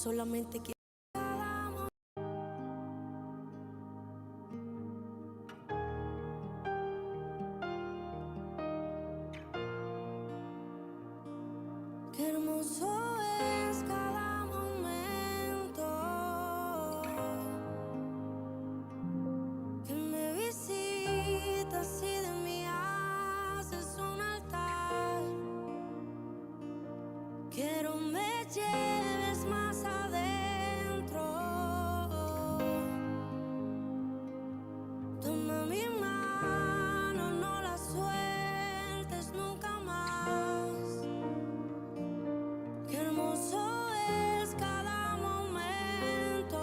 solamente quiero. Qué hermoso es cada momento que me visitas y de mí haces un altar. Quiero me lleves más adentro. Toma mi mano, no la sueltes nunca más. Qué hermoso es cada momento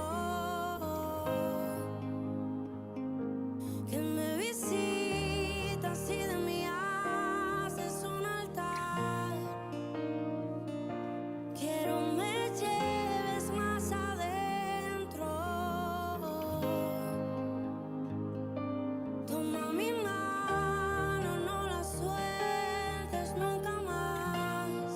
que me visitas y de mí haces un altar. Quiero me lleves más adentro. Toma mi mano, no la sueltes nunca más.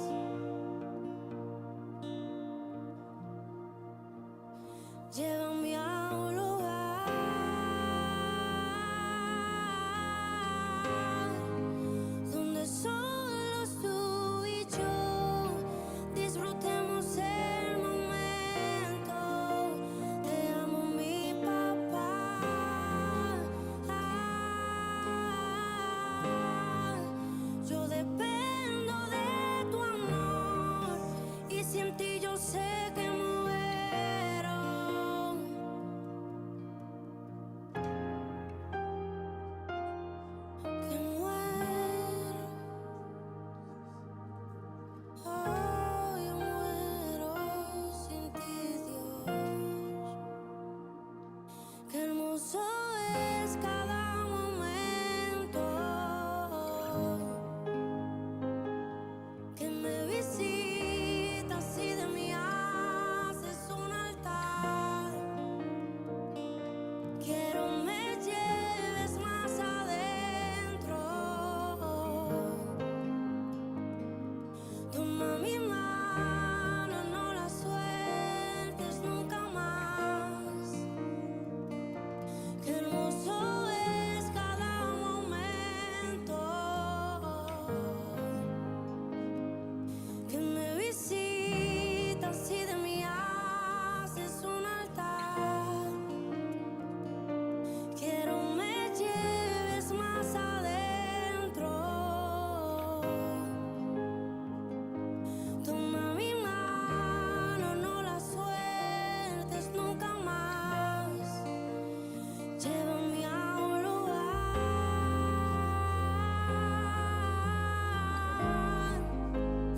Llévame a un lugar donde solos tú y yo disfrutemos el momento. Te amo, mi papá. Yo dependo de tu amor y sin ti yo sé que muero. Que muero. Oh, yo muero sin ti, Dios. Qué hermoso es cada momento que me visitas y de mí haces un altar. Quiero me lleves más adentro. Toma mi mano, no la sueltes nunca más. Qué hermoso es cada momento que me visitas y de mí haces un altar. Quiero me lleves más adentro. Toma mi mano, no la sueltes nunca más. Llévame a un lugar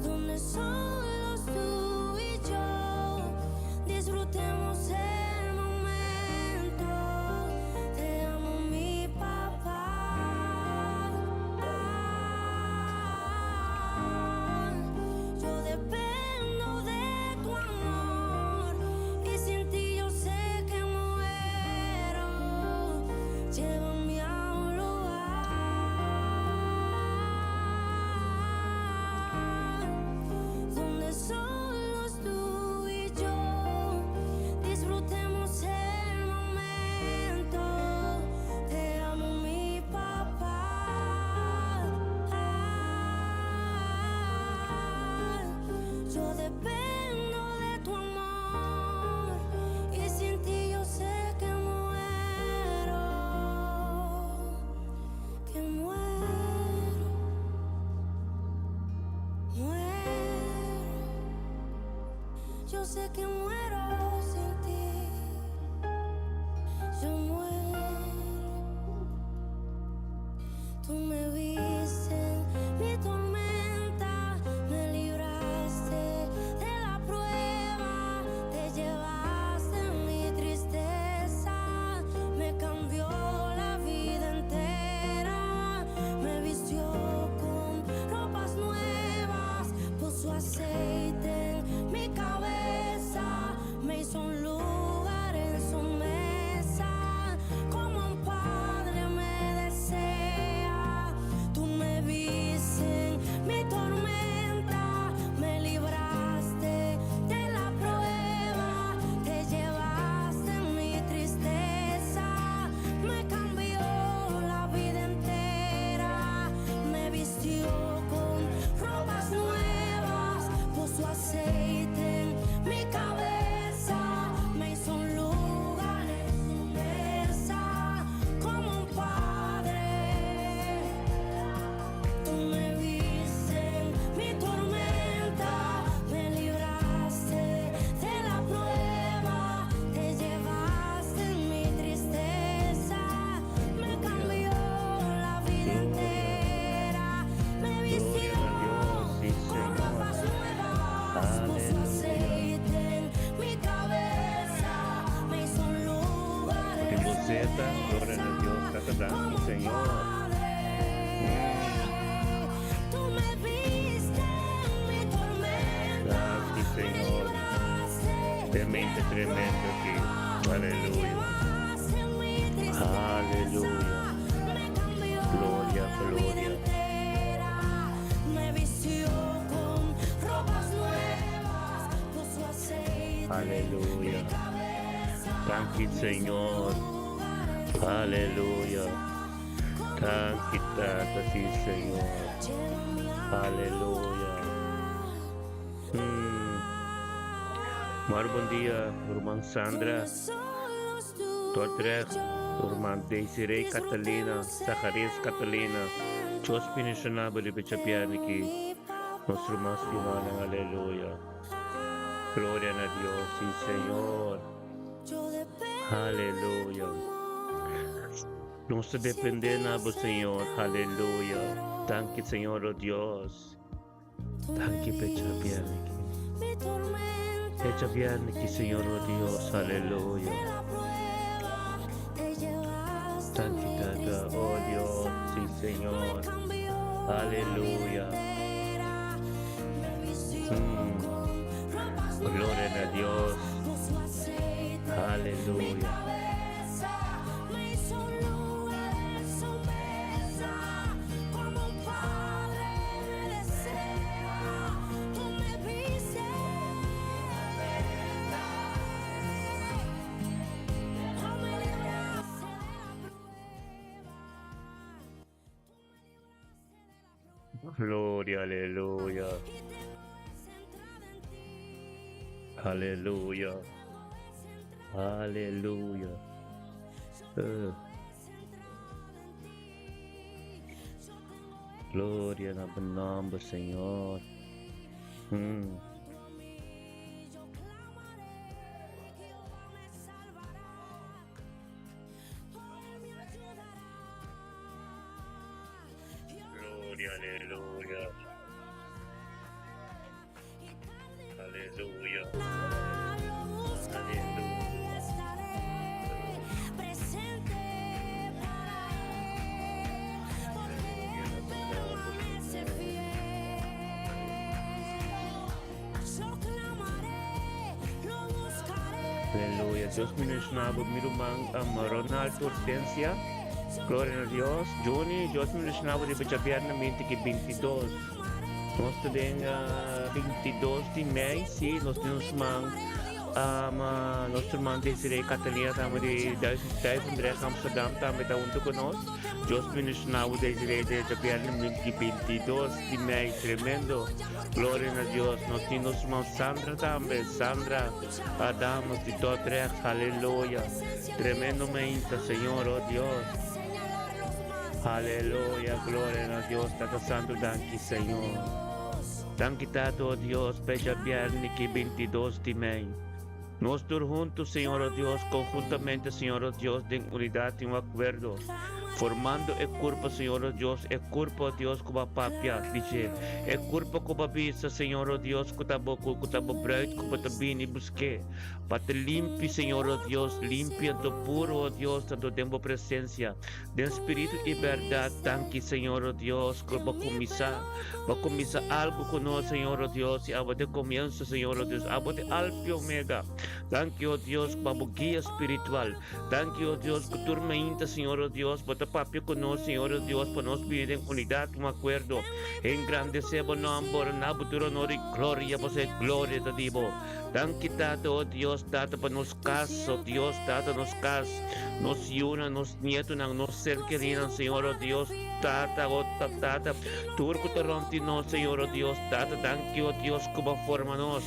donde solos tú y yo disfrutemos el momento. Te amo, mi papá. Yo dependo de tu amor y sin ti yo sé que muero. Llévame a un lugar donde solos tú y yo disfrutemos el momento. Te amo, mi papá. Yo dependo de tu amor y sin ti yo sé que muero. Que muero. Yo sé que muero sin ti. Yo muero. Tú me viste en mi tormenta, me libraste de la prueba, te llevaste mi tristeza, me cambió la vida entera, me vistió con ropas nuevas, puso aceite en mi cabeza, me hizo un lugar en su mesa, como un padre me desea. Tú me viste en mi tormenta, me libraste de la prueba. Realmente tremendo aquí. Aleluya. Aleluya. Gloria, gloria. Me vistió con ropas nuevas, puso aceite Aleluya. en mi cabeza. Thank you, Señor. Aleluya. Thank you, Tata, sí, Señor. Aleluya. Maar bon dia, Roman Sandra, Dordrecht, Roman Desiree Catalina, Zacharias Catalina, Jospin Shonabali Bechapianiki, nuestro más final, aleluya. Gloria a Dios, sí, Señor. Aleluya. Nos dependemos, Señor, aleluya. Thank you, Señor, oh Dios. Thank you, Bechapianiki. Hecha Bianchi, Señor, oh Dios, aleluya. Thank you, Tata, oh Dios, sí, Señor, aleluya. Gloria a Dios, aleluya. Gloria, aleluya. Aleluya. Aleluya. Gloria en el nombre, Señor. Gloria, aleluya. Aleluya. Aleluya. Dios ministrado mirumang Ronald Hortensia. Gloria a Dios. Johnny, Dios ministrado de Bechapiana 22. Nós também 22 de mês, sim, nós temos nosso irmão Desiree Catalina também de André Amsterdam também está junto conosco. Deus ministrado Desiree de Japiana 22 de mês, tremendo. Glória a Deus. Nós temos nosso irmão Sandra também, Sandra Adamos de Dordrecht, aleluia. Tremendamente, Senhor, oh Deus. Aleluya, gloria a Dios, Tata Santo, danke Señor. Danke Tato, oh Dios, Pecha Viernes 22 de mayo. Nosotros juntos, Señor, oh Dios, conjuntamente, Señor, oh Dios, en unidad y un acuerdo. Formando el cuerpo, Señor, oh Dios, el cuerpo, oh Dios, como papia, dice, el cuerpo como visa, Señor, oh Dios, como bread, como también y busqué, para te limpie, Señor, oh Dios, limpia tu puro, oh Dios, tanto tiempo presencia, de espíritu y verdad, tanque, Señor, oh Dios, como va a comenzar algo con nosotros, Señor, oh Dios, y agua de comienzo, Señor, oh Dios, agua de alfa y omega, tanque, oh Dios, como guía espiritual, tanque, oh Dios, que tormenta, Señor, oh Dios, para papio con nosotros, Señor, oh Dios, para nos vivir en unidad, un acuerdo, engrandecemos nombre, nabuturo, honor y gloria, pues gloria te digo, tanque, Tato, oh Dios, Tato, para nos caso, Dios, Tato, nos caso, nos yuna, nos nieto, nos ser querido, Señor, oh Dios, Tata, oh Tata, turco te no, Señor, oh Dios, Tata, tanque, oh Dios, como forma nos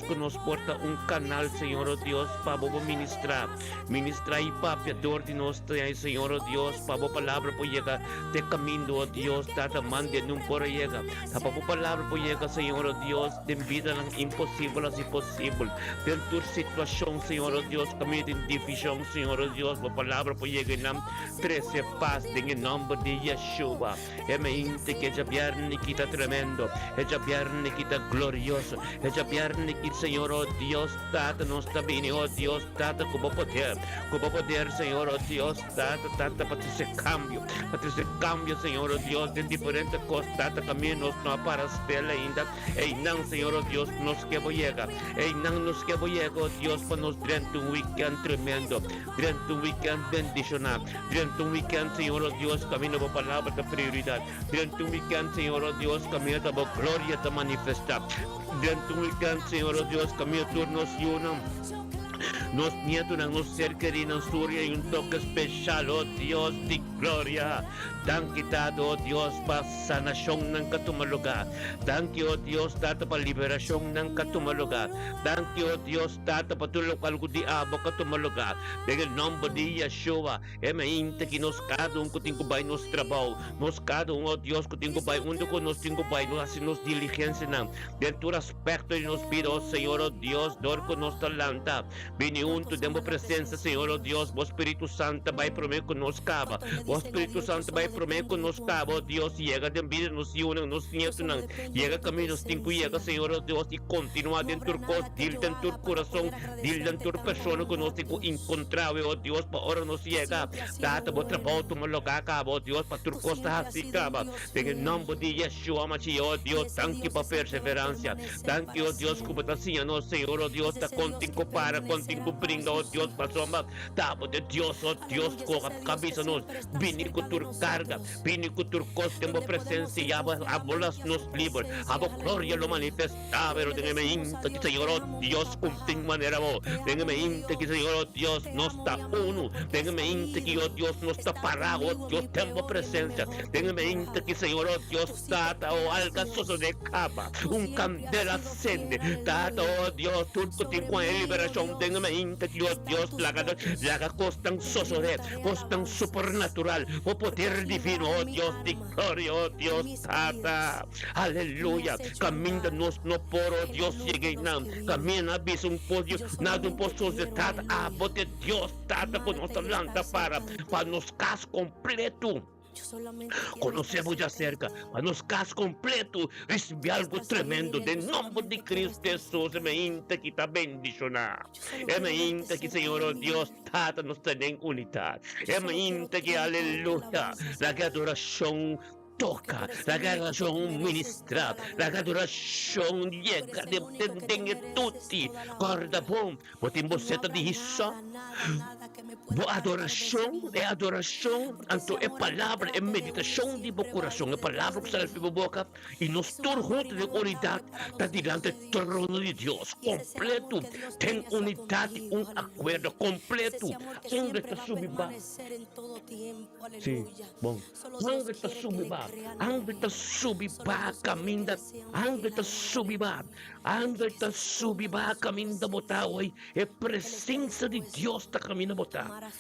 que nos porta un canal, Señor, oh Dios, para ministrar y papia, de nos, Señor, oh Dios, para palabra por llegar de camino, oh Dios, Tata, mande no por llegar, para palabra por llegar, Señor, oh Dios, de vida imposible, así posible, de tu situación, Señor, oh Dios, camino de división, Señor, oh Dios, para palabra por llegar, en 13 paz, en el nombre de Yeshua, e me inte que ya viernes quita tremendo, ya viernes quita glorioso, ya viernes quita, Señor, oh Dios, Tata, nos está bien, oh Dios, Tata, como poder, Señor, oh Dios, Tata, Tata, para ese cambio, Señor, oh Dios, de diferentes cosas, Tata, caminos, no para stella ainda, nang, Señor, oh Dios, nos que llega, nang, nos que llega, oh Dios, para nos durante un weekend tremendo, durante un weekend bendicional, durante un weekend, Señor, oh Dios, camino por palabra de prioridad, durante un weekend, Señor, oh Dios, camino por gloria de manifestar, durante un weekend, Señor, oh Dios, camino turnos y uno. Nos nieto ng nos cerca ng surya yung toque special, oh Dios di gloria. Thank you, oh Dios, pa sa nasyong ng katumaluga. Thank you, oh Dios, Tata, pa liberasyon ng katumaluga. Thank you, oh Dios, Tata, pa tulong kalgo di abo katumaluga. Dahil nombo di Yeshua, mainte ki nos cada kuting kubay nos trabaho. Nos cada oh Dios, kuting kubay, undo ko nos tingkubay, nos asin nos diligencia ng. Dentro aspecto y nos pido, Señor, oh Dios, dor ko nos talanta. Biniunto demo presença, Senhor, oh Deus, o Espírito Santo vai prometer conosco, o Espírito Santo vai prometer conosco, oh Deus, chega de vida nos iuna, nos nieto não, chega caminho nos cinco, chega, Senhor, oh Deus, e continua dentro do corpo, dentro do coração, dentro da pessoa que nós temos encontrado, oh Deus, para hora nos chega, data o trabalho, tu me logar, oh Deus, para tu costa assim, em nome de Yeshua, oh Deus, thank you para perseverança, thank you, oh Deus, como está assim, nosso Senhor, oh Deus, está contigo para contigo brinda, oh Dios, pasoma, tabo de Dios, oh Dios, com a cabeça nos, vini com tur carga, vini com tur costa, mo presencia, abolas nos livres, abo glória lo manifestar, pero tenga me inta que Señor, oh Dios, contigo manera mo, tenga me inta que Señor, oh Dios, no está uno, tenga me inta que, oh Dios, no está parado, oh Dios, tengo presencia, tenga me inta que Señor, oh Dios, tata, oh algazoso de capa, candela acende, tata, oh Dios, tú contigo en liberación, tenga me inta que, oh Dios, la costan sosore, costan supernatural, o poder divino, oh Dios, de gloria, oh Dios, tata, aleluya, camina nos no por, oh Dios, llegue nam, camina, vis un podio, nada un pozo de tata, bote Dios, tata, con nuestra lanta para nos cas completo. Conocemos ya cerca, para nos caso completo, recibe algo tremendo, de nombre de Cristo Jesús, me inta que está bendicionado, me inta que Señor, oh Dios, Tata, nos tiene en unidad, me inta que aleluya, la adoración toca, la adoración ministra, la adoración llega de tutti, guarda bom, potimos seta de isso, adoração, anto é palavra, é meditação de meu coração, é palavra que sai da minha boca, e nós todos juntos de unidade, está diante do trono de Deus, completo, tem unidade, acordo completo, onde está subindo? Sim, bom, onde está subindo? Onde está subindo, caminho, onde está subindo, caminho da botar hoje, é presença de Deus está caminho da botar.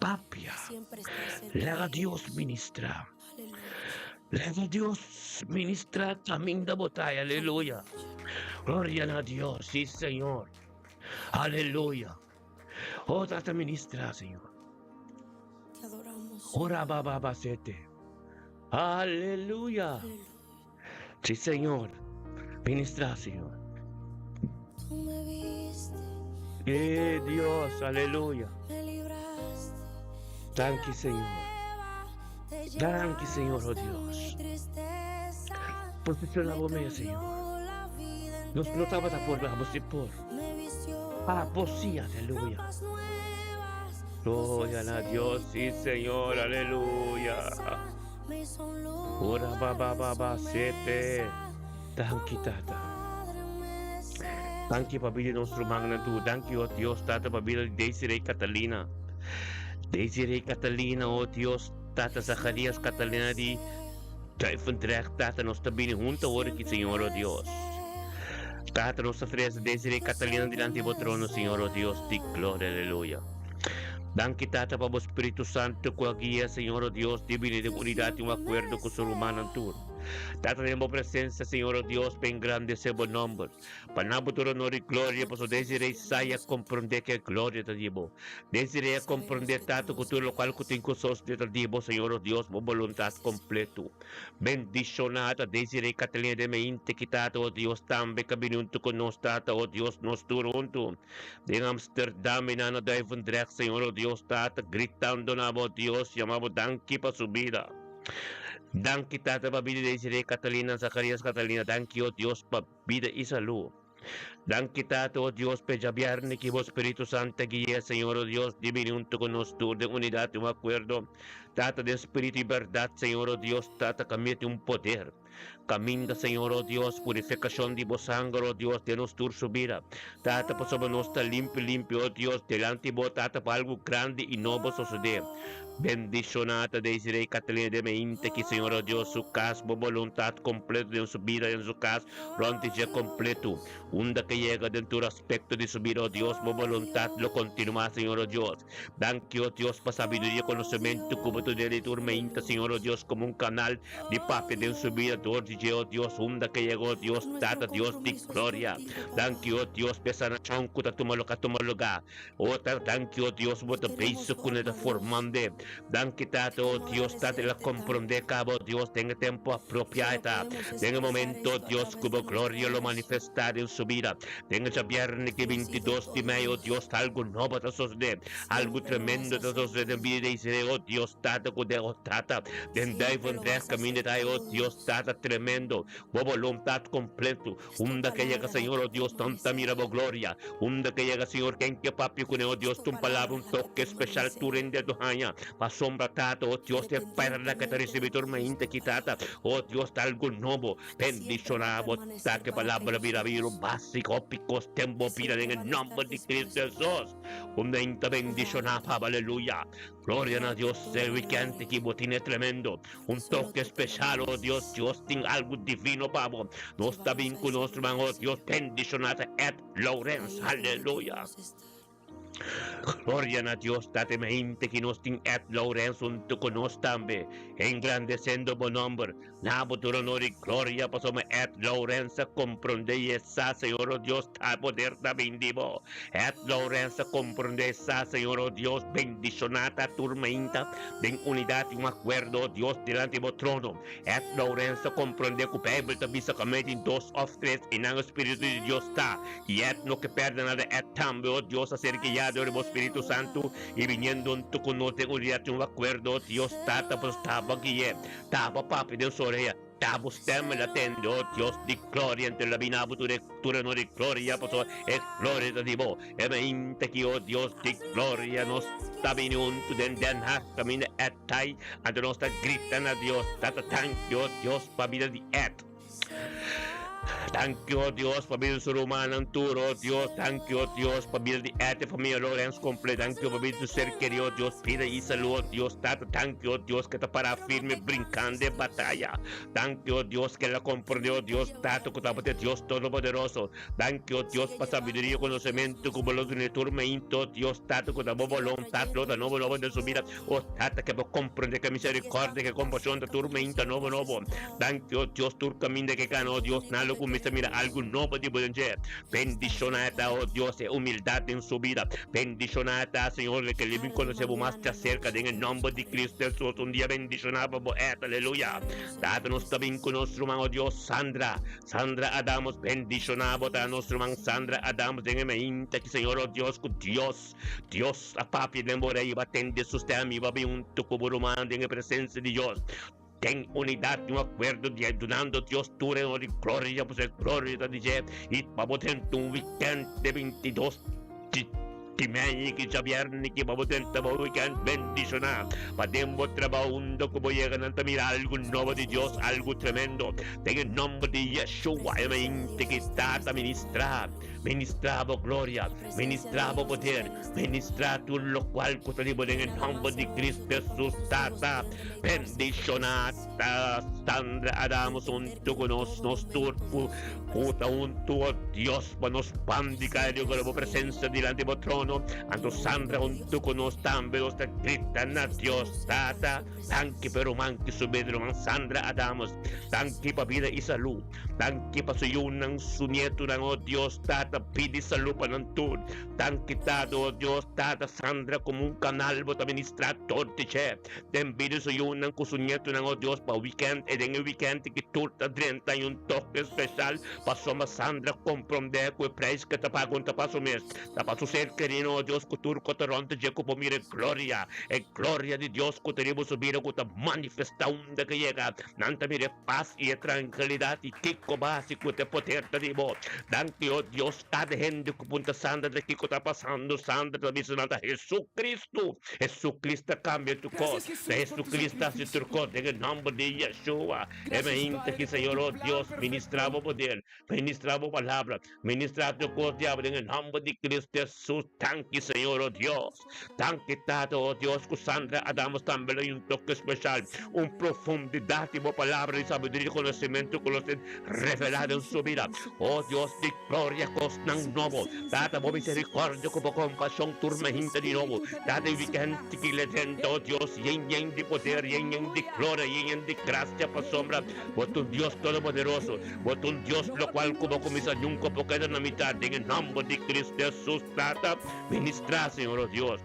Papia, leva Deus ministrar. Leva Deus ministrar caminho da botai, aleluia. Glória a Deus, sim, Senhor. Aleluia. Oh, trata ministrar, Senhor. Ora baba sete. Aleluia. Sim, Senhor. Ministrar, Senhor. Dios, aleluia. Thank you, Senhor. Thank you, Senhor, oh Deus. Posicionamos-me, Senhor. Nos notamos a por, vamos a por. Posia, aleluia. Glória a Deus, sim, Senhor, aleluia. Ora baba sete. Thank you, Tata. Thank you, pabili nostro magna tu. Thank you, oh Dios, Tata, pabili Desiree Catalina. Desiree Catalina, oh Dios, Tata Zacarias Catalina di Tryfendrecht, Tata, nos tabini junto ora que Senhor, oh Dios. Tata, nos ofrece Desiree Catalina dilante do trono, Senhor, oh Dios, di gloria, aleluia. Thank you, Tata, para o Espírito Santo, com a guia, Senhor, oh Deus, de unidade e acordo com o ser humano, tu. Tata, tenemos presencia, Señor, oh Dios, ven grande ese buen nombre. Panabuturo, honor y gloria, pues desiré saya comprender que gloria te digo. Desiré comprender tanto que tú lo cual que tengo sos de te digo, Señor, oh Dios, por voluntad completo. Bendicionata, desiré Catalina de me inte quitado, oh Dios, tambe cabinunto con nos tata, oh Dios, nos turunto. De Amsterdam, inano de Vendrecht, Señor, oh Dios, tata, gritando na, oh Dios, llamamos danki pa su vida. Danki tata pa vida desiré Catalina, Zacarías Catalina, danki, oh Dios, pa vida y salud. Danki tata, oh Dios, pe viernes que vos Espíritu Santo guía, Señor, oh Dios, divinunto con nosotros de unidad y un acuerdo. Tata de espíritu y verdad, Señor, oh Dios, tata cambiate un poder. Caminda, Señor, oh Dios, purificación de vos sangre, oh Dios, de nuestra subida. Tata, por sobre nos está limpio, oh Dios, delante de vos, tata, para algo grande y nuevo suceder. Bendicionata de Israel, Catalina de Meinte, que Señor, oh Dios, su casa, voluntad completa en su vida, en su casa, pronto ya completo. Unda que llega dentro del aspecto de su vida, oh Dios, voluntad lo continúa, Señor, oh Dios. Danke, oh Dios, para sabiduría, conocimiento, como tu de turmenta, Señor, oh Dios, como un canal de papel en su vida, oh Dios, unda que llegó, Dios, tata, Dios, de gloria. Danke, oh Dios, pesana chonco, toma lugar. Oh, danke, oh Dios, bota beso con el formando. Danke, tata, oh Dios, tata, la comprende, cabo, Dios, tenga tiempo apropiado. Tenga momento, Dios, como gloria lo manifestar en su vida. Tenga ya viernes que 22 de mayo, Dios, algo nuevo te sucede, algo tremendo te sucede en vida de Israel, oh Dios, tata, oh tata, dendai vendrás camino de oh Dios, tata, tremendo, oh voluntad completo, unda que llega, Señor, oh Dios, tanta mirable gloria, unda que llega, Señor, que papi con oh Dios, tu palabra, un toque especial, tu rende tu haña, pa sombra tata, oh Dios, te perla que te recibí tu mente quitata, oh Dios, algo nuevo, bendicionamos, ta que palabra vira básico, picos, tempo, pira en el nombre de Cristo Jesús, una bendición, aleluya. Gloria a Dios, el weekend que tiene tremendo, un toque especial, oh Dios, Dios tiene algo divino, pavo, no está bien con nuestro hermano, oh Dios, bendicionada Ed Lawrence, aleluya. Gloria a Dios, date mente que nos tiene Ed Lawrence junto con nos también, engrandeciendo buen nombre, nabo tu honor y gloria, pasó Ed Lawrence, comprende y esa, Señor, oh Dios, ta poder da bendivo, Ed Lawrence, comprende esa, Señor, oh Dios, bendicionata, turmenta, en unidad y un acuerdo, oh Dios, delante de trono, Ed Lawrence, comprende que Bible te visa comete en 2 o 3, en el Espíritu de Dios está, y Ed no que perde nada, Ed también, oh Dios, acerca ya del Espíritu Santo y viniendo en tu conoce un acuerdo, Dios tata pues estaba aquí, estaba papi de oreja, estaba usted me la tende, oh Dios de gloria entre la binabo tu no de gloria, pues es gloria de Dios, e me inte que oh Dios de gloria nos está viniendo den camina etai, ante nos está gritando a Dios, tata thank you, Dios para vida de Thank you, oh Dios, pamilya sa Romanang Tour, oh Dios. Thank you, oh Dios, pamilya di Ate Familia Lawrence Complete. Thank you, pamilya sa Ser Querido, oh Dios. Pida y salud, oh Dios. Tata, thank you, oh Dios, que te para firme brincando de batalla. Thank you, oh Dios, que la comprendió, oh Dios. Tata, que te Dios Todopoderoso. Thank you, oh Dios, para sabiduría y conocimiento, como los de tormento, oh Dios. Tata, que te voluntad, lo de nuevo de su vida. Oh, Tata, que comprende que misericordia, que compasión de tormenta, nuevo. Thank you, oh Dios, tu camino que gana, oh Dios, nalo kumisa mira algo nuevo de poder. Bendicionada, oh Dios, humildad en su vida. Bendicionada, Señor, que le conocemos más de cerca en el nombre de Cristo Jesús. Un día bendicionado, aleluya. Danos también con nuestro hermano, oh Dios, Sandra Adamos, bendicionado a nuestro hermano Sandra Adamos, en el mente que Señor, oh Dios, Dios, a papi de embora y va a atender sus temas, va a ver un toco romano en la presencia de Dios. Ten unidad y un acuerdo de donando Dios tu reino de gloria, pues el gloria de Dios y vamos a tener un weekend de 22 de mayo que ya viernes que vamos a tener un weekend bendicionado. Podemos trabajar como llegan a mirar algo nuevo de Dios, algo tremendo. En el nombre de Yeshua, que está a ministrado gloria, ministrado poder, ministrado lo cual en el nombre de Cristo Jesús, tata, bendicionada, Sandra Adamos, junto con nos turpo, puta junto a Dios, para nos pandicar, yo con la presencia delante del trono. Mono, Anto Sandra untuk kuno stambelo sta gritta na Dios tata, tanki pero manki subedro ang Sandra Adamos, tanki pa vida isalu, tanki pa suyun ng sunieto ng o Dios tata, pidi sa lupa ng tun, tanki tado o Dios tata Sandra como un canal bot administrator tiche, den bido suyun ng kusunieto ng o Dios pa weekend, den weekend tikiturta 31 toque special, pasoma Sandra comprende que preis que tapagon tapaso mes, tapaso ser querido Dios kutur kotoronte je ko pomire gloria, e gloria di Dios ko tenemos subir ko ta manifesta un de que llega, nanta mire paz y tranquilidad y kiko básico te poder te dibo, danti oh Dios ta de gente ko punta Sandra de kiko ta pasando Sandra ta misunanta Jesucristo, Jesucristo cambia tu cos, Jesucristo se tu cos, en el nombre de Yeshua, e me inte que Señor oh Dios ministramos poder, ministramos palabra, ministramos cos diablo en el nombre de Cristo Jesús, tanque Señor oh Dios, tanque tato oh Dios, con Sandra Adamos también hay un toque especial, un profundidad y palabra y sabiduría y conocimiento revelado en su vida, oh Dios de gloria cosnan nuevo, data por misericordia como compasión turma gente de nuevo, data vigente que le dento oh Dios, yen de poder, yen de gloria, yen de gracia por sombra, por tu Dios todopoderoso, por tu Dios lo cual como comisa nunca porque en la mitad, en el nombre de Cristo Jesús, data, ministra Señor oh Dios.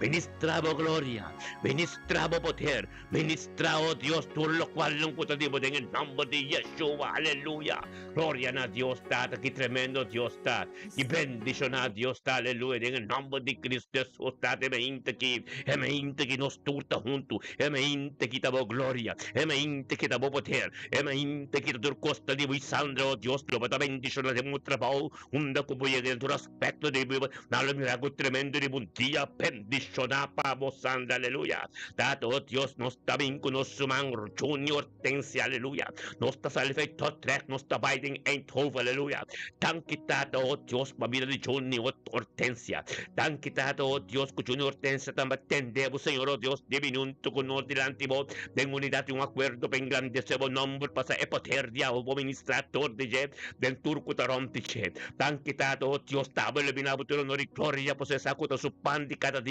Ministravo gloria, ministravo poder, ministravo Dios, tú lo cual no podemos en el nombre de Yeshua, aleluya. Gloria a Dios, tata, que tremendo Dios está, y bendición a Dios está, aleluya, en el nombre de Cristo Jesús, tata, me inte que nos turta junto, me inte que tavo gloria, me inte que tavo poder, me inte que tu costa de Sandra, oh Dios, lo va a bendición de un trabajo, un da como llega en tu aspecto de nada milagro tremendo de un día, bendicionamos, Sandra, aleluya. Tato, oh Dios, nos está bien con nos suman, Junior, Hortensia, aleluya. Nos está salvando tres, nos está Biden, Eindhoven, aleluya. Tan quitado, oh Dios, para vida de Junior, Hortensia. Tan quitado, oh Dios, con Junior, Hortensia, también tendemos, Señor, oh Dios, divinuto con nos delante vos, en unidad y un acuerdo, en grande sebo nombre, pasa epoterdia, o administrador de Jeb, del turco tarontiche. Tan quitado, oh Dios, tabo, le vinabo, tu honor y gloria, pues esa cuota su pan de cada día,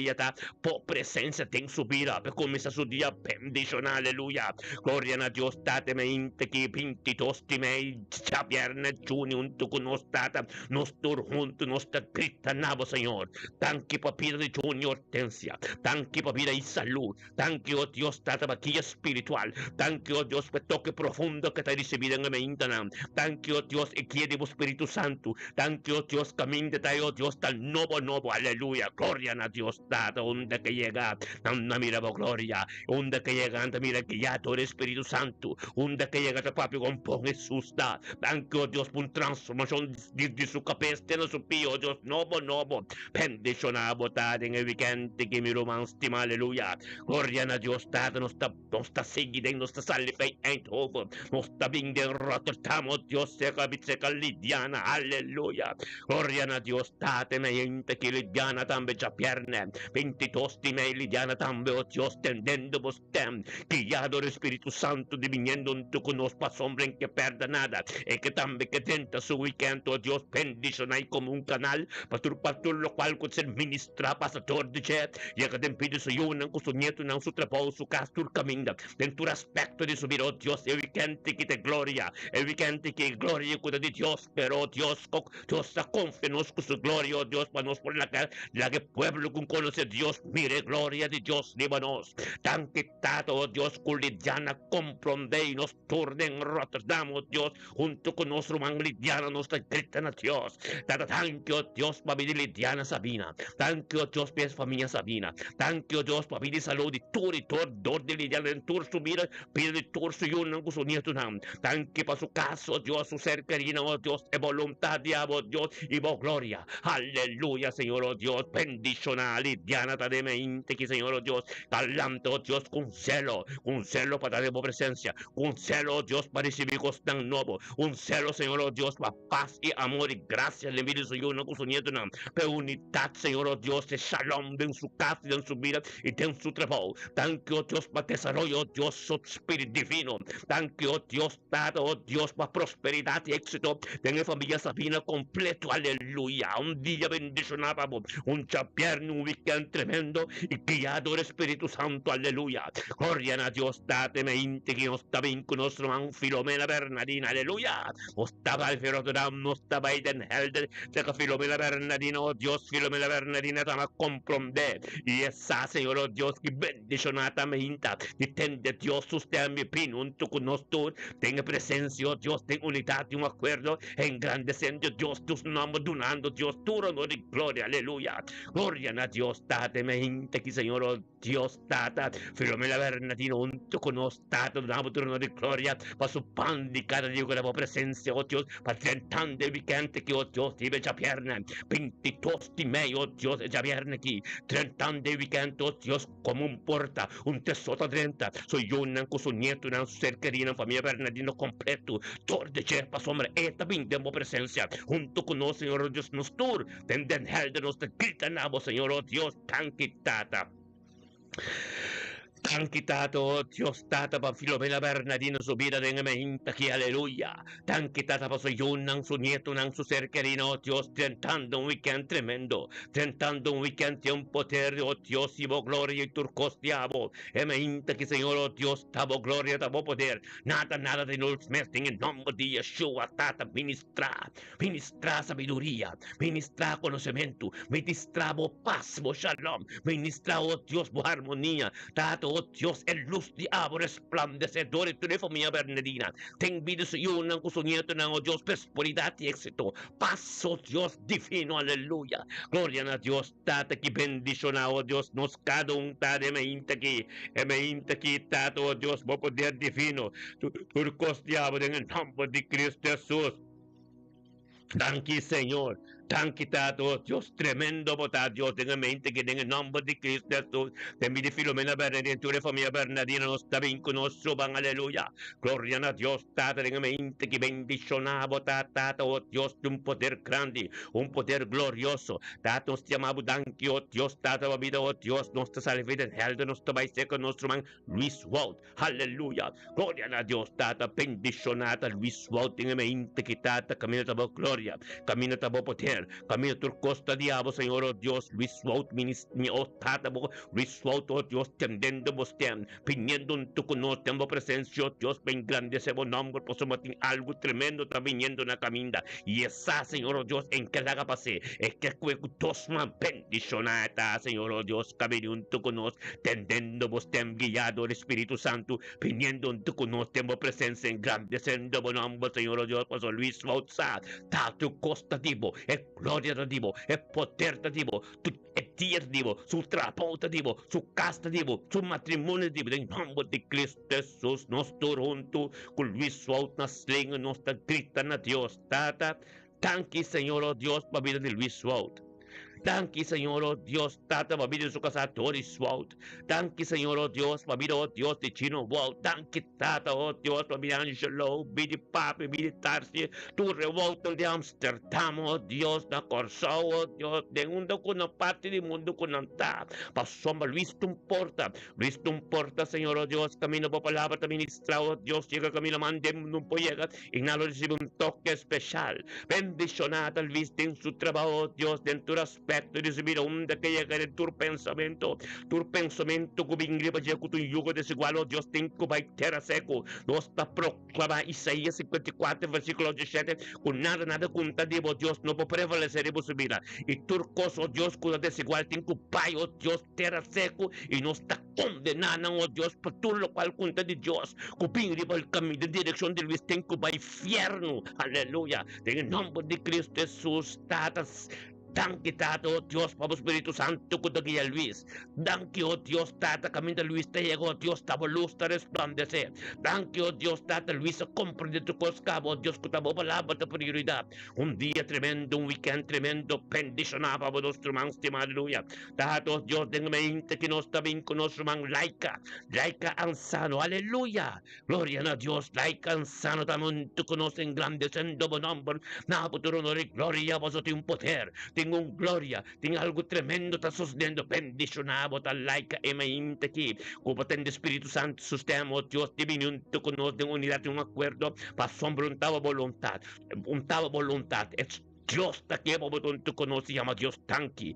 por presencia ten su vida, per comienza su día bendición, aleluya. Gloria a Dios, tate me inte que 22 di me, viernes, junio, un tu con nos tata, nos tur junto, nos ta grita nabo, Señor. Tanque papira de Junior Hortensia, tanque papira y salud, tanque, oh Dios, tata vaquilla espiritual, tanque, oh Dios, per toque profundo que te recibido en me intanam, tanque, oh Dios, e chiede Espíritu Santo, tanque, oh Dios, camino de tai, oh Dios, tal novo, aleluya. Gloria a Dios, tata, donde que llega, anda mira, gloria, donde que llega, anda mira, que ya todo el Espíritu Santo, donde que llega, papi, con Jesús, da, tanque, oh Dios, por transformación de su cabeza, de su pío, oh Dios, novo, bendición a botar en el weekend, que mi romance, aleluya. Gloria a Dios, tata, nos está seguida, nos está saliendo en todo, nos está bien de Rotterdam, oh Dios, seca Lidiana, aleluya. Gloria a Dios, tata, me gente que Lidiana también ya pierne, 22 di me Lidiana también, oh Dios, tendendo vos tem, guiado el Espíritu Santo, diviniendo un tu con nos pasombre en que perda nada, y que también que tenta su weekend, oh Dios, bendición ahí como un canal, pastor, lo cual con ser ministra, pastor de jet, llega de pide su yunan, con su nieto, en su trabajo, su castur caminda, dentro tu aspecto de subir, oh Dios, el weekend que te gloria, el weekend que gloria cuida de Dios, pero oh Dios, Dios confíanos con su gloria, oh Dios, para nos por la que pueblo con conoce Dios, mire, gloria de Dios, líbanos, tan quitado, oh Dios, con Lidiana, comprende y nos turne en Rotterdam, oh Dios, junto con nuestro man Lidiana, nos gritan a Dios, tanque, oh Dios, para vivir Lidiana Sabina, tanque, oh Dios, pies familia Sabina, tanque, oh Dios, para vivir salud y dor de Lidiana, en tur su vida, pide tur su yunan, con su nieto, tanque para su caso, Dios, su ser querido, oh Dios, de voluntad, oh Dios, y vos gloria, aleluya, Señor, oh Dios, bendicional, cotidiana, tademente, que Señor, oh Dios, talante, oh Dios, con celo para tu presencia, un celo, oh Dios, para recibir cosas tan nuevos, un celo, Señor, oh Dios, para paz y amor y gracia, le envío Señor, no con su nieto, no, pero unidad, Señor, oh Dios, de shalom en su casa, en su vida y en su trabajo. Thank you, oh Dios, para desarrollo, oh Dios, su espíritu divino. Thank you, oh Dios, dado, oh Dios, para prosperidad y éxito de la familia Sabina completo, aleluya. Un día bendicionado, un viernes, un weekend tremendo y guiado el Espíritu Santo, aleluya. Gloria a Dios, date mente que nos está bien con nuestro hermano Filomena Bernardina, aleluya. Nos estaba el Ferodoram, nos estaba ahí en Helder, de que Filomena Bernardina, oh Dios, Filomena Bernardina, te va a comprender. Y esa, Señor, oh Dios, que bendicionata mente, y ten de Dios, usted mi pin, junto con nosotros, tenga presencia, oh Dios, ten unidad y un acuerdo, engrandeciendo Dios, tus nombres, donando Dios, tu honor y gloria, aleluya. Gloria a Dios, date mente que Señor, oh Dios, data, Filomena Bernardino, junto con nosotros, donamos tu honor y gloria, para su pan de cada día con la presencia, oh Dios, para tentar de vicente que, oh Dios, vive ya pierna, 22 de mayo, oh Dios, ya viernes aquí, 30 de vicente, oh Dios, como un porta, un tesoro 30, soy yo, con su nieto, una ser querido, familia Bernardino completo, todo de chepa, sombra, esta vindemos presencia, junto con nosotros, Señor, oh Dios, nos tur, tenden hel de nos te gritanamos, Señor, oh Dios, tan quitata. Tan quitato, oh Dios, tata pa Filomena Bernardino su vida de mente aquí, aleluya. Tan quitata pa su yunan, su nieto, nan su ser querido, oh Dios, tentando un weekend tremendo, tentando un weekend de un poder, oh Dios, y gloria y turcos diabo. Mente que Señor, oh Dios, tabo gloria, tabo poder. Nada de nos mesten en nombre de Yeshua, tata, ministra sabiduría, ministra conocimiento, ministra paz, shalom, ministra, oh Dios, armonía, tata, oh Dios, el luz de abo resplandecedor y tu familia Bernardina. Ten vida su yunan con su nieto, oh Dios, prosperidad y éxito. Paso, Dios divino, aleluya. Gloria a Dios, tata que bendición, oh Dios, nos cada un tade me aquí, tato, oh Dios, por poder divino. Tu costeado en el nombre de Cristo Jesús. Tanque, Señor. Tanque, tato, Dios tremendo, botado, Dios, tenga mente que en el nombre de Cristo Jesús, te envíe Filomena Bernardina, tu familia Bernardina, nos está bien con nosotros, van, aleluya. Gloria a Dios, tata, tenga mente que bendicionado, botado, oh Dios, de un poder grande, un poder glorioso. Tato, nos llamamos, tanque, oh Dios, tata, vida, oh Dios, nos está salvando en hell, nos está baise con nuestro man, Luis Wald, aleluya. Gloria a Dios, tata, bendicionada, Luis Wald, tenga mente que tata, camina a gloria, camina a poder. Camino tu costa diabo, Señor, oh Dios, Luis Wout, mi oh tata, Luis Wout, oh Dios, tendendo vos tem, viniendo en tu cono, tembo presencia, oh Dios, ven grande ese buen nombre, por eso algo tremendo está viniendo en la caminda, y esa, Señor, oh Dios, en que la haga pase, es que dos man bendicionata, Señor, oh Dios, camino en tu cono, tendendo vos tem, guiado el Espíritu Santo, viniendo en tu cono, tembo presencia, en grande sendo buen nombre, Señor, oh Dios, por eso Luis Wout, ta tu costa divo, gloria da Dio, è potere da Dio, è Dio Dio, sul trapo da Dio, su casa da Dio, sul matrimonio da Dio, in nome di Cristo Jesus, nostro junto, con lui suo na slinga, nostra grita na Dios, tata, tanki Señor, oh Dios, pa vida di Luis Wout. Tanki, Señor, oh Dios, tata, pa vida su casa, Tori Wout. Tanki, Señor, oh Dios, pa vida, oh Dios, di Chino Wout. Tanki, tata, oh Dios, pa vida Angelo, bidi Papi, bidi Tarsi, tu revolto di Amsterdam, oh Dios, na Corso, oh Dios, de mundo con una parte del mundo con anta. Pa somma, Luis Tumporta, Señor, oh Dios, camino por palabra, te ministra, oh Dios, llega camino, mande, no puede llegar, y nada recibe un toque especial. Bendicionada, Luis, en su trabajo, oh Dios, dentro de aspetto di subire onda che llega nel tuo pensamento che vingri per tu yugo desigual, oh Dios, tengo by terra seco, nos sta proclama Isaías 54, versículo 17, con nada conta divo, Dios, no può prevalecer y subir, y turcos, oh Dios, con la desigual, tengo pai, oh Dios, terra seco, y no está condenada, oh Dios, por todo lo cual conta de Dios, cupingri por el camino de dirección de Luis, tengo by infierno, aleluya, en el nombre de Cristo Jesús, tatas, Dan kita, oh Dios, Papa Espiritu Santo, kuda kaya Luis. Thank you, oh Dios, tata kami na Luis te llegó, Dios, tabo luz ta resplandece. Thank you, oh Dios, tata Luis, comprende tu coscabo, Dios, kutabo palabra ta prioridad. Un día tremendo, un weekend tremendo, bendicionaba por nuestro man, aleluya. Tato, Dios, den mente que nos está bien con nuestro man, laica ansano, aleluya. Gloria a Dios, laica ansano, también tú conoces engrandeciendo buen nombre. Nada, por tu honor y gloria, vos tiene un poder, tengo un gloria, tiene algo tremendo, está sosteniendo, bendicionado, tal laica, e mente aquí. Como tende Espíritu Santo, sustemos, Dios divino, tú conoces en unidad, en un acuerdo, para sombra, un voluntad, es Dios ta que po tu conoce llama Dios tanki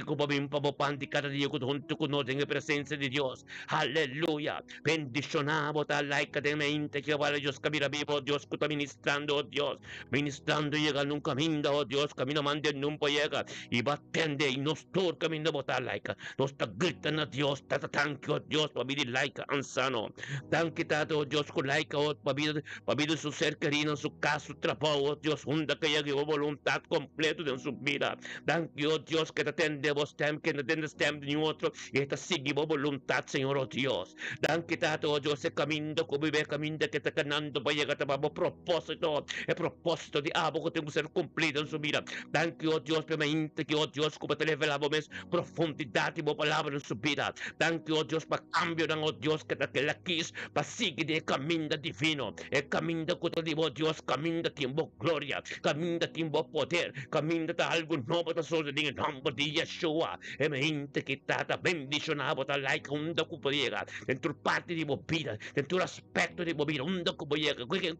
ko pa bim pa panti cada día ko tu conoce en la presencia de Dios. Aleluya. Bendicionamos tal like de mente que vale Dios camina vivo Dios que está ministrando oh Dios. Ministrando llega nunca camino oh Dios camino mande nunca llega y va tende y nos tur camino botar like. Nos ta gritan a Dios ta tanki oh Dios pa vivir like ansano. Tanki tato oh Dios con like oh pa vivir su ser querido su casa su trabajo oh Dios hunda que llegue voluntad completo de su vida. Thank you, Dios, que te atendemos, que te atiendes de otro y esta sigue voluntad, Señor, oh Dios. Thank you, Tato, oh Dios, el camino que vive, camino que está ganando para llegar a propósito, el propósito de algo que tengo que ser cumplido en su vida. Thank you, oh Dios, permanente que, oh Dios, como te revelamos profundidad y palabra en su vida. Thank you, oh Dios, para cambio, oh Dios, que te la quis, para seguir el camino divino, el camino que te digo, Dios, camino de tiempo gloria, camino de tiempo poder, camino ta algo nuovo ta solo in nombre di Yeshua e mente che tata bendicionavo ta like un da cupo llega dentro parte di bobina dentro l'aspetto di bobina un da cupo llega che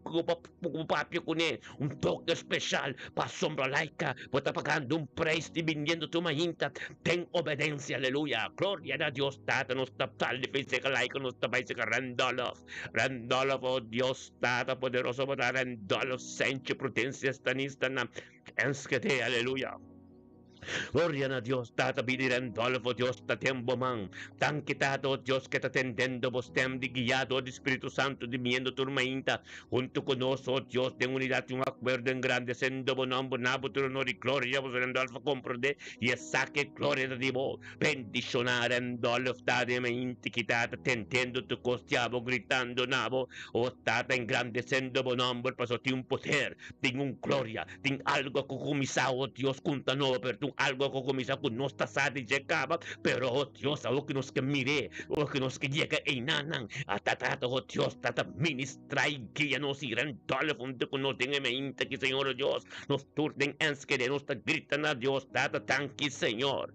papio con un toque special pa sombra laica pota pagando un precio viniendo tu mainta ten obedencia aleluya gloria a Dios tata non sta tal difesa che laica non sta paese che Randolph oh Dios tata poderoso para Randolph senche prudencia stanista na enskete aleluya. Gloria a Dios, tata bidirendo alvo Dios ta tembo man. Tan quitado Dios que te atendendo vos tem de guiado de Espíritu Santo de miendo turmainta. Junto con nosotros, Dios, de unidad y un acuerdo engrandeciendo bonambo nabo tu honor y gloria vos rendo alfa comprende y saque gloria de Dios. Bendicionar en dolor de mente quitata tentendo tu costiavo gritando nabo. O tata engrandeciendo bonambo pasó ti un poder, tengo un gloria, tengo algo que comisao Dios junta no per tu algo que comienza con nuestra sadi llegaba, pero oh Dios, algo que nos que mire, o que nos que llega e nanan, hasta oh Dios, tata ministra y guía nos irán dale junto con nos tenga mente que Señor Dios, nos turden ens que nos gritan a Dios, tata tanqui Señor.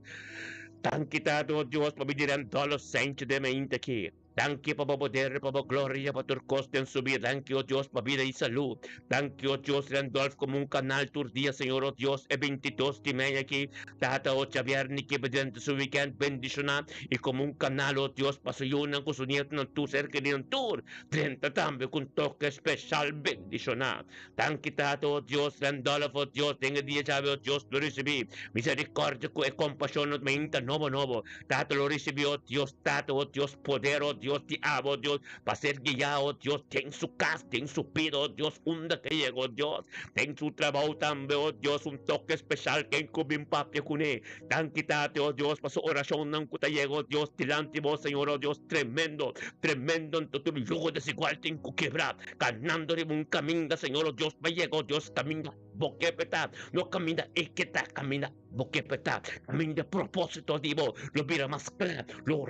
Tanki tato Dios, pabidiran todos los santos de mente aquí. Thank you, Papa Poder, Papa Gloria, para tu coste en su vida. Thank you, oh Dios, para vida y salud. Thank you, oh Dios, Randolph, como un canal tus días, Señor, oh Dios, el 22 de mayo aquí. Tata, oh Xavier, ni que durante su weekend bendicionar. Y como un canal, oh Dios, para su yuna, con su nieto, no tu ser querido en tour. 30 también, con toque especial bendicionar. Thank you, Tata, oh Dios, Randolph, oh Dios, tenga día, sabe, oh Dios, lo recibí. Misericordia y compasión, nos meinta, nuevo. Tata, lo recibí, oh Dios, Tata, oh Dios, poder, oh Dios, te amo, Dios, para ser guiado, Dios, ten su casa, ten su pido, oh Dios, hunda que llegó, Dios, ten su trabajo también, oh Dios, un toque especial que encubin papia con él, tan quítate, oh Dios, para su oración, no que te llegó, Dios, delante vos, Señor, oh Dios, tremendo, en tu yugo desigual, tengo que quebrar, ganando de un camino, Señor, oh Dios, me llegó, Dios, camina, boquepeta, no camina, equeta, camina, boquepeta, camina de propósito, digo, lo mira más claro, lo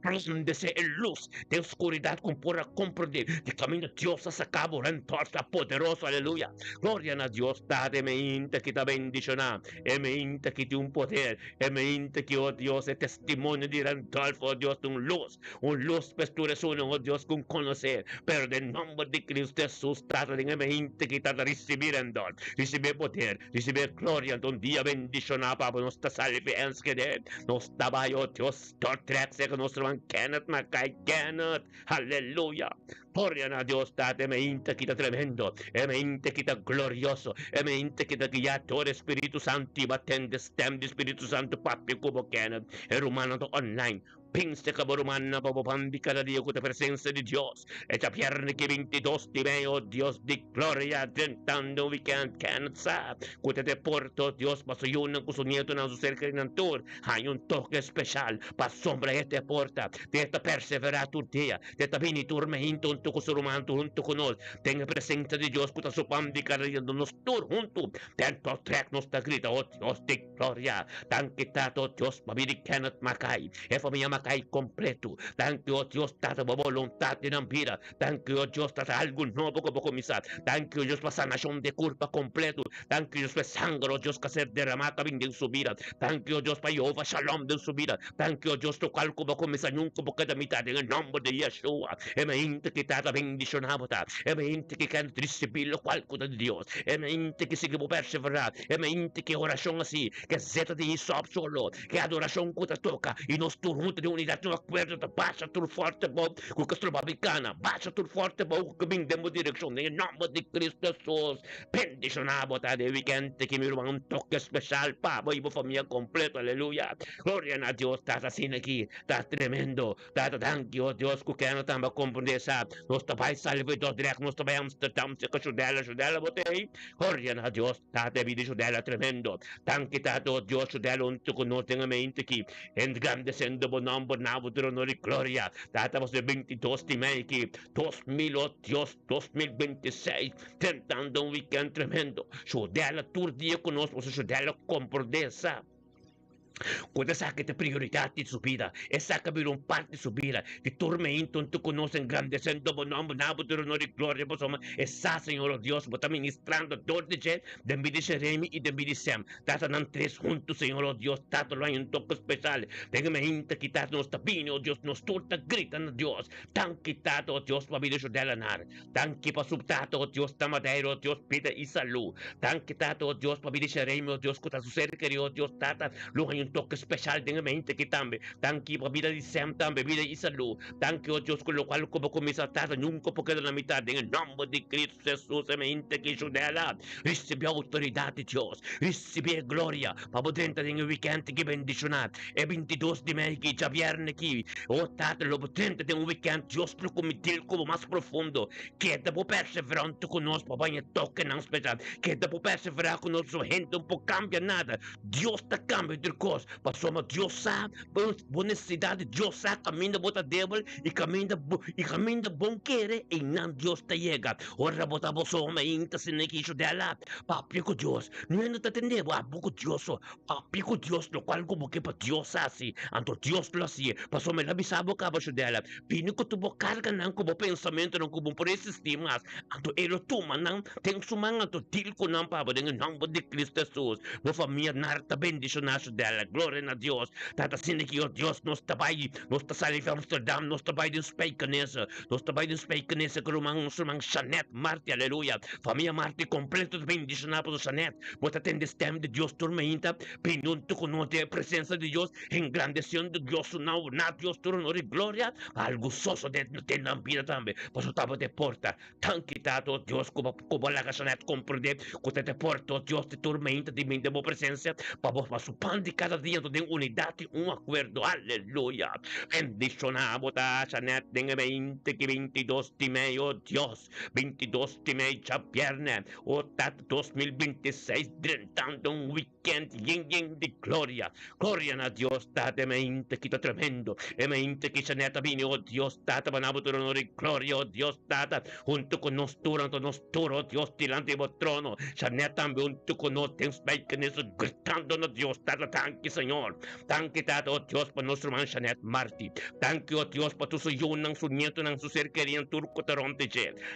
resplandece en luz de oscuridad con pura comprender de camino Dios a sacabo rentorsa poderoso aleluya gloria a Dios date mente que te bendiciona e mente que te un poder e mente que oh Dios es testimonio de Randolph oh Dios un luz pues tú eres uno oh Dios con conocer pero en nombre de Cristo Jesús trata de mente que te recibir en don recibir poder recibir gloria un día bendiciona para nuestra salvación que nos daba oh Dios tortrex que nuestro Kenneth Mackay Kenneth aleluya gloria a Dios date mente que te tremendo mente que te glorioso mente que te guía todo Espíritu Santo y batende stem de Espíritu Santo papi como Kenneth el humano online Pinse caborumana, bababandi cada día con la presencia de Dios. Esta pierna que 22 de medio, oh Dios de gloria, tentando we cannot stop. Cuando te porto, Dios, paso yo con su nieto en su cerca de Nantur. Hay un toque especial, para sombra esta porta, de esta perseverar tu día, de esta vinitur me junto con su romano, junto con nos. Tenga presencia de Dios, con su pan de cada día, nos tur junto. Dentro trek nos grita, oh Dios de gloria. Tan quitado, Dios, mabili cannot makai. E famiglia makai completo. Thank you, oh Dios, tata mo voluntad de vida. Thank you, oh Dios, tata algo nuevo como comisar. Thank you, Dios, para sanación de culpa completo. Thank you, Dios, para sangre, oh Dios, que ser derramada en su vida. Thank you, oh Dios, para Jehová Shalom de su vida. Thank you, oh Dios, tocar como comisar nunca porque de mitad en el nombre de Yeshua. E me inte que tata bendicionado. E me inte que can recibir qualco de Dios. E me inte que sigue perseverar. E me inte que oración así, que zeta de Isop solo, que adoración que te toca y nos turunta de unidad no acuerdo de baixa tu forte bob, con que estroba bicana, baixa tu forte bob, que vindemos dirección en el nombre de Cristo Jesús. Bendicionado de weekend que me un toque especial para mi familia completa, aleluya. Gloria a Dios, está así aquí, está tremendo, está thank you, Dios, que no estamos comprender esa, nos está Salvador direct, nos está Amsterdam, se que Judela, botei. Gloria a Dios, está de vida Judela tremendo. Thank you, Tato, Dios, Judela, un tu conocen a mente aquí, engrandeciendo buen nombre, nabo de honor y gloria. Tratamos de 22 de mayo aquí, 2000, oh Dios, 2026, tentando un weekend tremendo. Judela, tu día conozco, Judela, comprender esa. Quando saca te priorità di subida, e saca per un parte subida, di tormento, tu conosci engrandecendo buen nombre, nabo de honor y gloria, insomma, e sa, Señor Dios, está ministrando 12 de mi de Jeremy y de mi de Sam. Tata nan tres juntos, Señor Dios, tato lo hay un toque especial. Déjame inte quitar nos tapino, Dios, nos torta gritan, Dios. Tan quitado, Dios, para vida de la nar. Tan que pa subtato, Dios, tamadero, Dios, pide y salud. Tan quitado, Dios, para vida de Jeremy, Dios, con su ser querido, Dios, tata, lo hay un toque especial de mente que también. Tan que para vida de Sam, también vida y salud. Tan que, oh Dios, con lo cual como comienza tata, nunca porque de la mitad, en el nombre de Cristo Jesús, se mente que Judela. Recibe autoridad de Dios, recibe gloria, para dentro del weekend que bendicionar. E 22 de mayo que ya viernes aquí, oh tata, lo potente de un weekend, Dios lo comitil como más profundo, que te può perseverar con nos, papá, y toque en especial, que te può perseverar con nuestra gente, un poco cambia nada, Dios te cambia de cosas, pasamos Dios sabe, buena necesidad, Dios sabe, camina bota débil, y camina bom quiere, y no Dios te llega, ora bota bosoma, inta sin equicho de ala, papi con Dios, no te atendemos, a poco Dios, papi con Dios, lo cual como que para Dios así, anto Dios lo hacía, pasó me la bisabo cabacho de ala, pino que tuvo carga, nan como pensamento, nan como por ese estimas, anto elo tuma, nan, ten su man, anto til con nan papa, en el nombre de Cristo Jesús, mi familia narta bendicionacho de ala, gloria a Dios, tata sin que Dios nos tabai, nos ta sali de Amsterdam, nos tabai de Spijkenisse, nos tabai de Spijkenisse, que romang Jeanette, Marti, aleluya, familia Marti completo de bendicionado por Jeanette, vos atende stem de Dios tormenta, pinunto con la presencia de Dios, engrandeciendo Dios su nombre, na Dios tu honor y gloria, al gustoso de la vida también, pues estaba de porta, tan quitado Dios como la Jeanette comprende, que te porta Dios de tormenta de mi presencia, para vos para su pan de cada día de unidad y un acuerdo, aleluya, bendicionamos a Jeanette, de 20 que 22 de mayo, Dios, 22 de mayo, ya viernes, o 2026, tentando un weekend lleno de gloria, gloria a Dios, date mente que está tremendo, e mente que Jeanette vino, oh Dios, date manabo tu honor y gloria, oh Dios, date, junto con nos turo, Dios, delante de vuestro trono, Jeanette también junto con nosotros, gritando, oh Dios, date, tanque, Señor, tanque, date, oh Dios, para nuestro hermano Jeanette Marti, tanque, oh Dios, para tu soyun, su nieto, su ser querido, turco, taronte,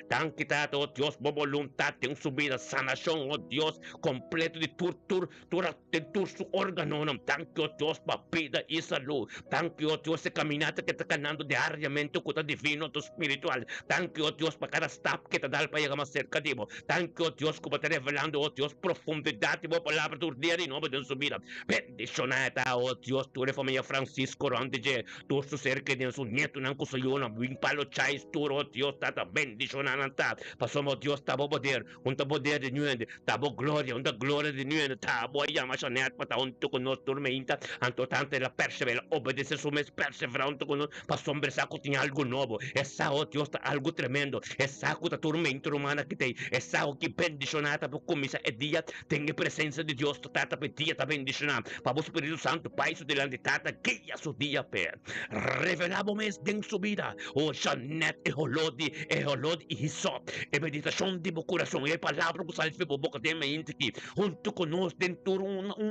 tanque, date, oh Dios, por voluntad, en su vida, sanación, oh Dios, completo de tur su órgano, tanque, oh Dios, para vida y salud, tanque, oh Dios, de caminata que está ganando diariamente, que está divino, tu espiritual, tanque, oh Dios, para cada step que te da para llegar más cerca de vos, tanque, oh Dios, como te revelando, oh Dios, profundidad de vos, palabra tu día y nombre de su vida, bendición. bendicionada, oh Dios, tu familia Francisco Randije, tu su ser que de su nieto nan kusuyuna, wing palo chais tu, oh Dios, tata bendicionada, pasamos Dios, tabo poder, unta poder de nuende, tabo gloria, unta gloria de nuende, tabo ayama shanet, pata unto con nos turmeinta, anto tante la persevera, obedece su mes perseverante con nos, pasombre saco tinha algo novo, essa, oh Dios, algo tremendo, essa cuta turmento romana que tem, essa o que bendicionada por comissa e dia, tem a presença de Deus, tata pedia, tá bendicionado, para o Espírito Santo, Pai, isso delante tata, que a su dia per, revelavo mes den subida, o Janet e Holodi, e Hisop, e meditação de meu coração, e palavra que salve por boca de minha mente, junto conosco dentro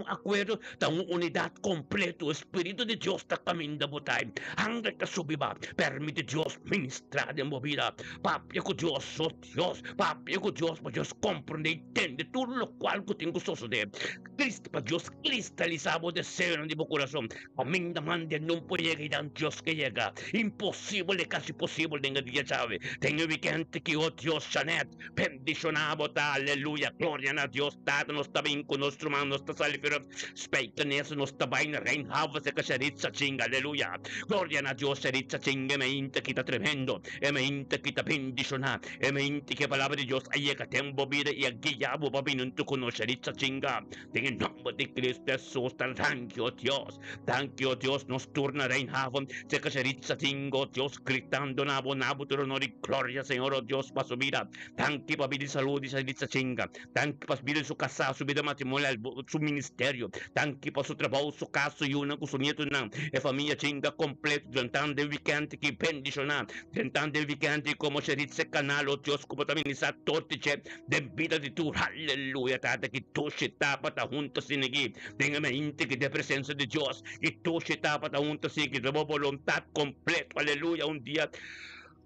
acordo, da unidade completa, o Espírito de Deus está caminhando da botai, anda que subiba, permite Deus ministrar de minha vida, papi com Deus, oh Deus, papi com Deus, para Deus compreender e entender tudo o qual que tenho suceder, Cristo, para Deus cristalizar o desejo de meu coração, a mim da mande não pode llegar, Deus que chega, impossível é quase possível, tenho dia chave, tenho weekend que o Deus Janet, bendicionado, aleluia, glória a Deus, dado nos está bem com nosso irmão, nos está salvando, speita nessa, nos está bem, reinhava se que seritza chinga, aleluia, glória a Deus, seritza chinga, me inte que está tremendo, e me inte que está bendicionado, e me inte que a palavra de Deus, aí é que tempo vida, e a guiabo, babinunto com nos seritza chinga, tem em nome de Cristo Jesus, thank you, Deus, nos turna reinhavam, se que seritza chingo, Deus, gritando nabo, turonori, glória, Senhor, oh Deus, para sua vida, thank you, para saúde, seritza chinga, thank you, para vida de sua casa, sua vida matrimonial, seu ministério, thank you, para seu trabalho, sua casa, e uma com seu nieto, não, e família chinga completo, tentando de weekend que bendicionar, tentando de weekend como seritza canal, oh Deus, como também nessa tortice, de vida de tu, aleluia, tata, que tu se tapa, tá junto, sinigi, tenha mente que de presença de Deus, que tu se tapa, tá junto, sinigi, de vontade completa, aleluia, dia,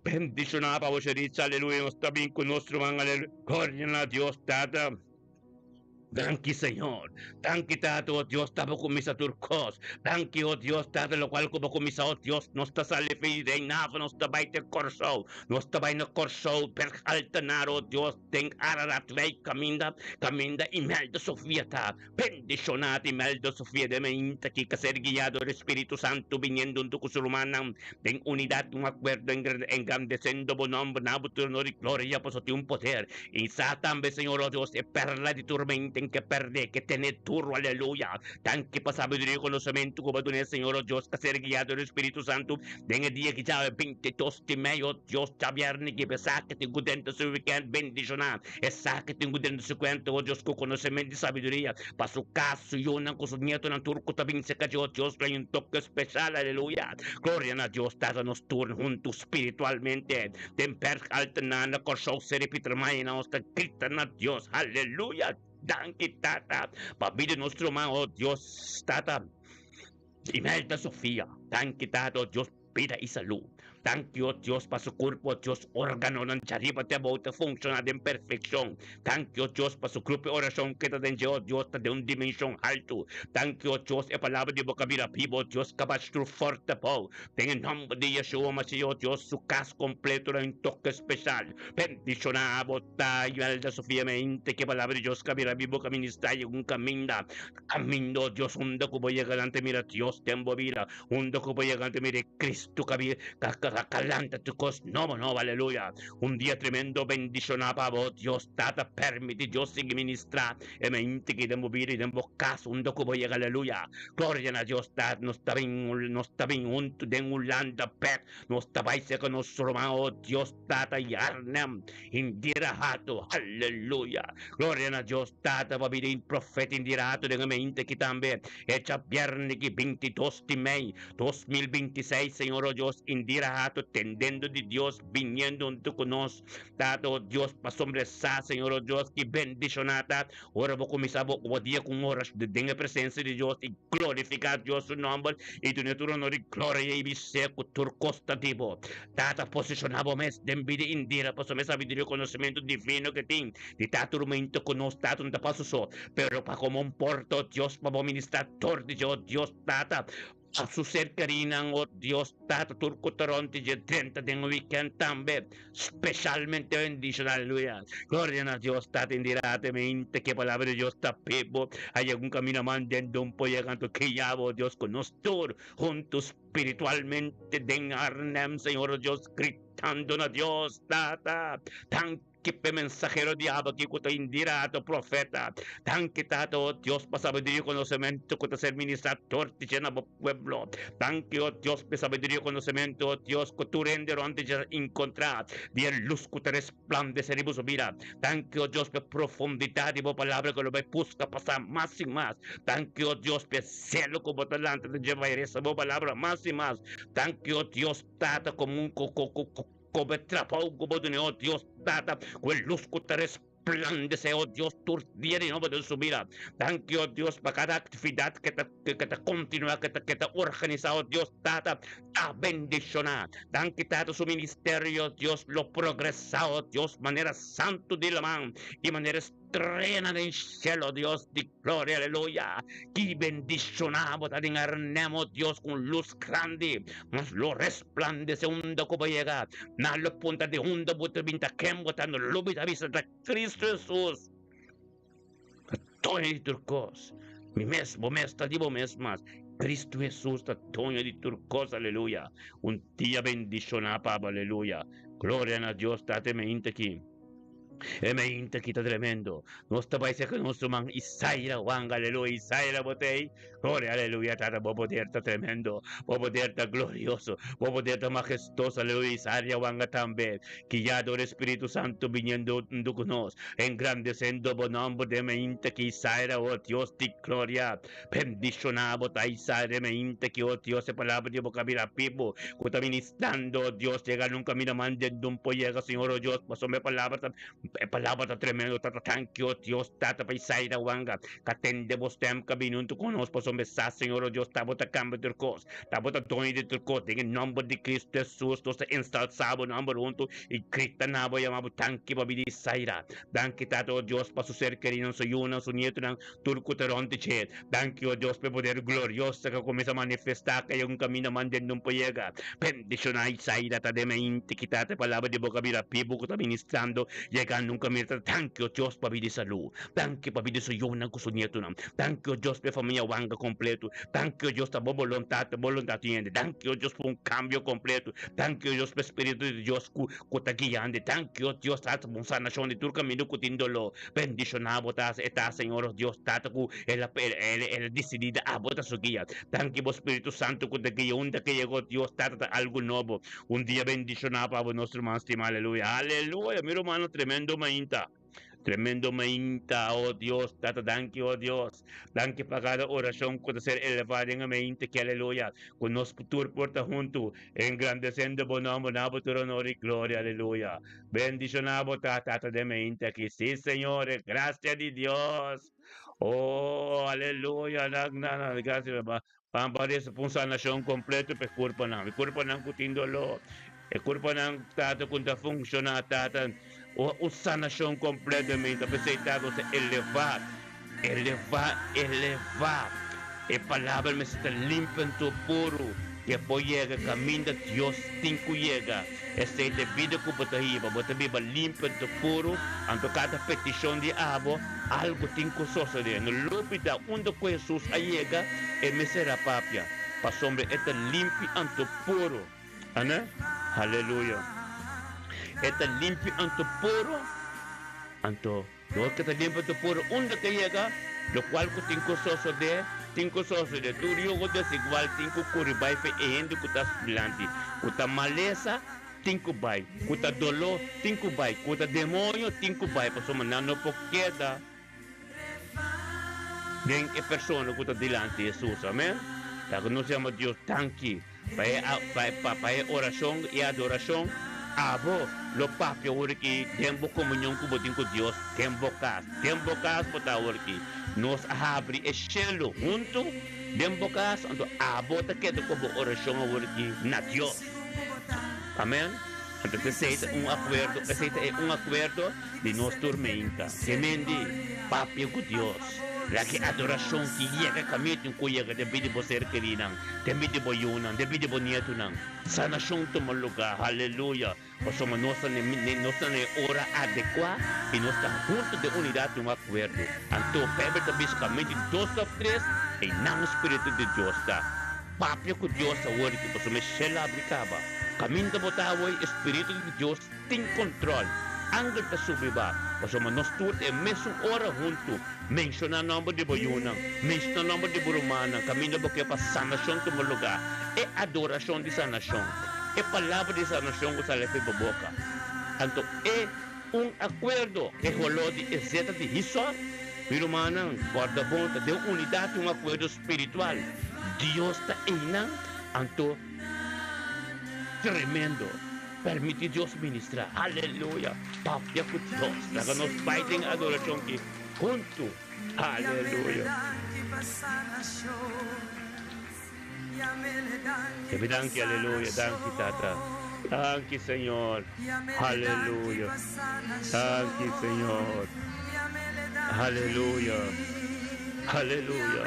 bendicionar para você, aleluia, nós está bem conosco, aleluia, glória a Deus, tata. Thank you, Señor. Thank you, Tato, oh Dios, estaba con mis turcos. Thank you, oh Dios, Tato, lo cual como con mis, oh Dios, no está sale fe de nada, no está baita corso, no está baita corso, per altanar, oh Dios, ten ararat, vei, caminda, imelda Sofía, ta, bendicionat, imelda Sofía, de mente, que ser guiado el Espíritu Santo, viniendo en tu cusurumana, ten unidad, un acuerdo, engrandeciendo, buen nombre, nabuto, honor y gloria, pues un poder, y Satan, Señor, oh Dios, es perla de tormenta, que perder, que tener turro, aleluya. Tan que para sabiduría y conocimiento, como tú eres, Señor, oh Dios, que ser guiado del Espíritu Santo, en el día que ya 22 de mayo, Dios, ya viernes, que pesa que tengo dentro de su weekend, bendicionar, esa que tengo dentro de su cuento, oh Dios, con conocimiento y sabiduría, para su caso, y una con su nieto, en turco, también se cayó, Dios, hay un toque especial, aleluya. Gloria a Dios, danos turno juntos espiritualmente, temper alternando, corso, ser epitramaina, hasta gritan a Dios, aleluya. Danke, Tata, Babide nostro hermano, oh Dios, Tata, Imelda Sofía, danke, Tata, oh Dios, vida y salud. Thank you, Dios, para su cuerpo, Dios, órgano, ng charipa, te bauta, funciona en perfección. Thank you, Dios, para su grupo de oración, que te den, Dios, de una dimensión alto. Thank you, Dios, e palabra de boca mira vivo, Dios, capaz fuerte, po. En el nombre de Yeshua, Mashiach, Dios, su casa completo, un toque especial. Bendicionado, Imelda Sofía, mente, que palabra de Dios, que mira vivo, que ministra, y un camino, Dios, un docu voy a llegar ante, mira, Dios, tempo vida, un docu voy a llegar ante, mira, Cristo, que calanta tu cos, no, aleluya. Un día tremendo, bendicionado para vos, Dios, tata, permite, Dios, sigue ministrar, e mente que demo vivir y demo caso, un docu voy a llegar, aleluya. Gloria a Dios, tata, no está bien, un den un landa, pet, no está bien, que nos romano, Dios, tata, y arnam, indirahato, aleluya. Gloria a Dios, tata, va vivir profeta indirahato, de mente que también, hecha viernes que 22 de mayo, 2026, Señor, oh Dios, indirahato, tendendo de Dios, viniendo junto con nos, Tato, Dios, para sombresar, Señor, oh Dios, que bendicionata, ora vou começar o dia com horas de a presença de Deus e glorificar Deus su nombre, e tu natura honor e glória e biseco turcostativo, Tata, posicionava mes, dembide indira, para somente sabedoria e conhecimento divino que tem, de tato rumento com nós, Tato, não te passo só, pero para como um porto, Deus, para ministrar de Deus, Tata, a su ser karinang o Dios tata turko taronti je 30 den weekend tambe specialmente bendición aleluya gloria a Dios tata indirate me inte que palabra de Dios ta pebo hay algún camino man den don poyaganto que llavo Dios con nosotros juntos espiritualmente den arnem Señor Dios gritando a Dios tata tan que mensajero diabo que kuta indirato profeta tan que tato Dios pa sabiduría y conocimiento kuta ser ministrador de llena pueblo tan que oh Dios pa sabiduría y conocimiento Dios que tu rendero antes de encontrar de luz kuta resplandecer y vos mira tan que oh Dios pa profundidad y vos palabra que lo va busca pasar más y más tan que oh Dios pa cielo como talante de llevar esa vos palabra más y más tan que oh Dios tata como un come trapao como de oh Dios tata quel luz que te resplandece oh Dios tu día y no puedes subir thank you oh Dios para cada actividad que te continúa que te organiza oh Dios tata a bendicionar thank you tata su ministerio Dios lo progresa oh Dios manera santo de la mano y manera estrena del cielo Dios de gloria aleluya que bendicionamos a dinarnemos Dios con luz grande mas lo resplandece un como llega na lo punta de onda buta vinta kem botando lubita vista de Cristo Jesús Tony Turcos mi mesmo mesta divo mesmas Cristo Jesús ta Tony de Turcos aleluya un día bendicionado Papa aleluya gloria a Dios tate me inte aquí e me inte kita tremendo no sta paese che non so man Isaira wanga aleluya Isaira botei gloria aleluya tata bo poderta tremendo bo poderta glorioso bo poderta majestoso aleluya Isaria wanga también que ya adore Espíritu Santo viniendo con nos engrandeciendo bonombo de me inte que Isaira oh Dios di gloria bendicionado ta Isaira me inte que oh Dios se palabra de boca mira pipo que está ministrando Dios llega nunca mira mande un po llega Señor oh Dios pasó me palabra tremendo tata thank you Dios tata pa Isaira wanga katende bostem kabinunto con nos paso me sa Señor oh Dios tabo ta cambio de cos tabo ta doni de turco en nombre de Cristo Jesús nos install sabo number 1 y Cristo nabo llamamos thank you babi Isaira thank you tata oh Dios paso ser querido so yuna so nieto ng turco teronte che thank you oh Dios pe poder glorioso que comienza a manifestar que un camino manden non può llega bendición a Isaira ta de me inte quitate palabra de boca mira pibo que está ministrando llegando nunca mira thank you Dios pa bidi salud thank you pa bidi so yuna ko so nieto nam thank you Dios pe familia wanga completo thank you Dios ta voluntad tiene thank you Dios por un cambio completo thank you Dios pe espíritu de Dios ku ta guiando thank you Dios ta por sanación de tu camino kutindolo bendicionado ta eta Señor Dios ta ku el decidida a bota su guía thank you Espíritu Santo ku ta guía onda que llegó Dios ta algo nuevo un día bendicionado para nuestro hermano estimado aleluya aleluya mi hermano tremendo mainta, oh Dios, tata danke, oh Dios, danke para cada oración que ser elevada en mainta, que aleluya, con nos futuro porta junto, engrandeciendo bonamo, nabo, tu honor y gloria, aleluya, bendicionado, tata de mainta, que sí, Señor, gracias de Dios, oh, aleluya, gracias, pampares, punsa nación completo, pe cuerpo nang kutindolo, el cuerpo nang tata kunta funciona, tata, o sanación completamente apresentado elevar e palabra me está limpando puro e poi llega camina Dios tinco llega esse de vida que bota riba limpando puro anto cada petição de abo algo tinco sucede no lupita onde com Jesus llega e me será papia para sombre eta limpi anto puro ana aleluia está limpio ante puro anto lo que está limpio ante puro onda que llega lo cual que cinco sosos de tu rio de igual cinco curibay fe ende que está blanti que está maleza cinco bay que está dolor cinco bay que está demonio cinco bay para somos no queda den e persona que está delante de Jesus amén la que nos llama Dios tanque para oración y adoración abo lo papio urki tempo comunhão com botin com Deus tempo cas bota urki nos abre e cielo junto tempo cas ando abo ta que como oração urki na Deus amém então aceita um acordo de nós tormenta semente papio com Deus Lagi adoração que llega kami yung kuya ka debiti po ser kirinang, debiti po yunang, debiti po nieto nang. Sana siyang tumuluga, hallelujah. Paso manosa ni ora adekwa, inosta junto de unidad yung acuerdo. Anto peber tabis kami di 2 of 3, ay nang espiritu de Diyos ta. Papya ko Diyos sa word ko, paso may shela ablikaba. Kaminda mo taway, espiritu de Diyos, ting control. Angel ta subiba, paso manostur e mesong ora junto. Menciona nombre de boyunang, menciona nombre de burumanang, caminho porque para sanação do lugar, é adoração de sanação, é palavra de sanação que sai da boca. Então é acordo que rolou de exeta de Hisop, burumanang, guarda bonta, de unidade, acordo espiritual. Deus está aí, então tremendo. Permite Deus ministrar, aleluia. Papia com Deus, laga nos fighting adoração que junto, aleluia. Kami danki, aleluia, danki tata. Danki Senhor, aleluia. Danki Senhor, aleluia. Aleluia.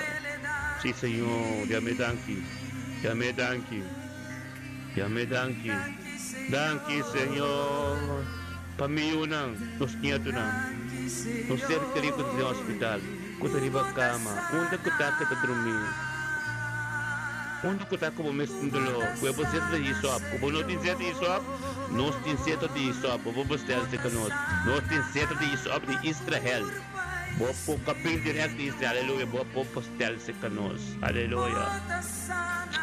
Sim Senhor, yame danki, yame danki, yame danki. Danki Senhor, pamiyunang, nos nieto nang, nos ser querido de hospital, kuta riba cama, onde kuta ka dormir, onde kuta ko mes ndolo, kuebo zeta de Hisop, kubo no tin zeta de Hisop, nos tin zeta de Hisop, kubo bestel se kanos, nos tin zeta de Hisop de Israel, bo po kapil direct de Israel, aleluia, bo po postel se kanos, aleluia,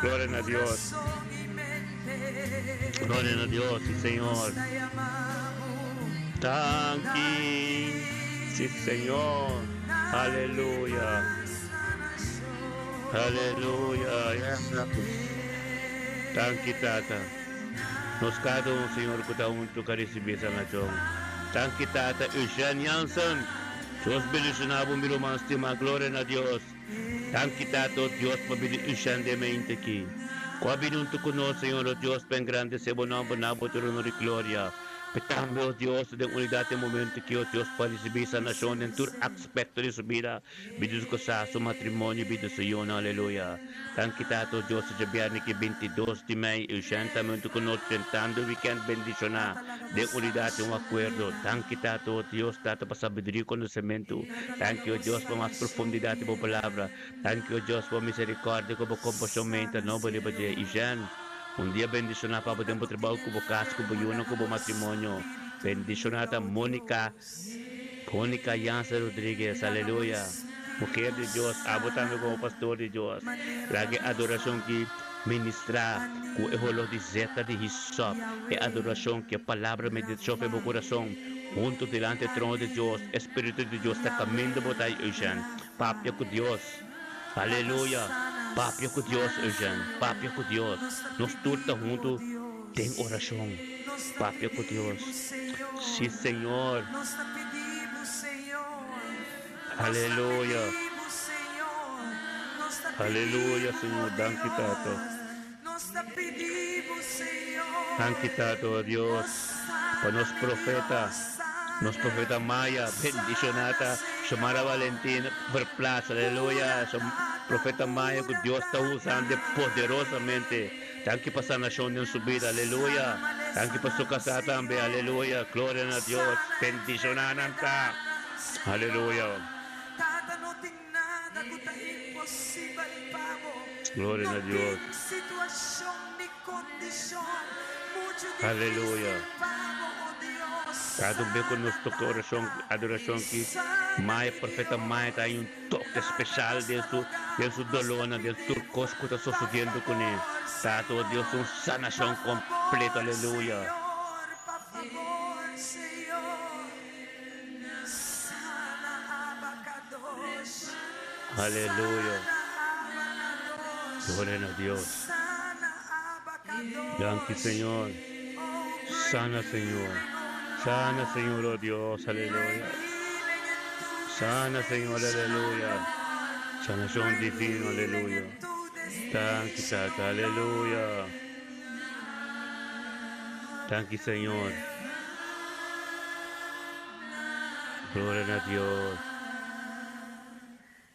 gloria a Dios. Glória a Deus, sim, Senhor. Tanque, sim, Senhor. Aleluia. Aleluia. Tanque, Tata. Nos cada Senhor, que está junto com a receber essa nação. Tanque, Tata. Eugênio Jansen. Deus belisonava o meu estima. Glória a Deus. Tanque, Tata. Deus para pedir Eugênio de mente aqui. Qua binunto ko no, Señor, o Dios, pen grande, se bonambo, nabo, turno de gloria. Petame, o Dios, de unidad de momento que o Dios para recibir esa nación en tu aspecto de su vida. Bidus ko sa su matrimonio, bidus sa yun, aleluya. Tan kita to Dios sa biyernes que 22 de May, y santamente ko no, tentando weekend bendiciona de unidad de un acuerdo. Tan kita to Dios, tata pa sabiduría y conocimiento. Thank you, Dios, por más profundidad de tu palabra. Thank you, Dios, por misericordia, por compasión mente, no por ibadia. Y dia bendicionar para poder trabalhar com o caso, com o yuno, com o matrimônio. Bendicionar a Mônica Yansa Rodrigues, aleluia. Mulher de Deus, abotando como pastor de Deus. Lagi adoração que ministrar com o rolo de zeta de Hisop. É adoração que a palavra meditação para o coração. Junto delante do trono de Deus, Espírito de Deus está caminhando para o Papia com Deus. Aleluia. Papia com Deus, Eugênio. Papia com Deus. Nós todos juntos tem oração. Papia com Deus. Sim, Senhor. Aleluia. Aleluia, Senhor. Danke, Tato. Danke, Tato, Deus. Para nos profeta Maya, bendicionata, Samara Valentina, por plaza, aleluia. Profeta Maya, que Deus está usando poderosamente. Tanque para a nação em sua vida, aleluia. Tanque para sua casa também, aleluia. Glória a Deus. Bendicionanta. Aleluia. Glória a Deus. Aleluia. Cada vez que nós tocamos adoração que Maia, profeta Maia, tem toque especial de sua dolona, de sua coisa que está sucedendo com ele. Tato, Deus, sanação completa, aleluia. Aleluia. Glória a Deus. Danke, Senhor. Sana, Senhor. Sana, Señor, oh Dios, aleluya. Sana, Señor, aleluya. Sanación divina, aleluya. Thank you, Tata, aleluya. Thank you, Señor. Gloria a Dios.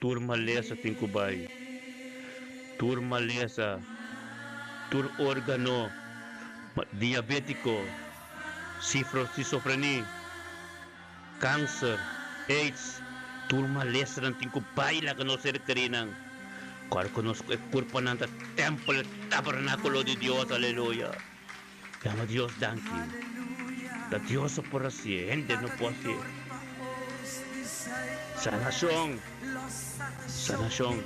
tur malesa tinkubay, tur malesa, tur organo, diabetiko, schizophrenia, cancer, AIDS, tur malesa ng tinkubay la kano ser karinang. Cual conozco el cuerpo ng templo, el tabernáculo de Dios, aleluya. Llama Dios, danki. La Dios por así, gente no puede así. Sanación, sanación.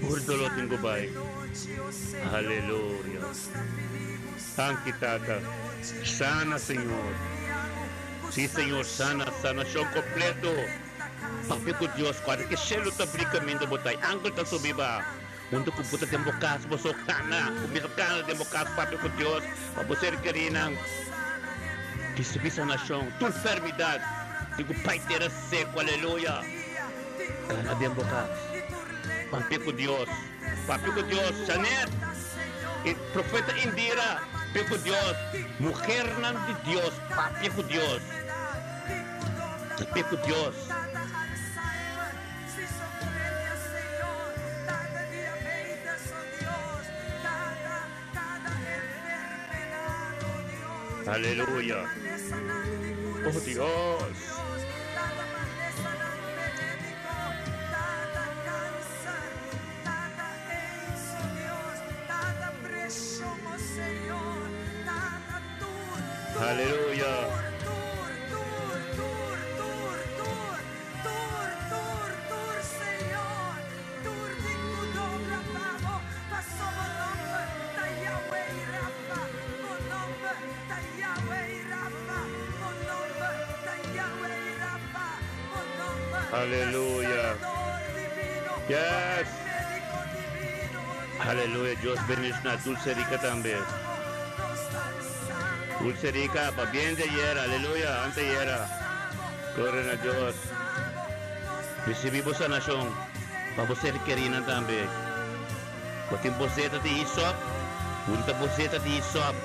Urdolo tinggubay. Aleluya. Danki tata. Sana, Señor. Sí, Señor, sana, sanación completo. Papi ko Diyos, kuwari ke siyelo tabli kami na botay. Angkol ta subiba. Untuk kumputa ng bukas, busok ka na. Kumisok ka na ng bukas, papi ko Diyos. Pabuser ka rin ang disipi sanación. Tu enfermidad. Digo, paitera seco, aleluya. Kana din bukas. Papi ko Diyos. Papi ko Diyos, Janet. Profeta Indira. Papi ko Diyos. Mujer ng Diyos. Papi ko Diyos. Papi ko Diyos. Aleluya. Oh Dios. Aleluya. Aleluya. Yes. Aleluya. Dios bendiga Dulce Rica también. Dulce Rica, pa bien de ayer. Aleluya. Ante ayer. Gloria a Dios. Recibimos sanación. Vamos a ser querida también. Cuando boceta de Isop. Punta boceta de Isop.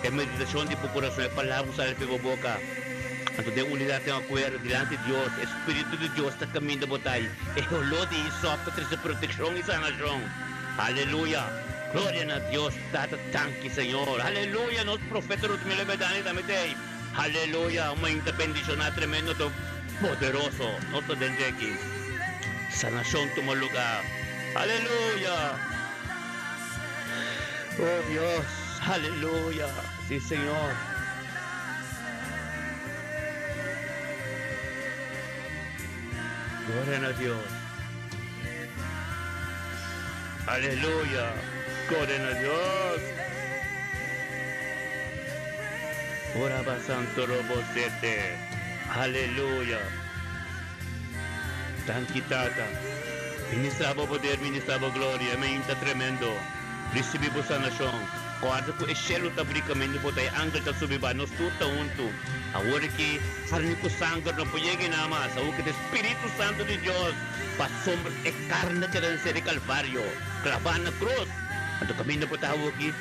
Es meditación de tu corazón. Es palabra usar el pego boca. Anto de unidad de acuerdo delante de Dios, Espíritu de Dios está caminando botay. Es lo de Isop, de protección y sanación. Aleluya. Gloria a Dios, data tanque, Señor. Aleluya. Nos profetas me le vedani también. Aleluya. Una bendición tremendo, poderoso. Noto del aquí. Sanación toma lugar. Aleluya. Oh Dios. Aleluya. Sí, Señor. Gloria a Dios. Aleluya. Gloria a Dios. Ora va Santo Robosete. Aleluya. Tanta. Ministraba poder, ministraba gloria. Me inta tremendo. Recibimos sanación. Kuwari ko esyelo tabricamente po tayo angel ta subiba nos tuta unto. Agora que sarni ko sanggar na puyegi nama sa ukit Espiritu Santo de Dios pasombra e carne que rin sa Calvario clavan na cruz. Anto kami na po tayo ki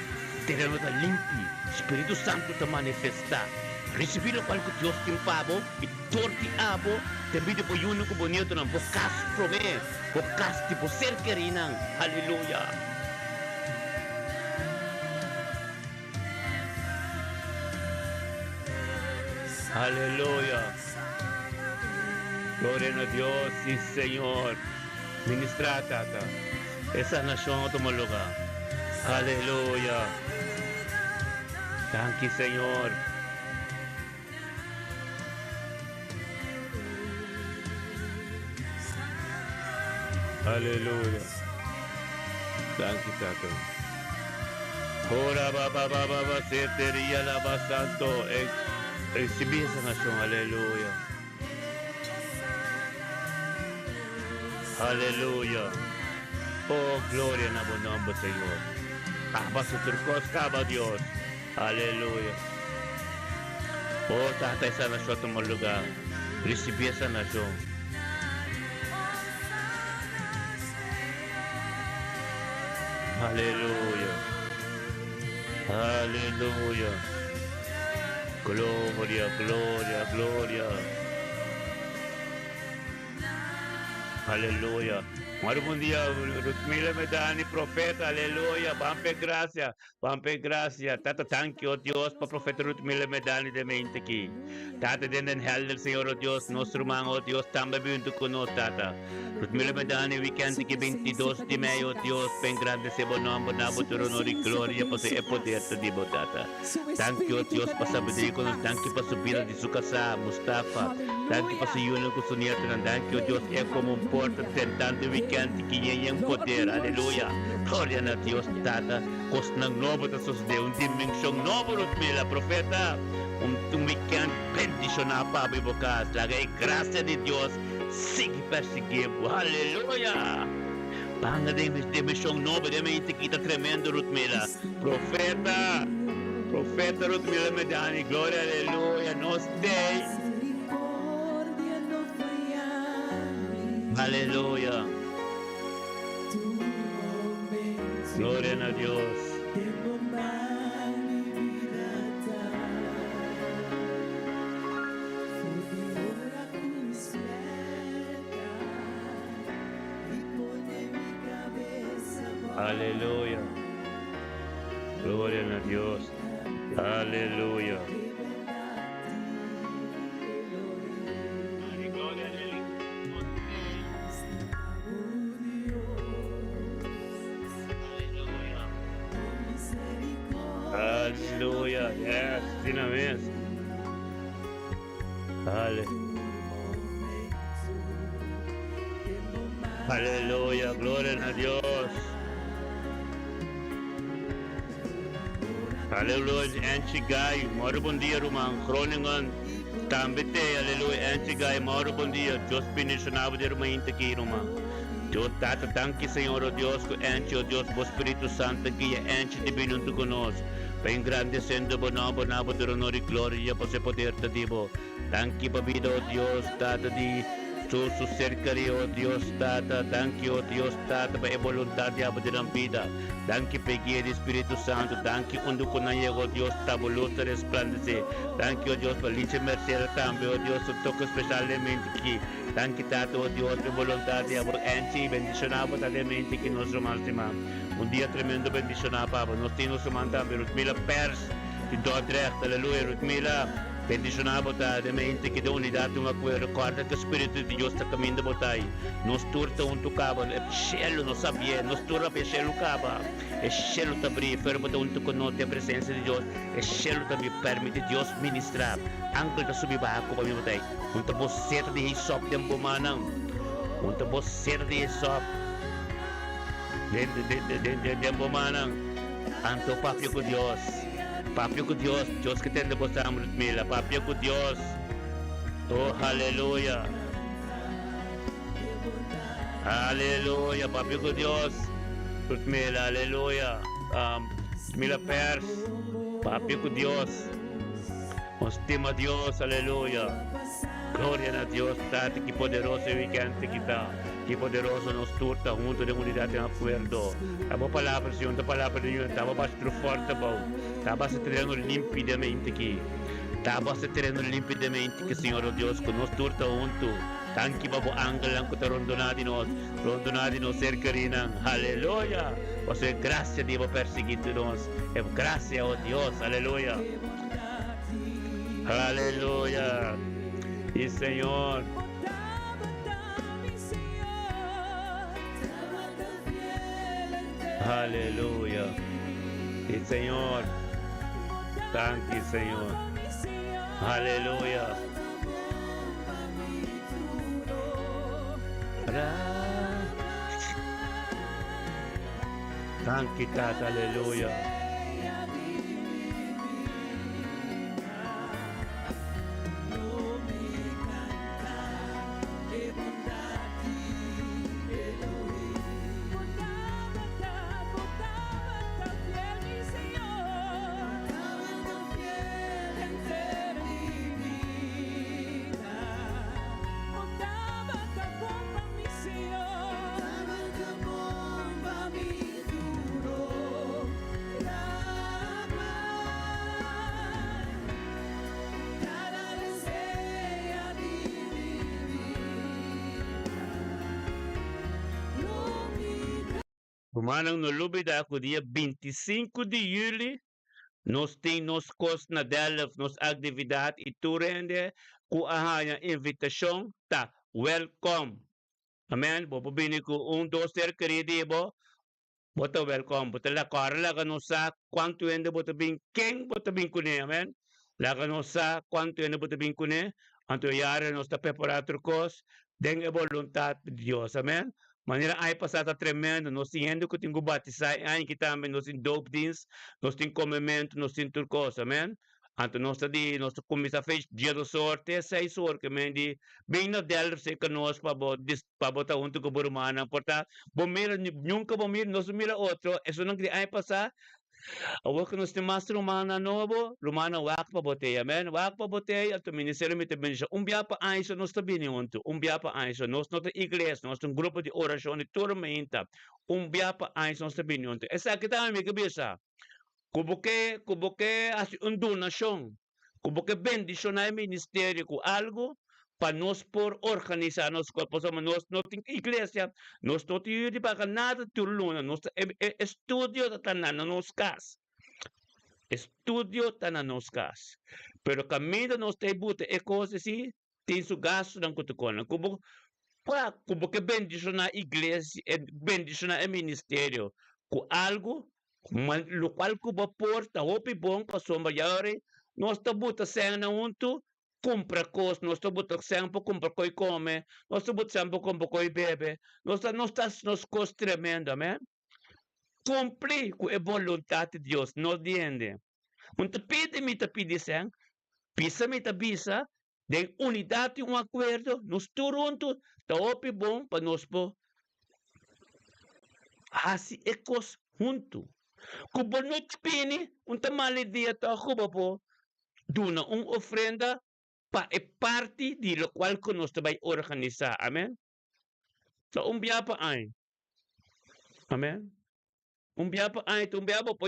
tereno ta limpi Espiritu Santo ta manifesta. Recibir cual que Dios timpabo e torti abo também po yun ko bonito ng bukas prome bukas tipo ser kerinang. Hallelujah. Aleluya. Gloria a Dios, sí, Señor. Ministra, tata. Esa nación toma lugar. Aleluya. Thank you, Señor. Aleluya. Thank you, tata. Ora baba seteria la basanto. Recibir esa nación, aleluya. Aleluya. Oh, gloria en tu nombre, Señor. Abba su turcos, caba Dios. Aleluya. Oh, tata esa nación toma lugar. Recibir esa nación. Aleluya. Aleluya. Gloria, gloria, gloria. Aleluia. Maro bom dia, Rutmila Medani, profeta, aleluia. Vampe gracia. Tata, thank you, oh Dios, para profeta Rutmila Medani de mente aqui. Tata, den helder, Senhor, oh Dios, nosso irmão, oh Dios, também junto conosco, Tata. Rutmila Medani, weekend que 22 de maio, oh Dios, bem grande se bom nome, nabo, honor e glória, para ser poder te dibo, Tata. Thank you, oh Dios, para sabedoria conosco, thank you para subir de sua casa, Mustafa. Thank you para se unir com o Senhor, thank you, oh Dios, é como porta tentando weekend que ganha poder, aleluia. Glória a Deus, Tata. Kos ng novo ta sus de, dimensyon novo, Rutmila, profeta. Weekend bendición na pabi bukas. Lagay gracia de Dios. Sige persigibo. Aleluya. Panga de dimensyon novo. De mente kita tremendo, Rutmila. Profeta. Profeta Rutmila Medani. Gloria, aleluya. Nos day. Aleluya. Gloria a Dios. Aleluya. Gloria a Dios. Aleluya. Aleluya. Yes, una vez. Aleluya. Gloria a Dios. Aleluia, Antigai, moro bom dia, Romão, Groningen, também, aleluia, Antigai, moro bom dia, Deus bendicionava de Romão aqui, Romão. Deus, Tata, tanque, Senhor, oh Deus, que Anti, oh Deus, o Espírito Santo, que é Anti de bem junto conosco. Bem grande sendo, bonabo, de honor e glória, para se poder te dibo. Tanque, babida, oh Deus, Tata, de tu cercaria, oh Deus, Tata, tanque, oh Deus, Tata, para a vontade de vida. Danke peguei do Espírito Santo, danke onde conheço, oh Deus, tabuloso resplandecer. Danke, oh Deus, para lice mercê também, oh Deus, toco especialmente aqui. Danke, Tata, oh Deus, para vontade de anti, bendicionava totalmente que nós somos irmãos. Dia tremendo bendicionar, Papa. Nós temos irmãos também, Rutmila Pers, de Dordrecht, aleluia, Rutmila. Bendicionar mente que da unidade uma coisa, recorda que o Espírito de Deus está caminhando botai. Nós turta cabo, é cielo não sabia, nós turta é cielo caba. É cielo também, fermo da conosco a presença de Deus. É cielo também permite Deus ministrar. Angkel da subir baco para mim botai. Unta você de hisop de bumanang. Unta você de hisop. De bumanang. Anto papio com Deus. Papio con Dios, Dios que tiene por Rutmila, papio con Dios. Oh, aleluya. Aleluya, papio con Dios. Rutmila, aleluya. Rutmila Pers, papio con Dios. Estima a Dios, aleluya. Gloria a Dios, Tati, que poderoso e gigante que está. Que poderoso nos turta junto de unidade e acordo. Tava palavra, Senhor, da palavra de Deus, tava bastante forte, bom. Tava se treinando limpidamente aqui. Tava se treinando limpidamente que, Senhor, oh Deus, que nos turta junto. Tanque babo angel lang ko rondonadi nos cercarina. Aleluia. Você graça de perseguir nos. É graça, oh Deus, aleluia. Aleluia. E Senhor. Aleluia. E Senhor. Tanque, Senhor. Aleluia. Tanque, Tata, aleluia. Humanang nulubida ako dia 25 de Julho, nós temos nos na dela, nos atividade e turende, ku ahanya invitação, ta, welcome. Amen. Bobo bini ko dos querido, bo, bota welcome. Bota la cara la kanosa, quanto ende bota bin king, bota bin kune, amen. La kanosa, quanto ende bota bin kune, anto yare nos ta preparator kos, den e voluntad de Dios, amen. Manera ay pasada tremendo, nos tiendo que tengo batizar, ay kita amen, nos in dope dins, nos tin comimento, nos tin turcos, amen. Anto nos ta di, nos kumisa fez dia do sorte, 6 horas que men di, bem na del se kanos pa bota unto ko burumana, porta, bomira, nunca bomira, nos mira outro, eso não que ay pasar, awak nos ti master rumana novo, rumana wak pa botei, amen, wak pa botei, ato ministério me te bendição, umbia pa aiso nos ta bini unto, umbia pa aiso, nos nota igreja, nos um grupo de oração e tormenta, umbia pa aiso nos ta bini unto, essa kita me kabisa, kubuke as un donasyon, kubuke bendición ay ministerio ko algo, para nós por organizar nos corpos, nós não tem igreja, nós não temos para nada turluna, nós estudio da tanana nos cas, estudio tanana nos cas, pero caminho nós tem buta é coisa assim, tem su gasto ng kutukona, como que bendição na igreja, bendição na ministério, com algo, lo qual kuba porta, hopi bom para sombayare, nós tá buta sena unto, compra coisas, nós estamos sempre compra coi come, nós estamos sempre compra coi bebe, nós estamos coisas tremendo, amém? Cumprir com a vontade de Deus, não entende? Então me pede sem, pisa me bisa, de unidade um acordo, nós turunto, tá opi bom para nós po, assim é coisa junto. Kubo não te pini, tamale dia tá kubo po, duna ofrenda, é parte de lo qual que nós vai organizar, amém? Então, biapa ay, amém? Biapa ay, biapa pa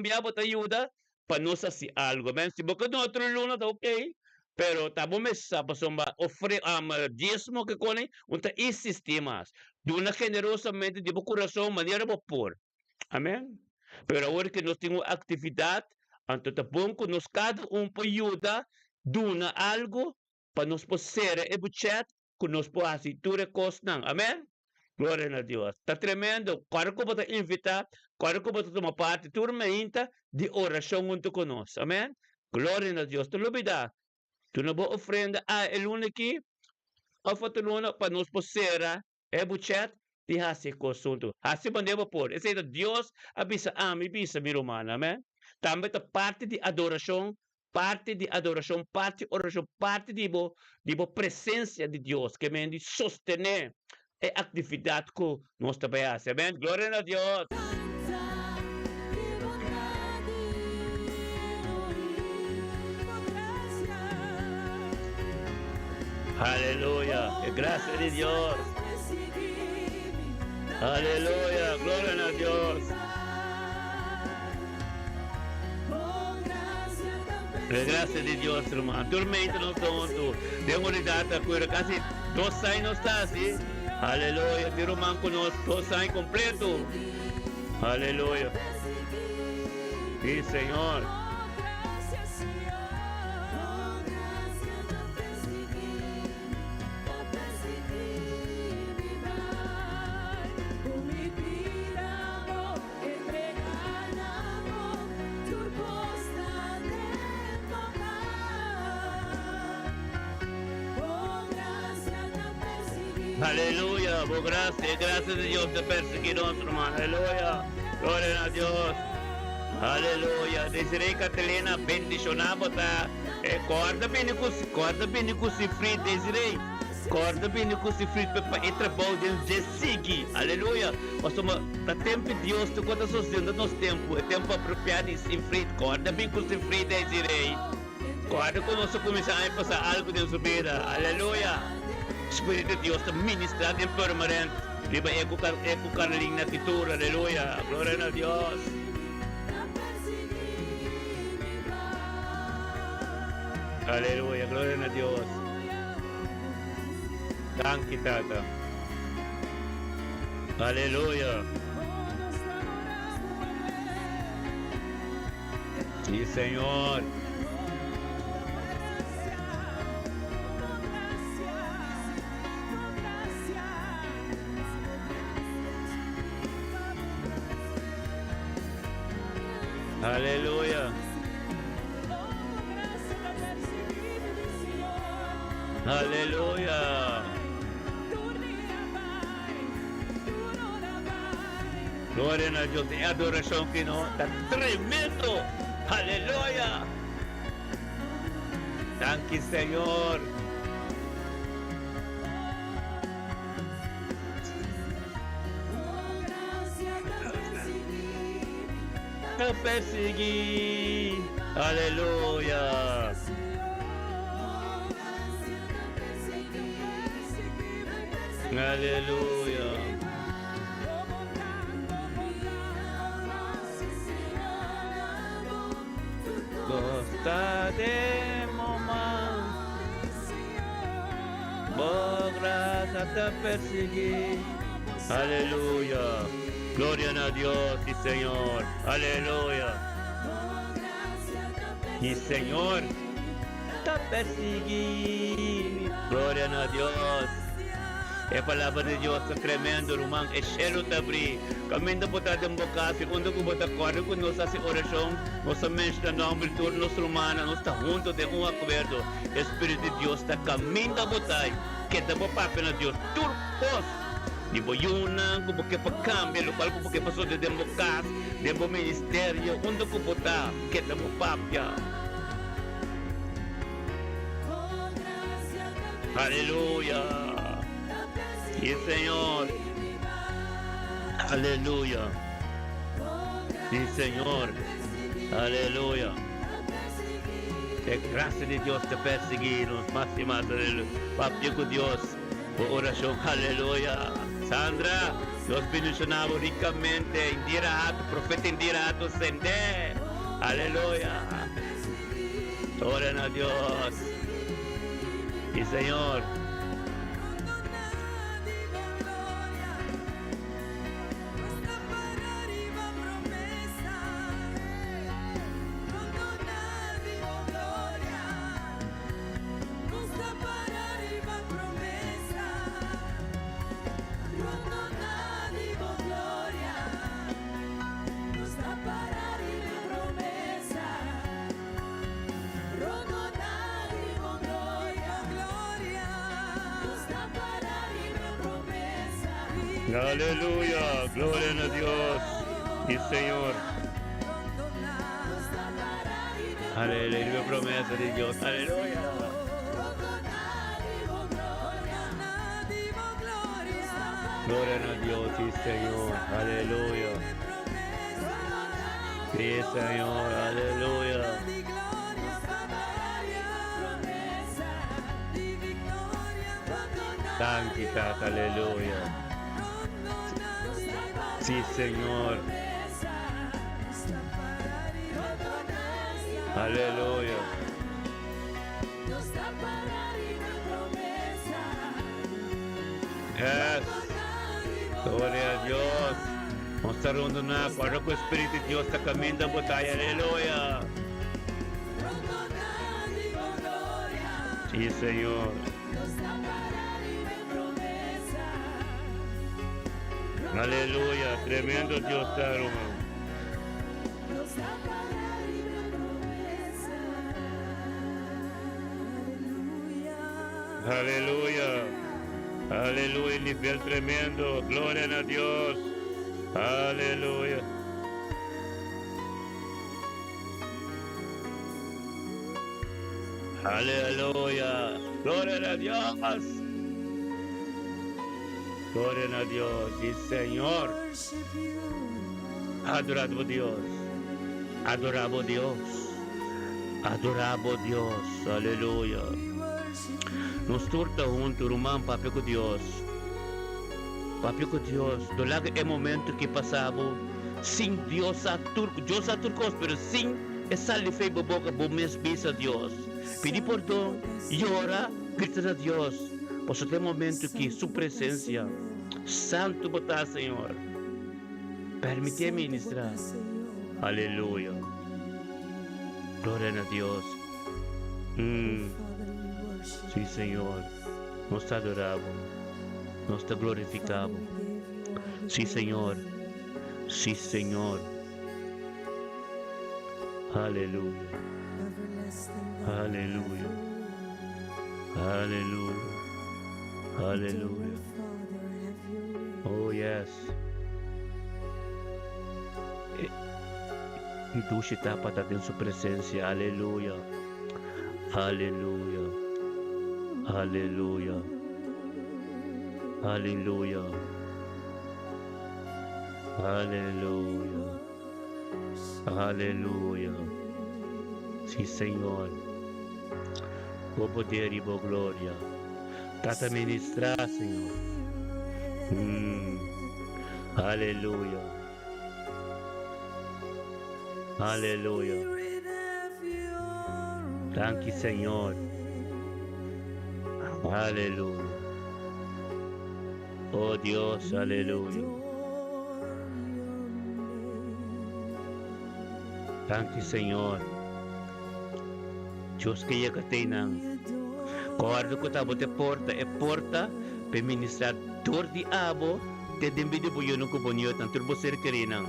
biapa ta ajuda, para nós assim algo, amém? Se você não outro luna, tá ok, pero tá bom mesa, pa somba, dízimo que kone, unta isistemas, duna generosamente de coração, maneira bo por, amém? Pero agora que nós temos atividade, anto tá bom que nós cada pa ajuda, duna algo para nos poder e budget que nos possa asitura cosnan. Amém? Glória a Deus. Está tremendo. Claro que vou invitar, claro que vou tomar parte, turma ainda de oração junto conosco. Amém? Glória a Deus. Tu lubida. Tu não vou ofrenda a eluna aqui, a fatuluna para nos poder e budget de hasi cosunto. Hasi bandeva por. Esse é Deus abisa abisa mi romana. Amém? Também a parte de adoração, parte de oração, parte de presença de Deus, que me sostener a atividade que nós trabalhamos. Amém? Glória a Deus. Aleluia. Graças a Deus. Aleluia. Glória a Deus. Graças de Deus, irmão. Tormenta não tonto. Deu uma data por quase 2 anos está assim. Aleluia. De irmão conosco 2 anos completo. Aleluia. E Senhor. Aleluya, por gracias de Dios te perseguirán, hermano. Aleluya, gloria a Dios. Aleluya. Desiree Catalina, bendicionamos a corda bem com se frio, Desiree. Corda bem com se frio para ir trabalhar de seguir. Aleluia. Mas o tempo de Deus, tu conta sustentando nosso tempo. É tempo apropriado e se frio. Corda bem com se frio, Desiree. Corda conosco começar a passar algo de subida. Aleluia. Espírito de Deus te ministrar em permanente. Liba eco Carolina na titura. Aleluia. Glória a Deus. Aleluia. Glória a Deus. Thank you, Tata. Aleluia. Sí, Señor. Aleluya. Aleluya. Gloria a Dios. Es adoración que no está tremendo. Aleluya. Thank you, Señor. Te perseguí. Aleluya. Aleluya. Costa de mamá, por gracia te perseguí. Aleluya. Gloria a Dios, sí, Señor. Aleluya. Y Señor, te perseguí. Gloria a Dios. A palavra de Deus é tremendo, irmão. É cheiro de abrir. Caminho por trás de boca, segundo que você acorda com nossa oração, nossa mente está no abertura, nossa humana, nós está junto de acordo. Espírito de Deus está caminho da botai. Que está por papo na Deus. Turcos. De boiuna, como que para cambiar, o qual como que passou de boca, de ministério, onde que botar, que está por papo. Aleluia. Sí, Señor. Aleluya. Sí, Señor. Aleluya. Que gracia de Dios te perseguirnos más y más. Papi con Dios. Por oración. Aleluya. Sandra, Dios bendicionado ricamente. Indira, tu profeta Indira, tu sende. Aleluya. Oren a Dios. Sí, Señor. Aleluya, gloria a Dios, sí, Señor. Aleluya, promesa de Dios, aleluya. Gloria a Dios, sí, Señor, aleluya. Sí, Señor, aleluya. Santidad, aleluya. Sí, Señor. Aleluya. Yes. Gloria a Dios. Vamos a estar rondando para que el Espíritu de Dios está caminando por ahí. Aleluya. Sí, Señor. Aleluya, tremendo Dios está, hermano. Aleluya, aleluya, nivel tremendo, gloria a Dios. Aleluya. Aleluya, gloria a Dios. Gloria a Dios, sí, Señor. Adorado Dios. Adorado Dios. Adorado Dios. Aleluya. Nos torta junto, irmão, papi com Deus. Papi com Deus. Do lado é momento que passava sem Deus a turco. Deus a turcos, pero sem essa lefei boca, bom mesmo a Deus. Pedir perdão e ora, gritar a Deus. Posso ter momento que sua presença, santo botar, Senhor, permite ministrar. Aleluia. Gloria a Dios. Sí, Señor. Nos te adoramos. Nos te glorificamos. Sí, Señor. Sí, Señor. Aleluya. Aleluya. Aleluya. Aleluya. Oh, yes. Y tú tápate en su presencia. Aleluya. Aleluya. Aleluya. Aleluya. Aleluya. Aleluya. Sí, Señor. Oh poder y oh gloria. Trata de ministrar, Señor. Aleluya. Aleluya. Thank you, Señor. Aleluya. Oh Dios, aleluya. Thank you, Señor. Diyos kaya katinang. Kuwardo ko tabo te porta, peministrador di abo, te dimbido po yun ang kubonyot ng turbosir karinang.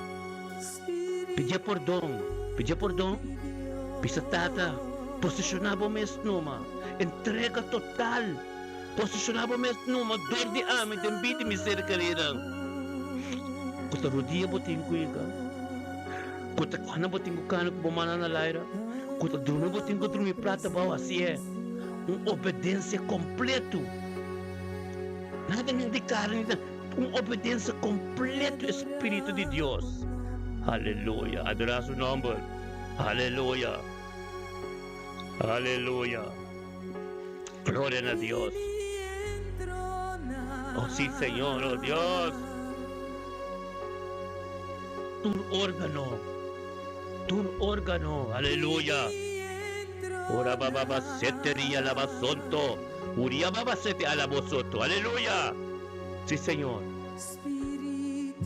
Pidya pordong, pisatata, posisyonabo mes numa, entrega total, posisyonabo mes numa, dor di amin, dimbido miser karinang. Kutarudiya boting ko ika, kutakana boting ko kanak bumana na laira, kutadruno boting ko drumi prata bawa siya. Obediência completo. Nada me indicar, obediência completo, Espírito de Deus. Aleluia. Adorar seu nome. Aleluia. Aleluia. Glória a Deus. Oh, sí, Senhor, oh Deus. Tu órgano. Aleluia. Ora baba seteria labasonto. Uria baba sete alabosoto. Aleluya. Sí, Señor.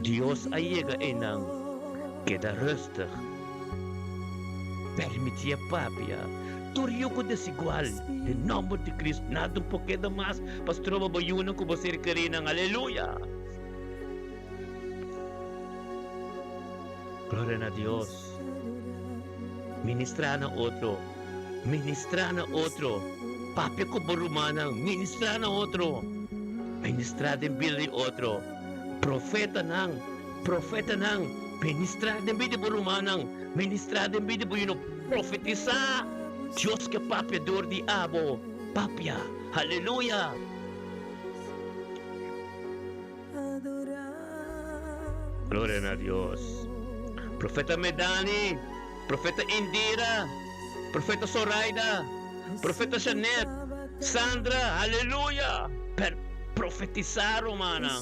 Dios llega enang queda rustig. Permitia papia. Turio ko desigual. En nombre de Cristo. Nada un poquito más. Pastor babayunan ko basir karinang. Aleluya. Gloria a Dios. Ministra na otro. Ministra na otro. Papi ko barumanang. Ministra na otro. Ministra din bili otro. Profeta nang. Ministra din bili barumanang. Ministra din bili buyuno. Profetisa. Diyos ke papi dor di abo. Papia. Hallelujah. Gloria a Dios. Profeta Medani. Profeta Indira. Profeta Zoraida, Profeta Janet, Sandra, aleluya, profetizar, manang.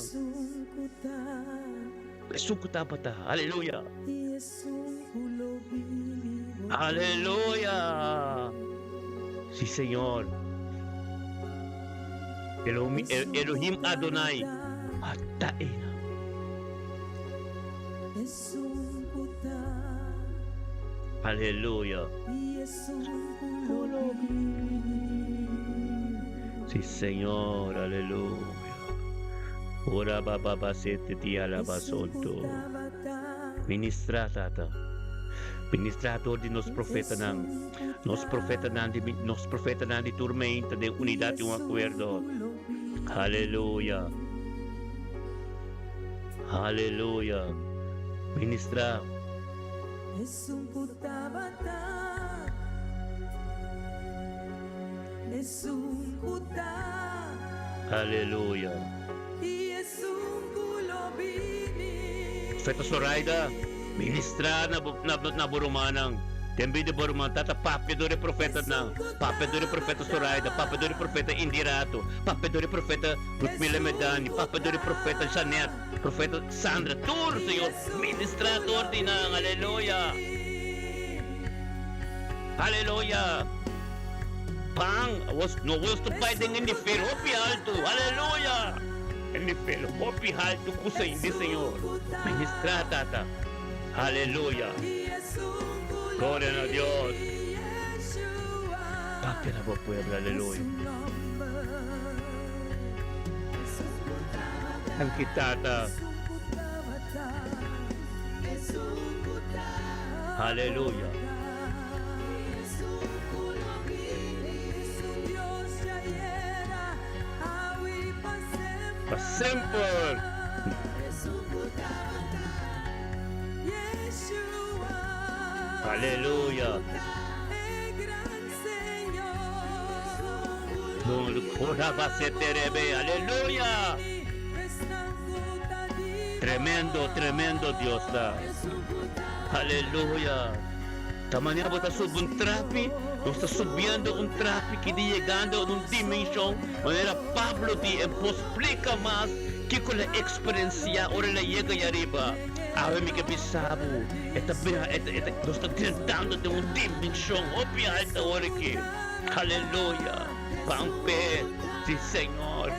Sukutapata, aleluya. Aleluya. Sí, Señor. Elohim Adonai, ataina. Aleluya. Sí, Señor, aleluya. Ora baba sete ti alabasonto. Ministra tata. Ministrador de nos profeta nan di tormenta de unidad y un acuerdo. Aleluya. Aleluya. Ministra. Aleluya. Profeta Zoraida, ministra na burumanang. Tembi de buruman tata papedore profeta nang. Papedore profeta Zoraida, papedore profeta Indirato, papedore profeta Rutmila Medani, papedore profeta Janet, profeta Sandra, tur Señor, ministrador dinang. Aleluya. Aleluya. Pang, no gusto pa din ni Filipe alto. Aleluya. Ni Filipe alto kusa hindi Señor. Ministra tata. Aleluya. Gloria a Dios. Que la voz puebla, aleluya. Ang kitata. Aleluya. Pa sempre. Aleluya. Aleluya. Tremendo, tremendo Dios da. Aleluya. Tamanya está subindo un tráfico, no está subiendo un tráfico y llegando a una dimensión, manera Pablo te explica más que con la experiencia ahora le llega y arriba. Ahora mi que pisabo, no está tentando de una dimensión, obvia alta ahora que. Aleluya. Pampe, sí Señor.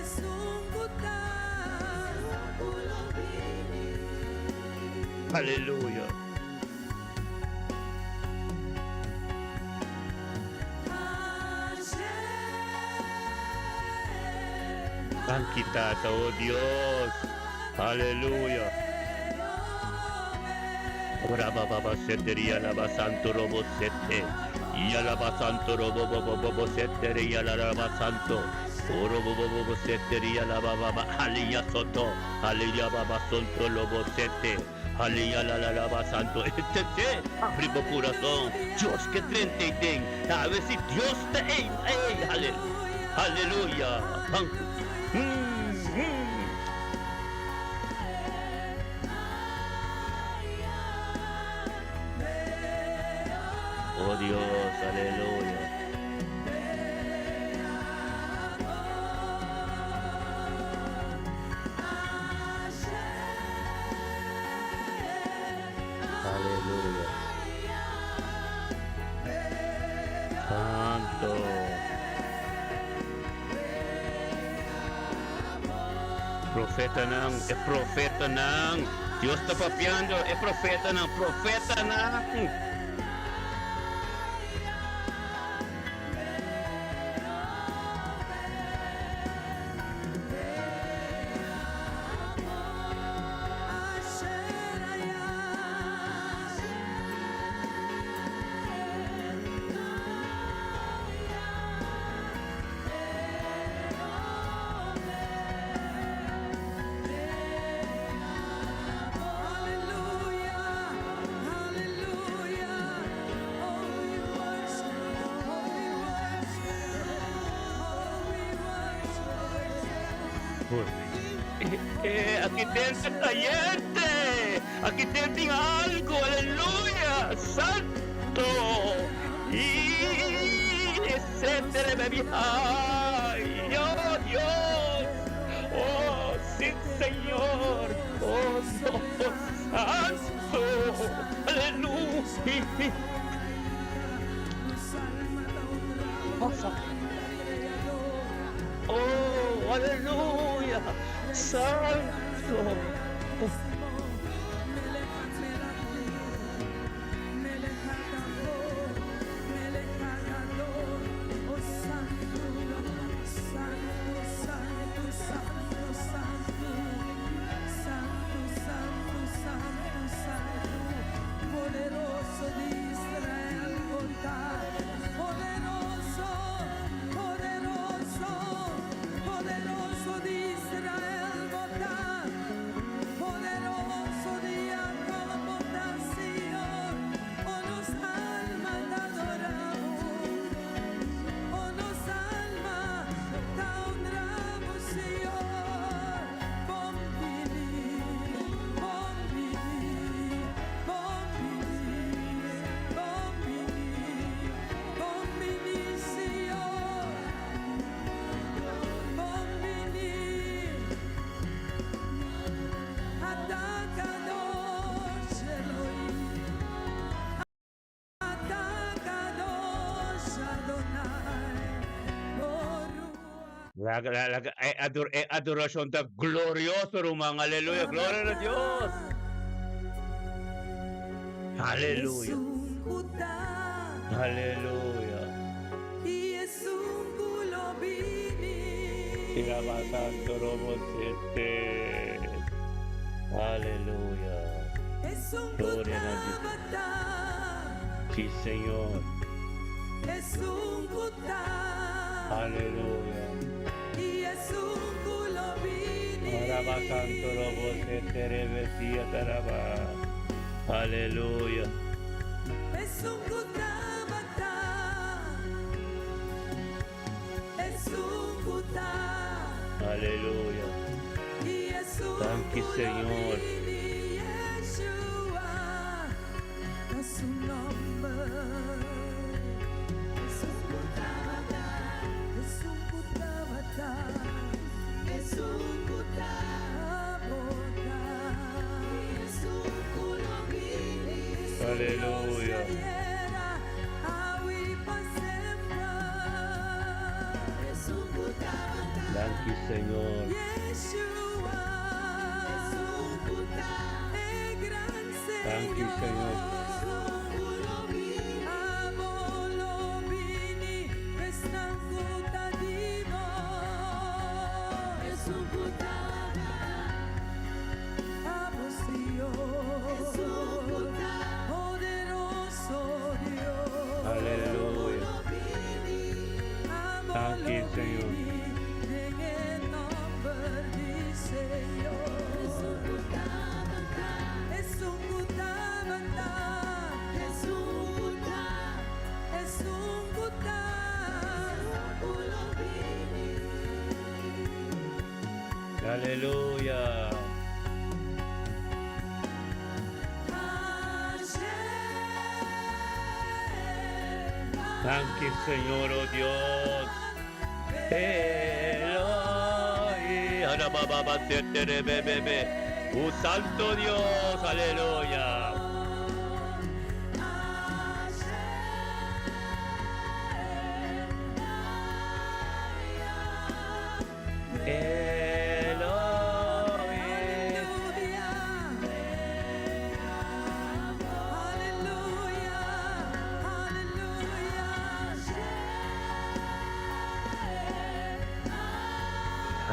Aleluya. Ang kitata, oh Dios. Aleluya. Ora baba seteria lava santo robo sete. Y alaba santo robo bobo sete y alaba santo. Oro bobo sete y alaba baba alía soto. Alía baba santo robo sete. Alía la alaba santo. Abre tu corazón. Dios que te den. A ver si Dios te aleluya. Oh Dios, aleluya. Aleluya. Santo. Profeta nang. Dios está papiando, profeta nang. Aquí tienes caliente, aquí tienes algo, aleluya, santo, y etcétera, baby, ay, oh Dios, oh sí Señor, oh Dios santo, aleluya, oh aleluya, santo. Adoración de glorioso, hermano. Aleluya. Gloria a Dios. Aleluya. Aleluya. Sirabasanto Robo Sete. Aleluya. Gloria a Dios. Sí, Señor. Aleluya. Sirabasanto Robo Sete Rebesia Taraba. Aleluya. Aleluya. Thank you, Señor. Aleluya. Thank you, Señor. Thank you, Señor. Aleluya. Thank you, Señor. Aleluya. Thank you, Señor, oh Dios. Eloi. Arababa Setere Bebebe. Santo Dios. Aleluya.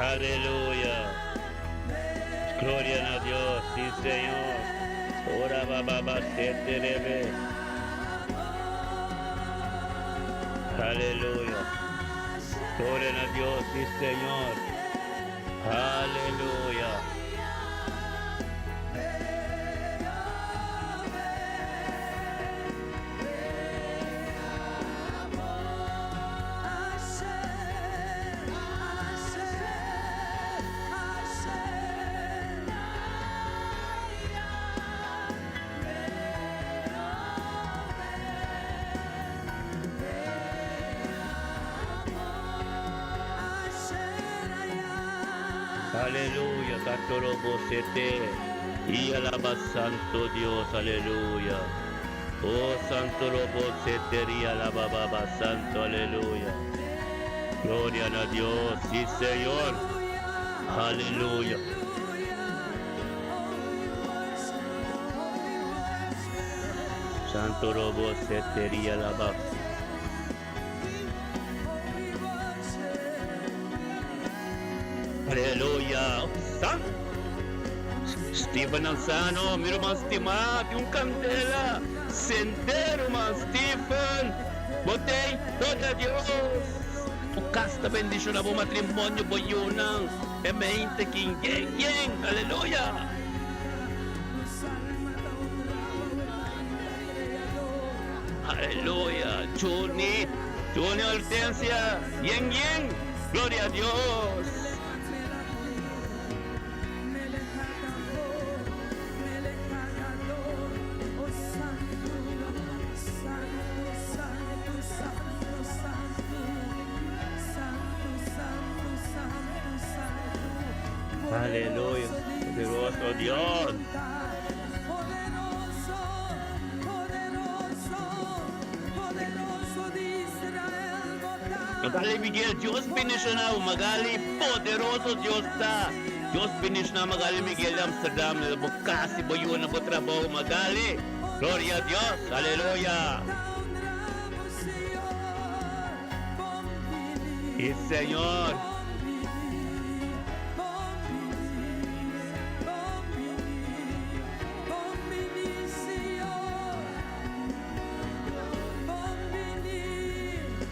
Aleluya. Gloria a Dios, sí, Señor. Ora baba seterebe. Aleluya. Gloria a Dios, sí, Señor. Aleluya. Aleluya, Santo Robo Sete. Y alaba Santo Dios, aleluya. Oh Santo Robo Sete, y alaba Baba Santo, aleluya. Gloria a Dios, sí, Señor. Aleluya. Santo Robo Sete, y alaba. Aleluya. Stephen Alzano, miro man stimat, yung kandela. Sendero man, Stephen. Botei, toda Dios. Bukas na bendisyon na po matrimonyo po yun ang emeinte king geng. Aleluya. Aleluya. Johnny Hortensia, yeng. Gloria a Dios. Aleluya, poderoso Dios. Magali Miguel, Dios bendice na, magali, poderoso Dios ta. Dios bendice na, magali Miguel Amsterdam, bukasi boyo na po trabaho, magali. Gloria a Dios, aleluya. Y Señor.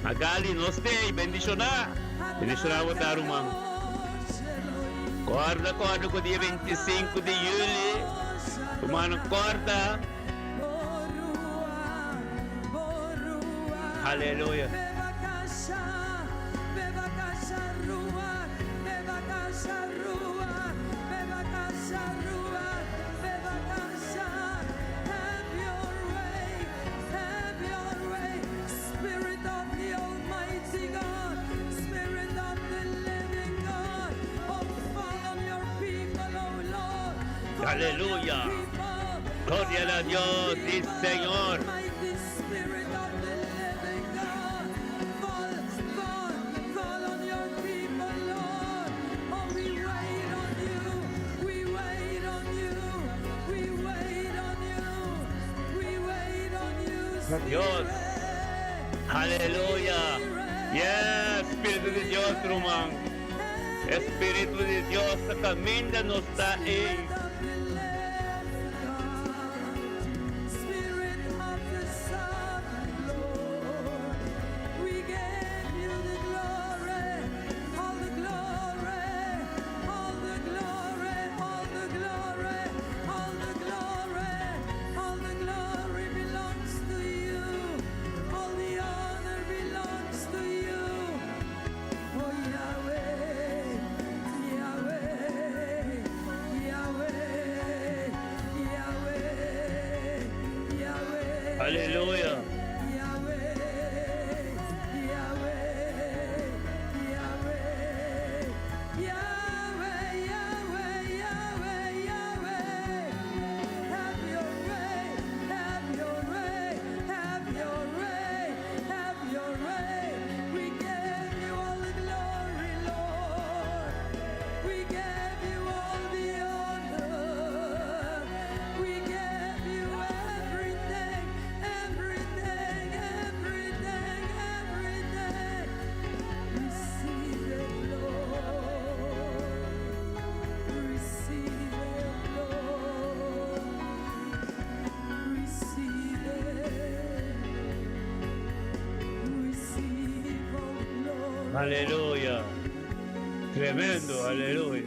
Magali, Nostey, bendisyonar. Bendisyonar mo tayo, ma'am. Korda ko dia 25 de Juli. Kumanong korda. Hallelujah. Aleluya. Gloria a Dios, sí, Señor. Dios. Aleluya. Yes, Espíritu de Dios, Román. Espíritu de Dios, caminda nos está ahí. Aleluya. Aleluya. Tremendo, aleluya.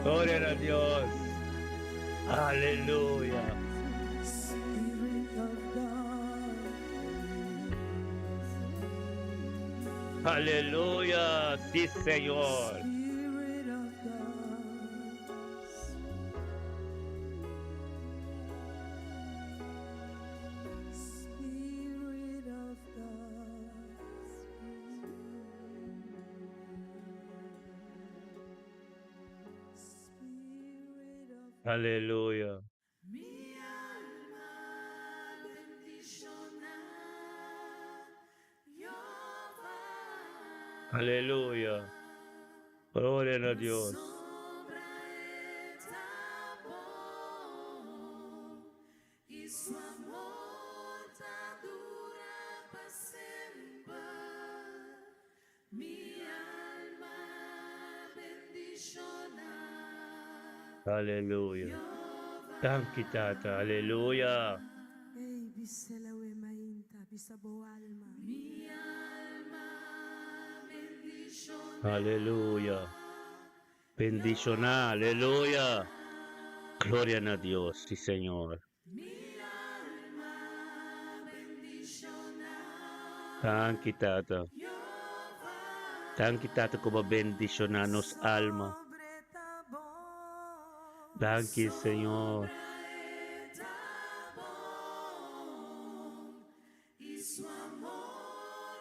Gloria a Dios. Aleluya. Aleluya, sí, Señor. Aleluya. Mi alma bendiciona Jehová. Aleluya. Gloria a Dios. Sobra et amor, y su amor dura para siempre. Mi alma bendiciona. Aleluya. Thank you, Tata. Aleluya. Ei, biselawe mainta, bisabo alma. Mi alma bendiciona. Aleluya. Bendicionar. Aleluya. Gloria a Dios, sí, Señor. Mi alma bendiciona. Thank you, Tata. Jehová. Thank you, Tata, como bendicionarnos alma. Sobre tabor, Thank you, Señor. Et amor, y su amor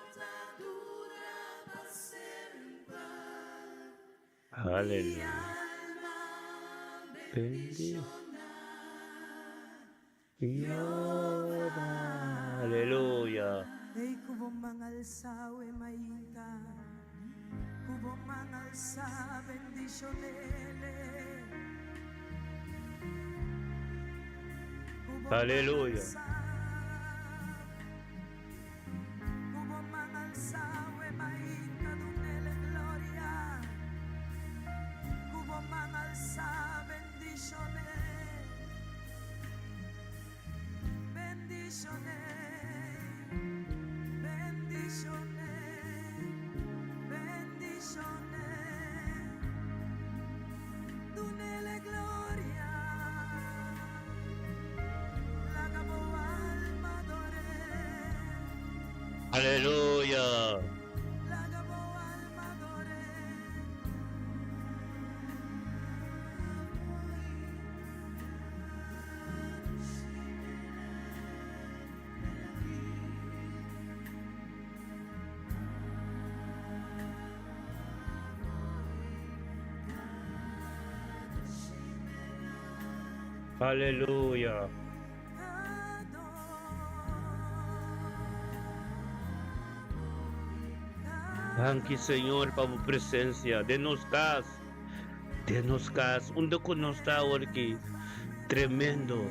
dura para siempre. Aleluya. Alma Bendicionar. Aleluya. ei, kubong mangalsawe mainta, kubong mangalsa bendicionele. Kubong Aleluya. kubong mangalsawe mainta, dunele gloria. Kubong mangalsa bendicionele. Bendiciones, bendiciones. Aleluya. La gabo alma adore. Aleluya. Thank you, Señor, para tu presencia. Denos un con nos aquí. Tremendo.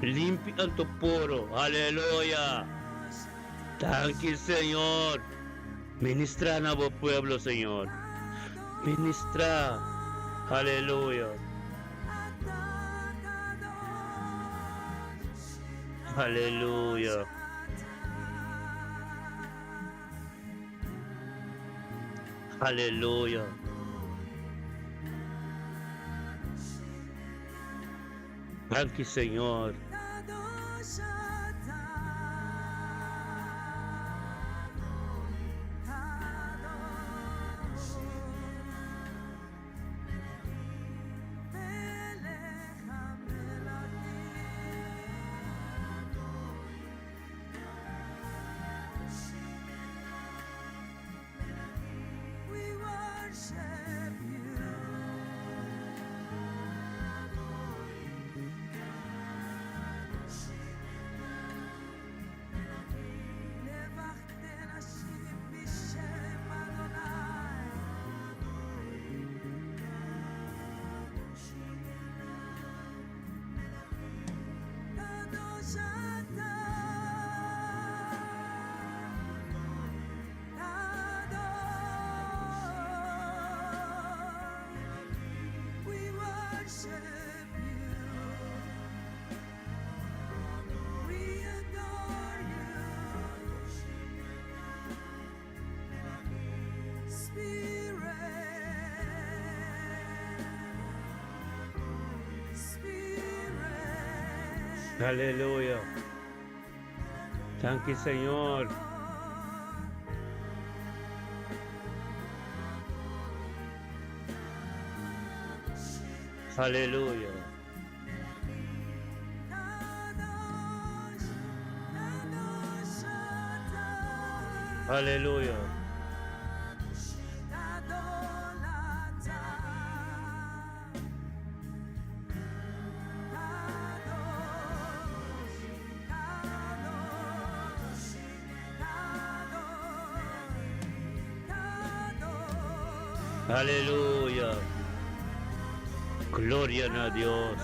Limpia tu poro. Aleluya. Thank you, Señor. Ministra na po pueblo, Señor. Ministra. Aleluya. Aleluya. Aleluya. Thank you, Señor. We worship you. Levachte nashim b'shem Adonai. Kadosh ata. Kadosh. We worship you. We adore you. Spirit. Aleluya. Thank you, Señor. Aleluya. Kadosh. Kadosh ata. Aleluya. Kadolata. Kadosh. Kadosh. Aleluya. Gloria a Dios.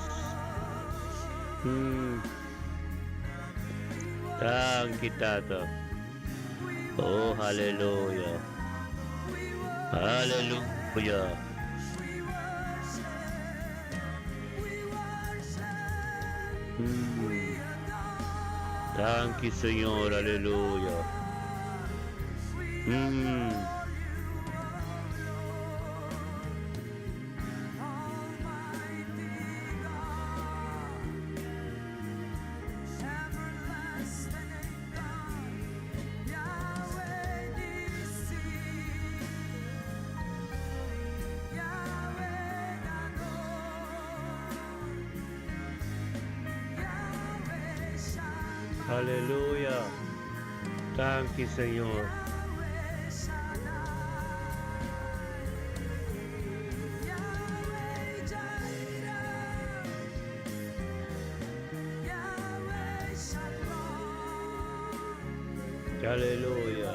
Thank you, Tata. Oh, aleluya. Aleluya. Thank you, Señor. Aleluya. Aleluya. Thank you, Señor. Aleluya.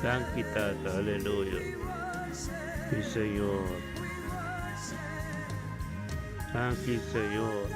Thank you, Tata. Aleluya. Sí, Señor. Thank you, Señor.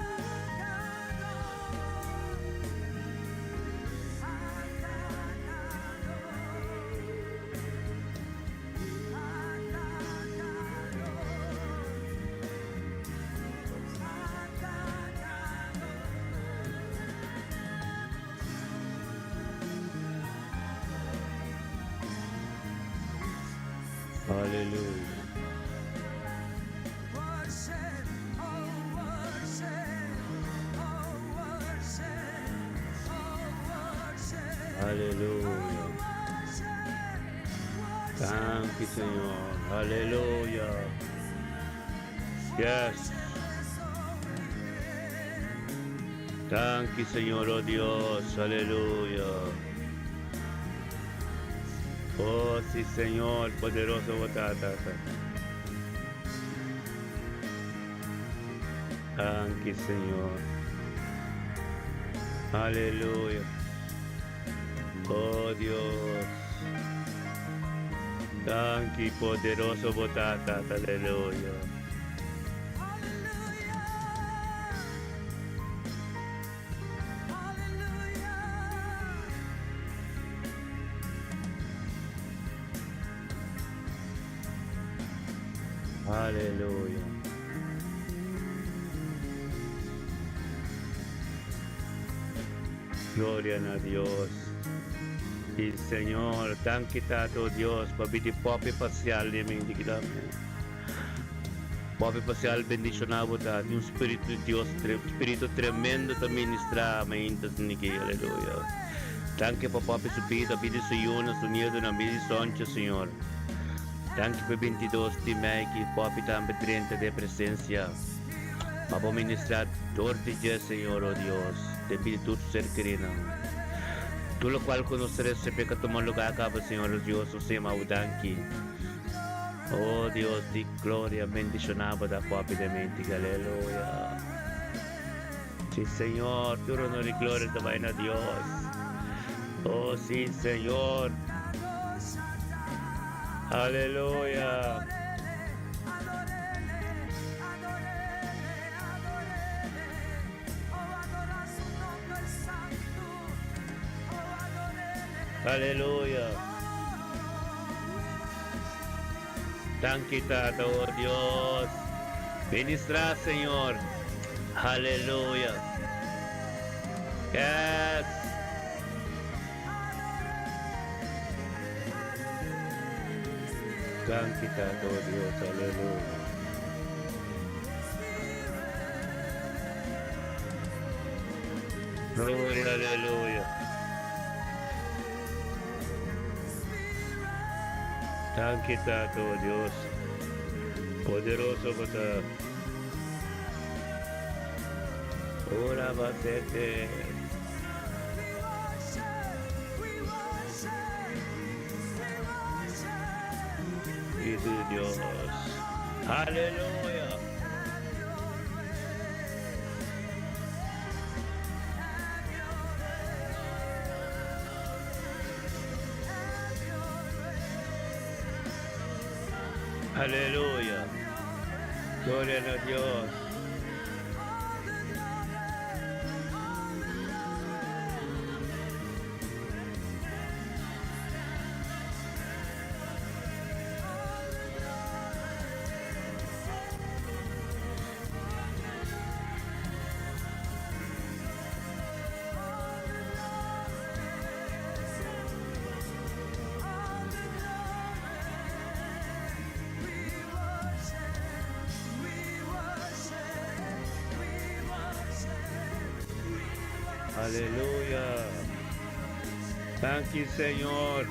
Aleluya. Worship, oh worship, oh Hallelujah. Thank you, Señor. Hallelujah. Yes. Thank you, Señor, oh Dios. Aleluya. Oh, sí, Señor, poderoso batata. Thank you, Señor. Aleluya. Oh, Dios. Thank you, poderoso batata. Aleluya. Aleluya. Gloria a Dios. Il Señor, t'ha quitato Dios, pabiti popi pasial di mente kita. Popi pasial bendicionado ta, un spirito di Dios, spirito tremendo ta ministra mente niki, aleluya. Thank you for popi subito, abiti su yuna, su nieto na abiti soncha, Señor. Thank you for 22 di me, che popi tambe 30 de presencia. Papo ministrar torti ya, Señor, oh Dios, te pido tu ser querido. Tú lo cual conocerás ese pecado tomar lugar acá, Señor, oh Dios, o sea, maudanki. Oh Dios, di gloria, bendicionado da popi de mente, aleluya. Sí, Señor, tu honor y gloria te vayan a Dios. Oh, sí, Señor. Aleluya. Aleluya. Thank you, Tata, oh Dios. Ministra, Señor. Aleluya. Yes. Thank you, Tata, oh Dios. Aleluya. Gloria, aleluya. Thank you, Tata, oh Dios. Poderoso Bata. Ora batete. Y tu Dios. Aleluya. Aleluya. Gloria a Dios. Aleluya. Thank you, Señor.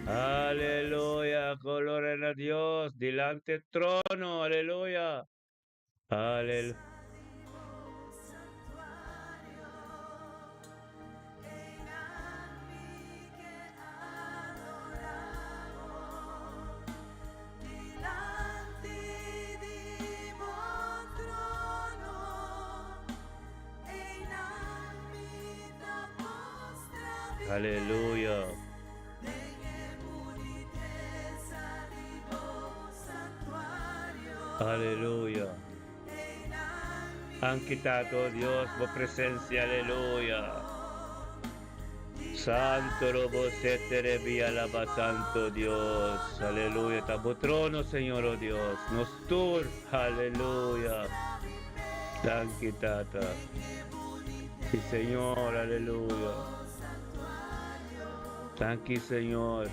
Aleluya. Gloria a Dios. Delante del trono. Aleluya. Aleluya. Aleluya. Aleluya. Han quitado Dios por presencia, aleluya. Santo robo se te revía alaba santo Dios, aleluya. Tabo trono, Señor, oh Dios, nos tur, aleluya. Han quitado. Sí, Señor, aleluya. Thank you, Señor.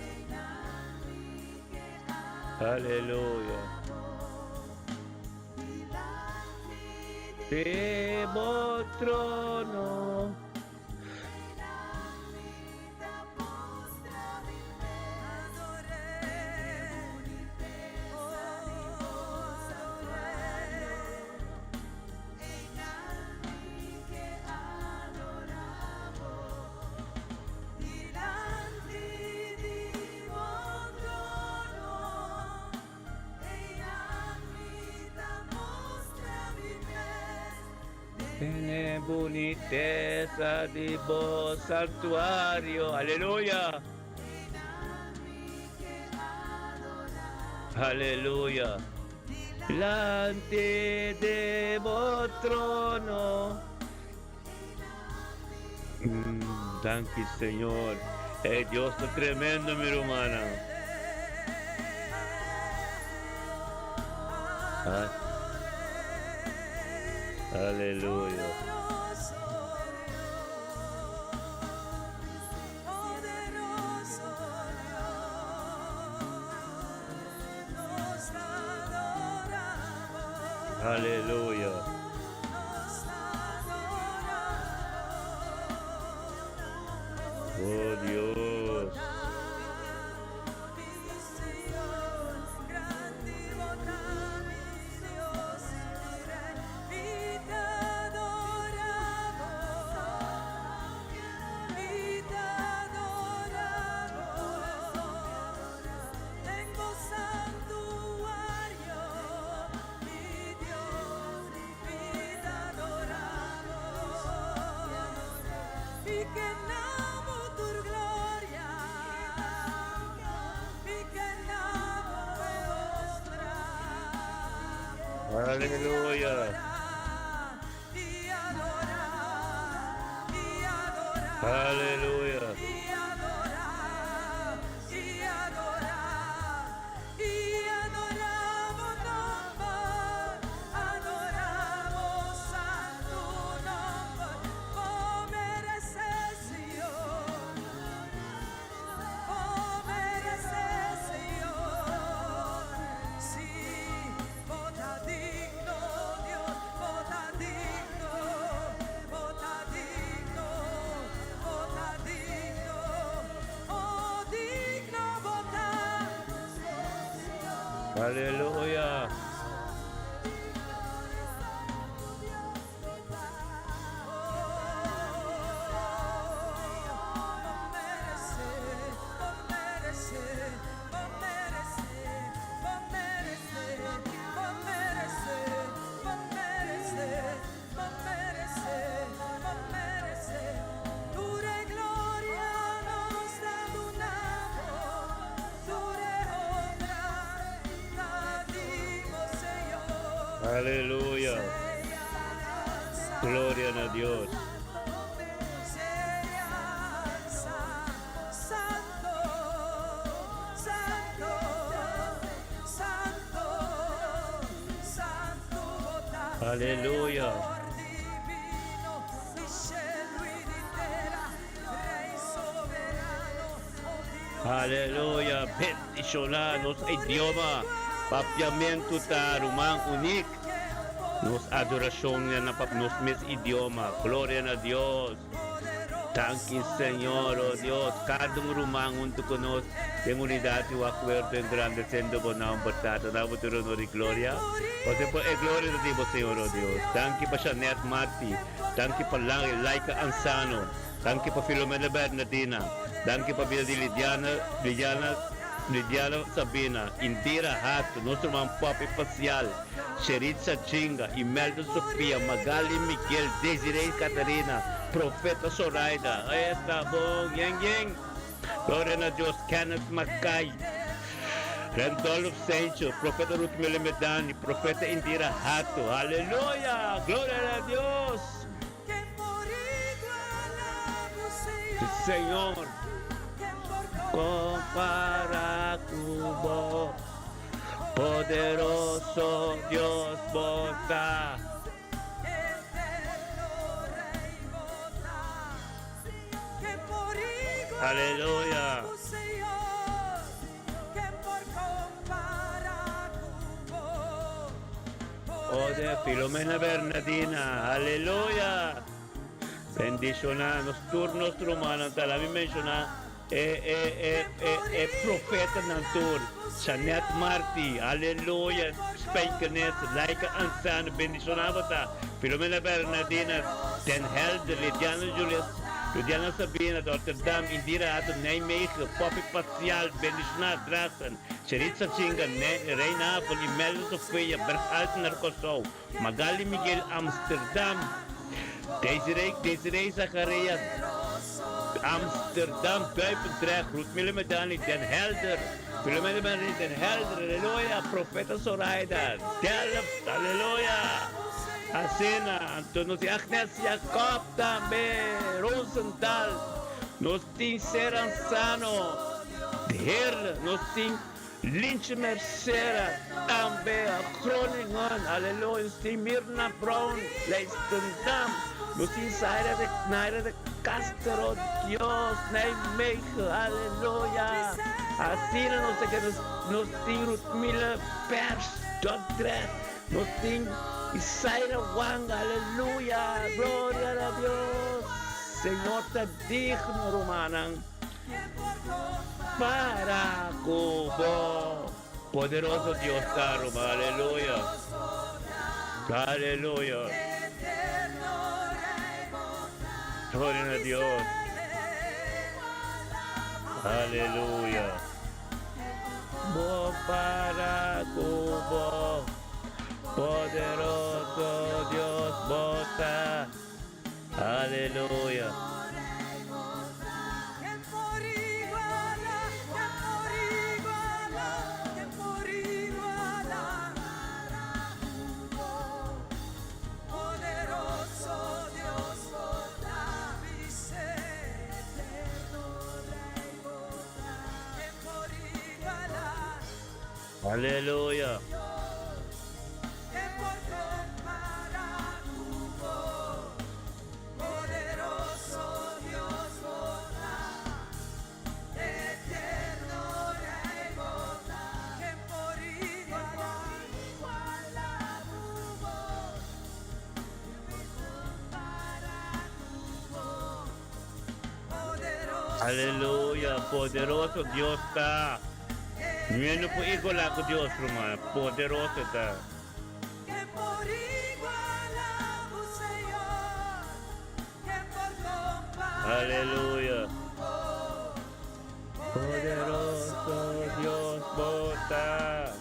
Aleluya. Tebo trono. Boniteza di vos santuario. Aleluya. Aleluya. Delante de vos trono. Thank you, Señor. Dios está tremendo, mi hermana. Aleluya. Poderoso Dios, nos adoramos, Aleluya. nos adoramos. Oh Dios. Aleluya. Aleluya. Aleluya. Aleluya. Gloria a Dios. Aleluya. Aleluya. Bendicionar los idiomas. Papiamento ta rumang unik. Nos adorasyon nga na nos mis idioma. Gloria a Dios. Thank you, Señor, oh Dios. Kadong rumangon to konos. Yung unidad y acuerdo en grande sendo po na ang batata. Na po turo no gloria. Kasi po, gloria na di po, Señor, oh Dios. Thank you pa siya, Net Mati. Thank you pa lang, Laika Ansano. Thank you pa, Filomena Bernardina. Thank you pa, Lidiana Sabina, Indira Hato, nostro mga papi pasyal, Sheritza Chinga, Imelda Sofia, Magali Miguel, Desiree Catarina, Profeta Zoraida, Esta Bong, Yang, Gloria a Dios, Kenneth Macay, Randolph Sancho, Profeta Ruth Melemedani, Profeta Indira Hato, Aleluya, Gloria a Dios, Señor. Compara cubo, poderoso Dios vota. Aleluya. O de Filomena Bernardina, aleluya. Bendicionar nos turnos romanos, talami mencionar. Profeta Nantur, Janet Marti, Aleluya, Spijkenes, Laika Ansan, Bendicionabata, Filomena Bernardina, Den Held, Lidiana Sabina, Rotterdam, Indira Ato, Nijmegen, Poppy Pacial, Bendicionar, Drasen, Sheritza Chinga, Reina Apel, Imelda Sofia, Berghalten Narcosou, Magali Miguel, Amsterdam, Desiree Zacharias, Amsterdam, Kuipendrecht, Ruth Millemedani, Den Helder, Millemedani, Den Helder, Halleluja, Profeta Zoraida, Delft, Halleluja, Asena, Antonio Agnes Jacob também, Rosenthal, nós temos Seranzano, de Heer, nós temos Lynch Mercera, também a Groningen, Halleluja, nós temos Mirna Brown, Leistendam, nós temos Naira de Castro, Dios, Nijmegen, Halleluja, Asena, nós temos Ruthmila Pers, Dordrecht, nós temos Isaira Wang, aleluya, gloria a Dios. Señor, te digno, Romanang, para Cubo. Poderoso Dios está, Roma, aleluya. Aleluya. Gloria a Dios. Aleluya. Bo para Cubo. Poderoso Dios vota, aleluya. Poderoso Dios vota, Aleluya. Aleluya, poderoso Dios está. Viendo por igual con Dios, hermano, poderoso está. Aleluya. Poderoso Dios vota.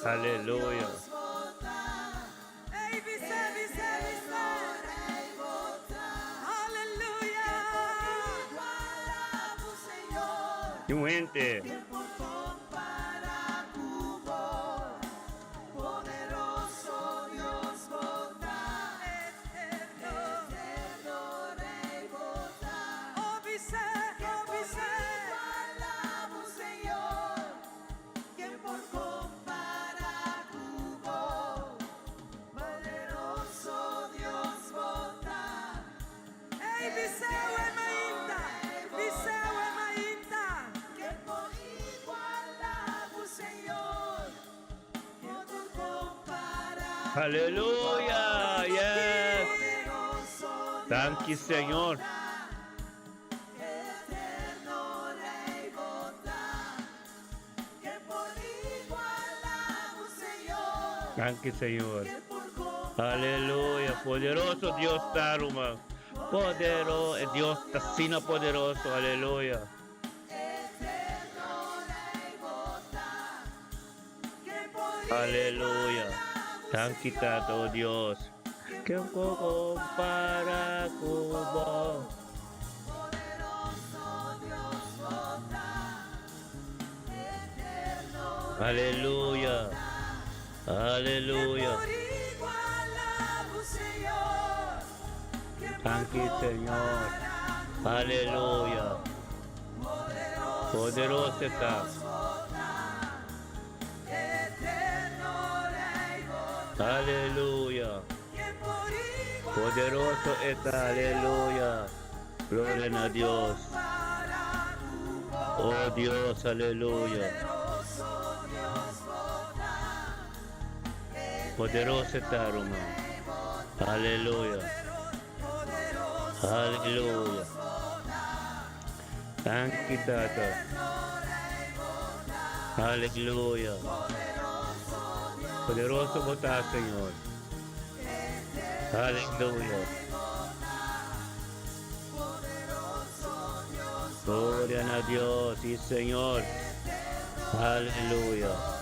Aleluya. Tu gente. Aleluya, yes. Thank you, Señor. Thank you, Señor. Aleluya, poderoso Dios está, hermano. Poderoso, Dios está sino poderoso, aleluya. Aleluya. Thank you, Tato Dios. Que poco para Cubo. Aleluya. Aleluya. Thank you, Señor. Aleluya. Poderoso está. Aleluya. Poderoso está, aleluya. Gloria a Dios. Oh Dios, aleluya. Poderoso está, hermano. Aleluya. Aleluya. Thank you, Tata. Aleluya. Poderoso mo ta, Señor. Aleluya. Gloria a Dios, sí, Señor. Aleluya.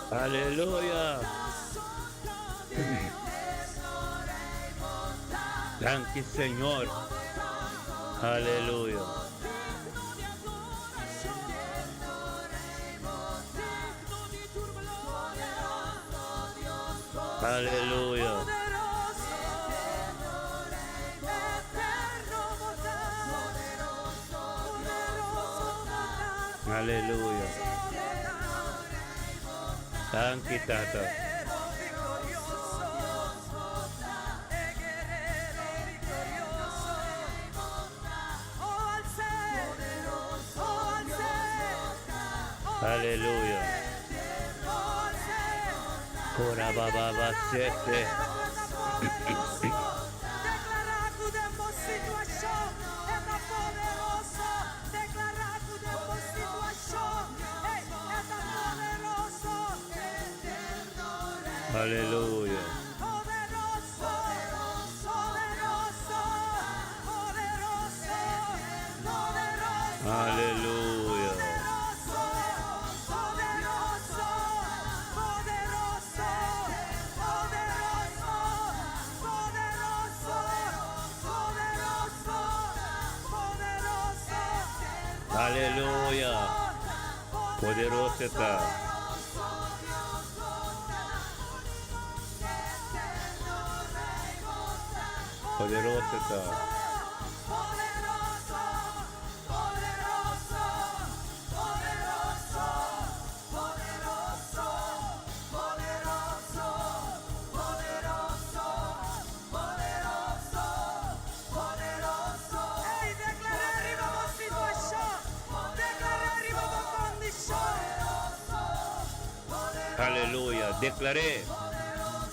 Aleluya. Thank you, Señor. Aleluya. Aleluya. Aleluya. Thank you, Tata. Aleluya. Ora baba sete. Aleluya. Aleluya. Aleluya. Poderoso está. Poderoso está. Aleluya. Declaré.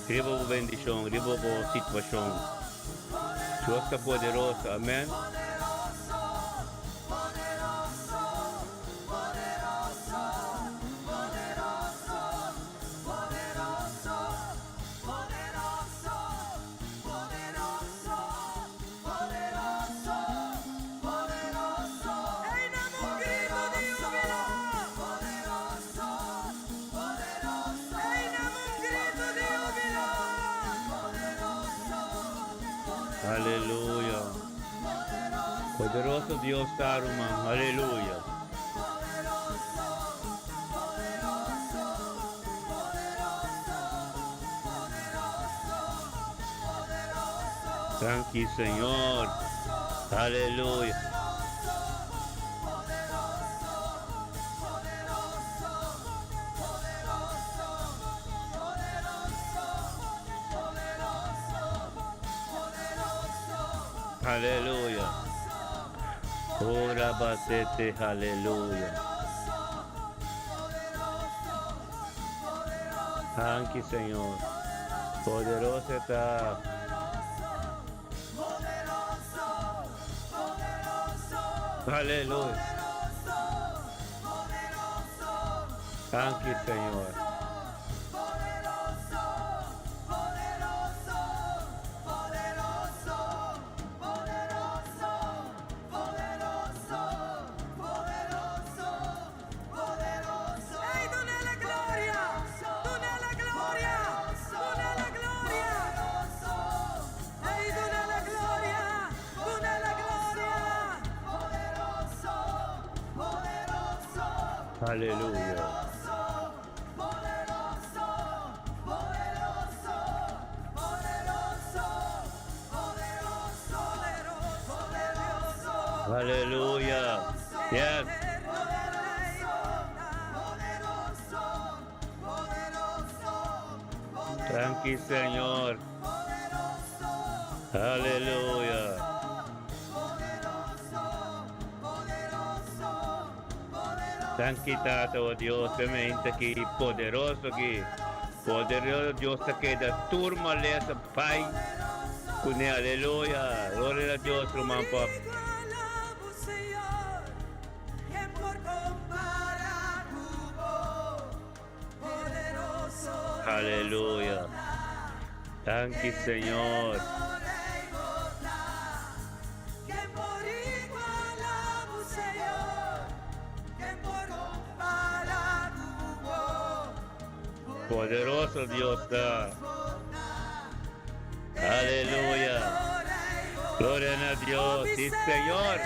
Recibo bendición, recibo situación. Dios está poderoso. Amén. Aleluya. Poderoso Dios Taruma. Aleluya. Thank you, Señor. Aleluya. Aleluya. Ora basete, aleluya. Thank you, Señor. Poderoso está. Aleluya. Thank you, Señor. Aleluya. Hallelujah. Yes. Thank you, Señor. Hallelujah. Thank you, Tato, Dios, veramente que poderoso que poderoso Dios que da turma lesa Pai. Kune, aleluya. Gloria a Dios, Roman Pop. Aleluya. Thank you, Señor. Poderoso Dios da. Aleluya. Gloria a Dios. Sí, Señor.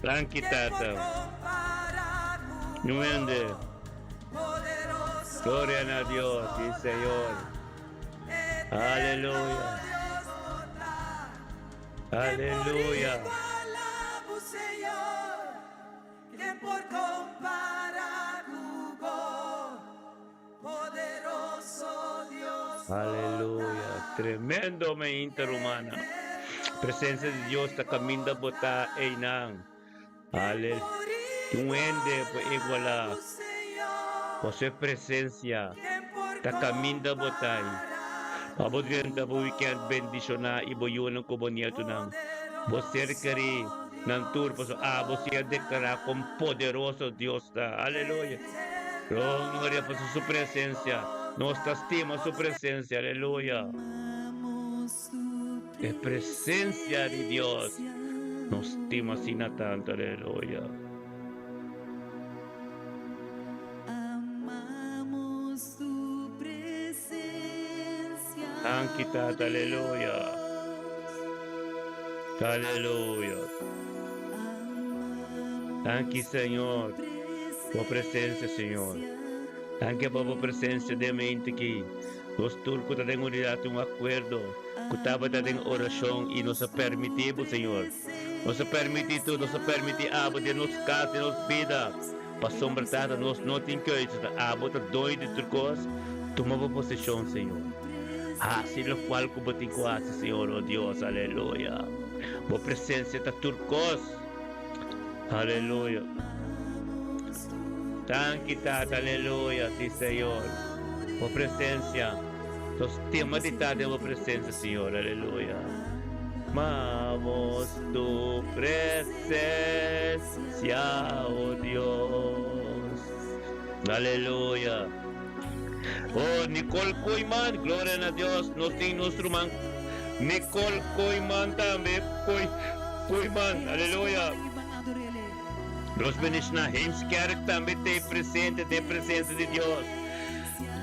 Thank you, Tata. Nuende. Gloria a Dios. Sí, Señor. Aleluya. Aleluya. Aleluya. Tremendo me interhumana. Presencia de Dios está caminando bota einang. Aleluya. Duende iguala. Você presencia está caminando bota. Aboganda po weekend bendicionar ibo yun ang kubonyeto ng você queri ng tour po so você declara como poderoso Dios está. Aleluya. Gloria por su presencia. Nos estima su presencia. Aleluya. Es presencia de Dios. Nos estima sin tanto. Aleluya. Angkita. Aleluya. Aleluya. Thank you, Señor. Por presencia, Señor. Thank you por tu presencia de mente que nós turcos temos unidade, acordo, que estava em oração e nos permitimos, Senhor. Nos permitiu, nos permitiu abo de nos casa, de nos vida, para sombretar, nós não temos que abo de doido de turcos, tomava posição, Senhor. Assim lo qual como te quase, Senhor, oh Deus, aleluia. Por presença de turcos, aleluia. Thank you, Tata, aleluya, sí, Señor, por presencia, los temas de Tata, por presencia, Señor, aleluya. Amamos tu presencia, oh Dios, aleluya. Oh, Nicole Koyman, gloria a Dios, nos tiene nuestro man, Nicole Koyman también, Koyman, aleluya. Los bendiciones Heimskerk también te presente de Dios.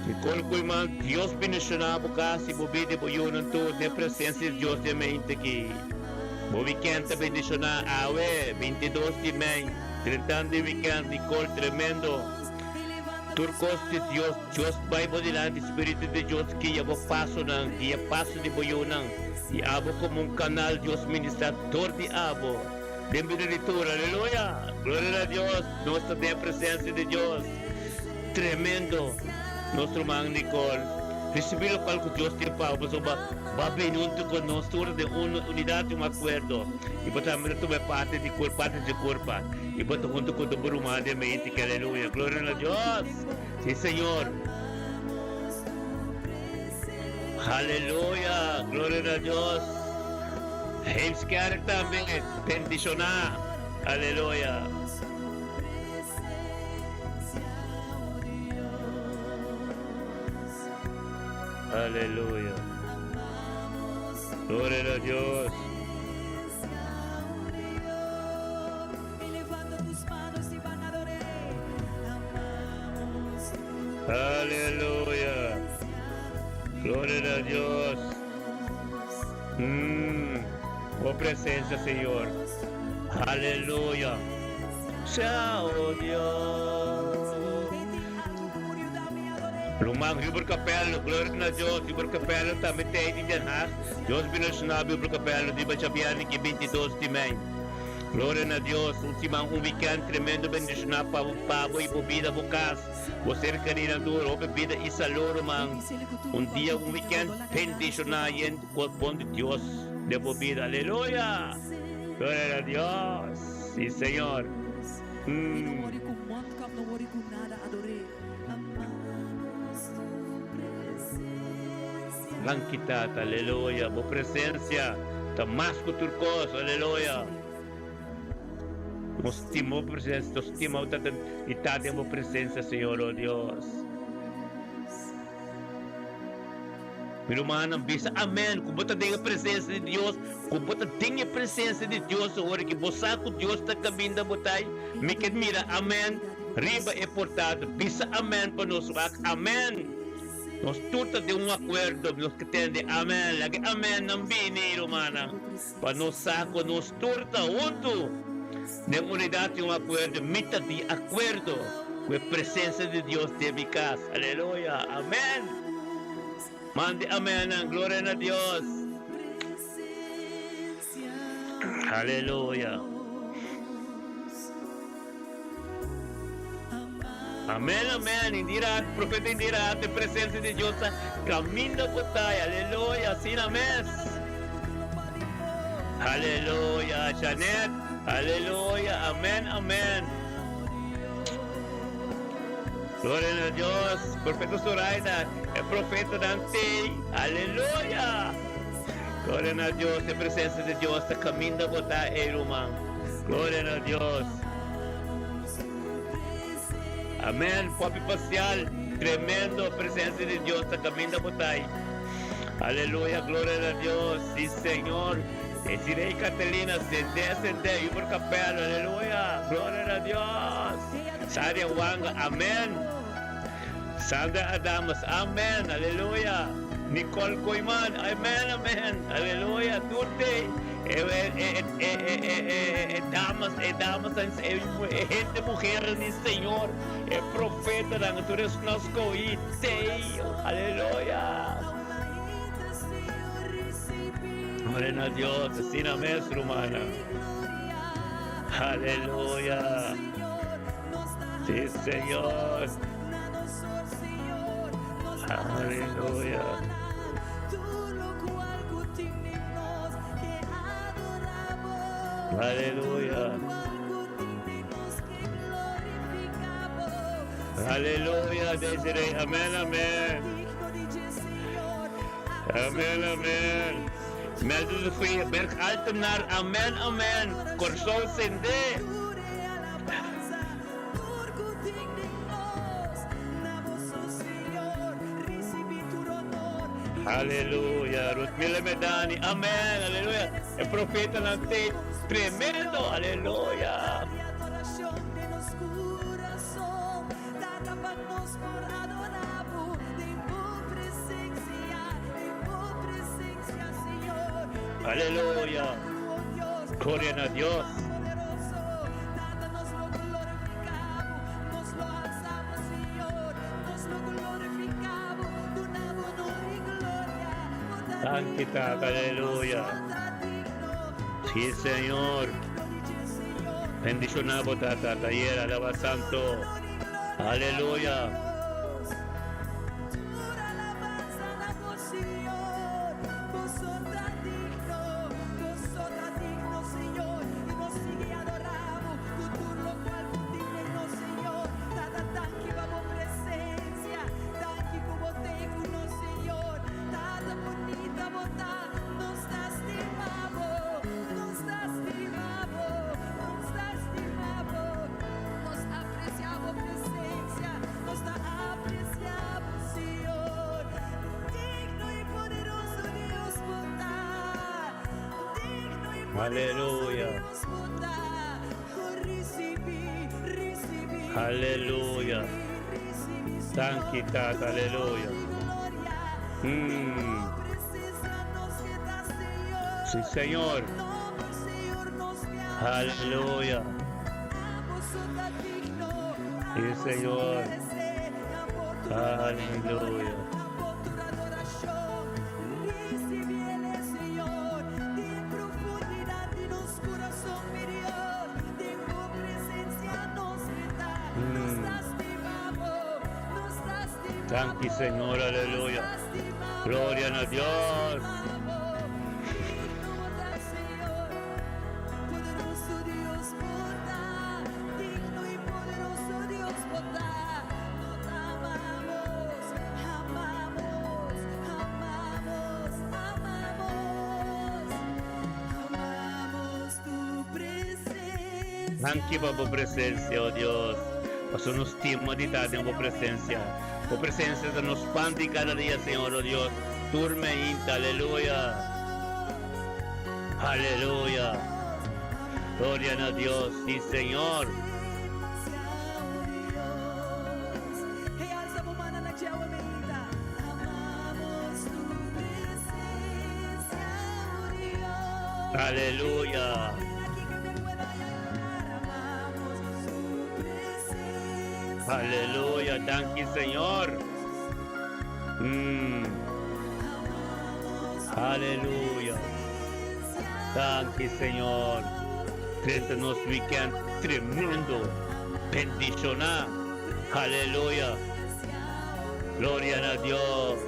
Nicole Koyman, Dios bendicionar casi bobide boyunan todo de presencia de Dios de mente aqui. Bo weekend bendicionar awe 22 de maio, 30 de weekend Nicole tremendo. Turcos de Dios, Dios Bible delante, Espíritu de Dios que ya paso nang, que ya paso de boyunan. Y abo como un canal Dios ministrador de abo. De benditura, aleluya, gloria a Dios, nuestra de presencia de Dios, tremendo, nuestro man Nicole, recibir lo cual Dios te paga, pues va venir con nosotros de una unidad, de un acuerdo, y pues también tuve parte de cuerpo, y pues junto con tu bruma de mente, que aleluya, gloria a Dios, sí Señor, aleluya, gloria a Dios. Heimskerk también, bendicionar, aleluya. Aleluya. Gloria a Dios. Aleluya. Gloria a Dios. Oh presencia, Señor. Aleluya. Chao, Dios. Lumang Hubert Capello, gloria na Diyos, Hubert Capello, também tem de Den Haag. Deus binacional, Hubert Capello, di Bachabiani, que 22 de maio. Glória a Deus, ultimang weekend, tremendo bendicional para o pavo e bebida bukas. Você querida duro, bebida e saloro, man. Dia, weekend, bendicional, e com bom de Deus, de bebida. Aleluia! Glória a Deus. Sim, Senhor. Langkita, aleluia. Boa presença. Damasco turcos, aleluia. Nos estimou presença, nos estimou e temos presença, Senhor, oh Deus. Meu irmão, bisa, amém. Como você tem a presença de Deus, como você tem a presença de Deus, agora que você com Deus está caminhando, botai, me quer mira, amém. Riba é portado, bisa, amém para nós, amém. Nós todos de acordo, nós que temos amém, lagi amém, não bini, irmã, para nós saco, nós todos juntos. De unidade acordo, mita de acordo com a presença de Deus de minha casa. Aleluia. Amém. Mande amém. Glória a Deus. Aleluia. Amém, amém. Indira, profeta Indira, a presença de Deus caminha por aí. Aleluia. Assim amém. Aleluia. Janet. Aleluia, amém, amém. Glória a Deus. Profeta Zoraida é profeta Dante. Aleluia. Glória a Deus. A presença de Deus está caminhando a botar irmão. Glória a Deus. Amém. Papi parcial. Tremendo a presença de Deus está caminhando a botar. Aleluia. Glória a Deus. Sim, Senhor. Esirei Catalina, sende, e por capela, aleluia, glória a Deus. Sária Wanga, amém. Sandra Adamas, amém, aleluia. Nicole Coiman, amém, amém, aleluia. Tutte, damas, gente mulher, ni Senhor, profeta da natureza, nós coitei, aleluia. Glória a Deus, assim na mesa humana. Aleluia. Sim, Senhor. Aleluia. Aleluia. Aleluia, Desiree. Amém, amém. Amém, amém. Meldu free, berg altenar, amen, amen. Corsol sende. Aleluia. Rutmila Medani, amen, aleluia. É profeta nante, tremendo, aleluia. Aleluia. Glória a Deus. Santidade, aleluia. Sim, Senhor. Bendicionado, tata, taller, alaba santo. Aleluia. Aleluia. Aleluia. Santidade, aleluia. Sim, Senhor. Aleluia. Sim, Senhor. Aleluya. por tu adoración. Recíbele, Señor, de profundidad de nuestro corazón interior, de tu presencia nos está. Nos lastimamos, nos lastimamos. Thank you, Señor. Aleluya. Gloria a Dios. Poderoso Dios, bondad, digno y poderoso Dios, bondad. Nos amamos, amamos, amamos, amamos, amamos tu presencia. Thank you por tu presencia, oh Dios. Paso nos tiempo meditado en tu presencia. Tu presencia se nos expande cada día, Señor, oh Dios. Turme inta, aleluya. Aleluya. Gloria a Dios, sí, Señor. Aleluya. Aleluya, thank you, Señor. Aleluya. Thank you, Señor. Nos weekend tremendo. Bendición. Aleluya. Gloria a Dios.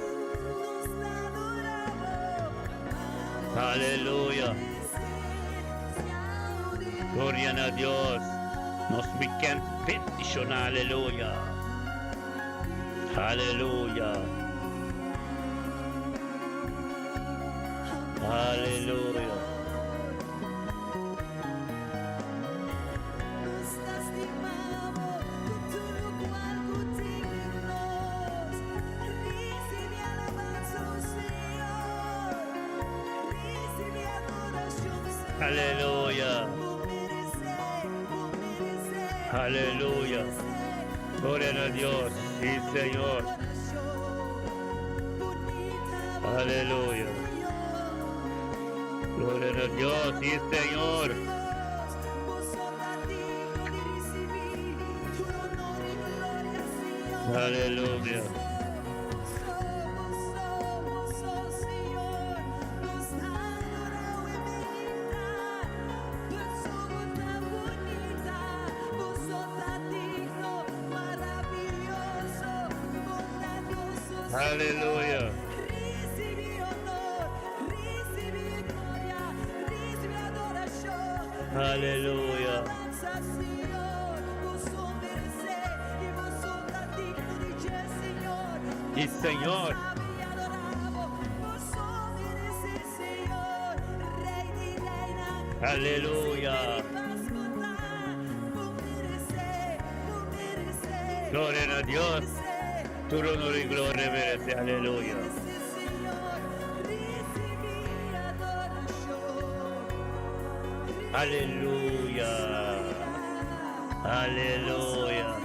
Aleluya. Gloria a Dios. Nos weekend bendición. Aleluya. Aleluya. Aleluya. Aleluya. Aleluya. Gloria a Dios. Sí, Señor. Aleluya. Gloria a Dios. Sí, Señor. Aleluya. Aleluya. Recibi honor, recibi gloria, recibi adoración. Aleluya. Alabanza, Señor, vos sos merecer y vos sos tan digno de ser, Señor. Sí, Señor. Sabe y adoramos, vos sos merecer, Señor, Rey de reina. Aleluya. Vas contar, vos merecer, Gloria a Dios. Tu honor y gloria merece. Aleluya. Aleluya. Aleluya.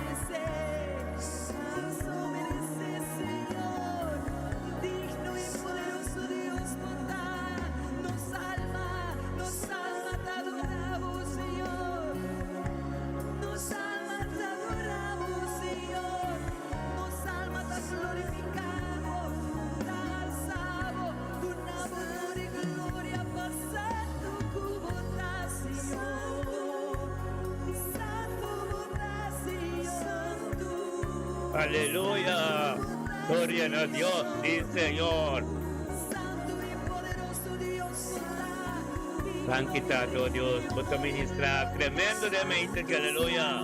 Digno y poderoso Dios, bondad, nos alma, te adoramos, Señor. Nos alma, te adoramos, Señor. Nos alma, te glorificamos, te alzamos, tu honor y gloria pasando tu bondad, Señor. Santo, bondad, Señor. Aleluya. Gloria a Dios. Sí, Señor. Santo y poderoso Dios, bondad. Han quitado, Dios, por tu ministrar tremendo de mente. Aleluya.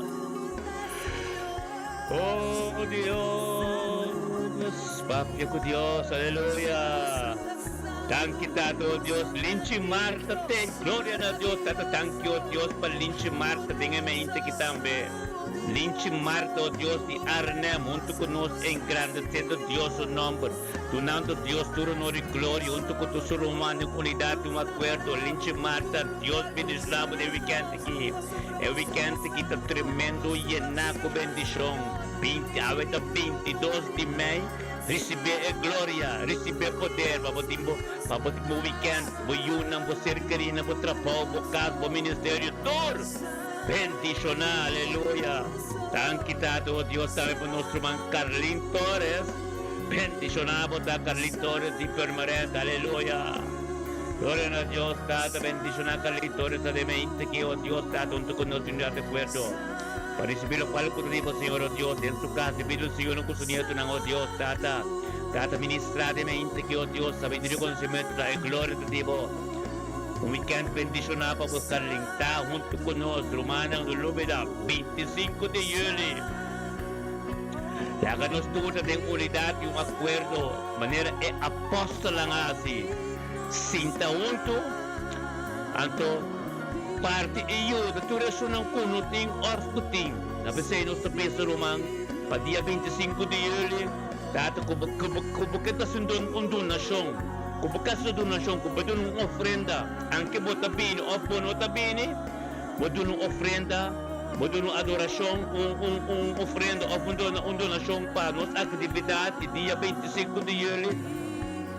Oh, Dios. Papia con Dios. Aleluya. Tan quitado, Dios. Linchi Marta te. Gloria a Dios. Tata, thank you, Dios, para Linchi Marta. Tenga mente que también. Linchi Marta, oh Dios, de Arne, junto con nosotros, engrandeciendo Dios su nombre. Donando Dios tu honor y gloria, junto con tu ser humano, unidad y un acuerdo. Linchi Marta, Dios bendicionamos el weekend aquí. El weekend aquí está tremendo, llena con bendición. 22 de mayo, recibe gloria, recibe poder, para o weekend, para una, para ser querida, para trabalho, para casa, para ministério, todo. Bendicionar, aleluya. Tan quitado, oh Dios, sabe por nuestro man Carlin Torres. Bendicionamos a Carlin Torres y permanente, aleluya. Gloria a Dios, Tata, bendicionar a Carlin Torres, de mente que, oh Dios, Tata, junto con nosotros, de acuerdo. Para recibir lo cual ocurrimos, Señor, oh Dios, en su casa, pido el Señor, con su nieto, oh Dios, Tata. Tata, ministra de mente que, oh Dios, sabe, y conocimiento, la gloria de Dios. Un weekend bendicionado para buscar linta junto con nosotros, manang lumida, 25 de julio. Laga nos tuwa ng unidad yung acuerdo, manera e apostol lang asi. Sinta unto, anto parte iyo, naturasyon ng kunuting orfuting. Napasay no sa peso rumang, pa dia 25 de julio, dato kubukit na sundon kung donasyon. Kung bakas na donasyon, kung ba doon ng ofrenda, ang kibotabini, o bonotabini, mo doon ng ofrenda, mo doon ng adorasyon, kung ofrenda, o doon ng donasyon pa, nos aktibidad, dia 25 de julio,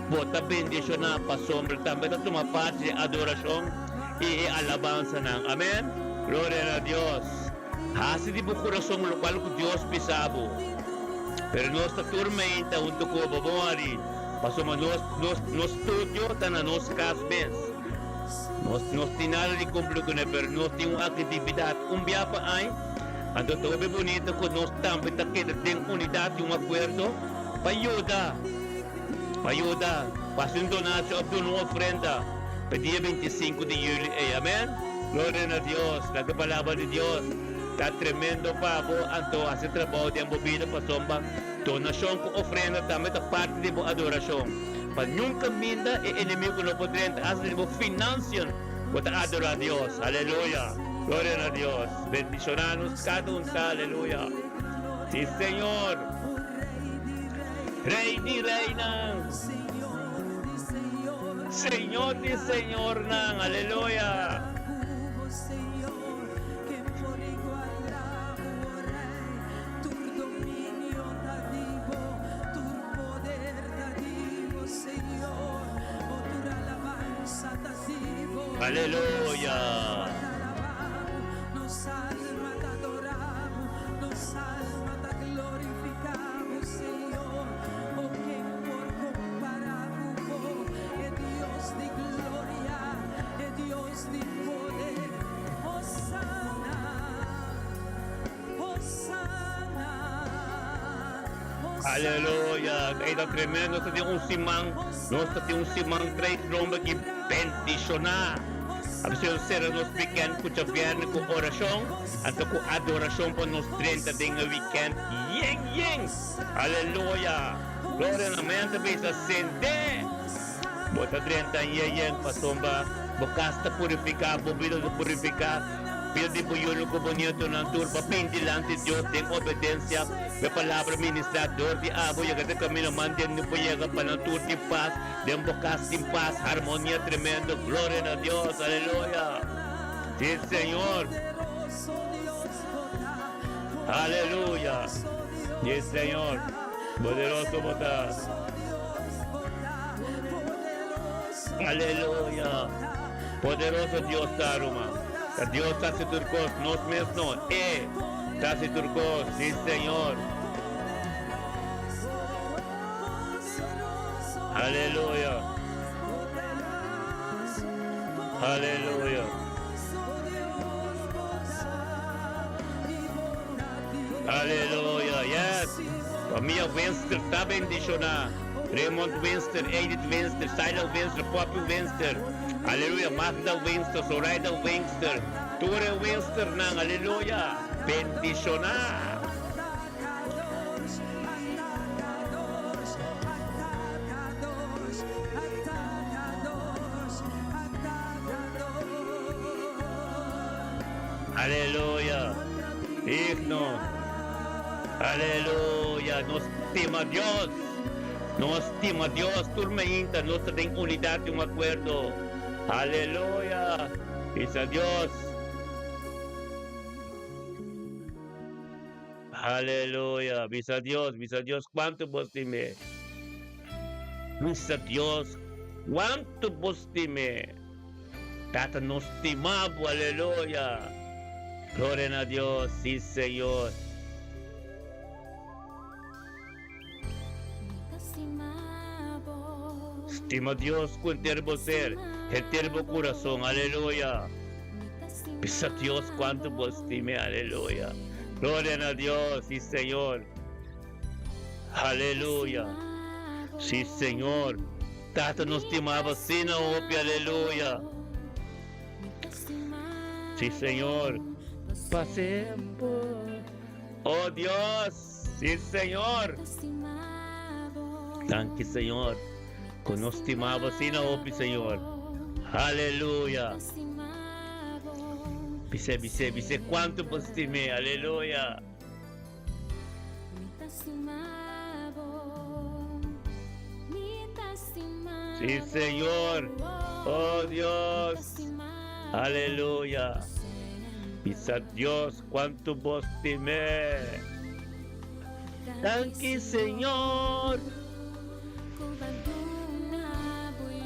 botabin, di siya na pasombra, tambay na tumapat sa adorasyon, alabanza ng Amen. Gloria a Dios. Hasi di po kurasong lokal ko Diyos pisabo. Pero nos turmenta junto ko babawari. Pasoma nos studio tana nos casbes. Nos tinali kumplo ko na pero nos ting aktividad umbia pa ay. Ando to be bonito ko nos tambe takita ding unidad yung acuerdo. Payuda. Pasundo na sa abdun ofrenda. Pedia 25 de julio. Amen. Gloria a Dios. Nagpapalaban ni Dios. Está tremendo pavo. Anto hace trabajo de ambobino pasomba. Donasyon ko ofrenda tamit a parte de mo adorasyon. Pag nunca minda, enemigo no podrán hacer mo financian mo ta adora a Dios. Aleluya. Gloria a Dios. Bendicionanos cada un aleluya. Sí, Señor. Rey ni reina. Señor ni Señor nang. Aleluya. Aleluya. Nos alma te adoramos, nos alma te glorificamos, Señor. Oh, que por comparado es Dios de gloria, es Dios de poder. Hosanna, Hosanna, Hosanna. Aleluya. Kaya tremendo sa tiyong simang, no sa tiyong simang tres romba ki bendicionar. Ang sincero nos weekend ko sa biyernes ko orasyon at ko adorasyon po nos 30 ding weekend. Yeng! Aleluya! Gloria na mente sa sende! Bota 30 yeng pasomba. Bukas na purificar, bubilo na purificar. Pwede po yun ko bonito ng turba. Pindilante Diyos ng obedensya. May palabra ministrador di abo. Yaga kami naman din po yaga pa ng tur di paz. Din bukas di paz. Harmonia tremendo. Gloria na Diyos. Aleluya. Sí, Señor. Aleluya. Sí, Señor. Poderoso botas. Aleluya. Poderoso Dios Taruma. Dios está se turcos, nos mesmo, está se turcos, sí Señor. Aleluya. Aleluya. Aleluya, yes. Pamilya Winster, está bendicionada. Raymond Winster, Edith Winster, Silas Winster, Poppy Winster. Aleluya, Magda Winster, Zoraida Winster, Ture Winster nang, aleluya, bendicionar. Aleluya, digno, aleluya, nos estima Dios, turmenta, nos ten unidad y un acuerdo. Aleluya. Dice Dios. Aleluya. Visa Dios. ¿Cuánto vos dime? Visa Dios. ¿Cuánto vos dime? Tata nos timabo. Aleluya. Gloria a Dios, sí, Señor. Estima Dios con terbo ser, el terbo corazón, aleluya. Pisa Dios cuánto vos estime, aleluya. Gloria a Dios, sí, Señor. Aleluya. Sí, Señor. Tata nos estimaba sin opia, aleluya. Sí, Señor. Pasemos. Oh Dios. Sí, Señor. Gracias, Señor. Que nos estimaba sin opia, Señor. Aleluya. Pise, cuánto vos estimé, aleluya. Sí, Señor. Oh Dios. Aleluya. Pisa Dios, cuánto vos estimé. Gracias, Señor.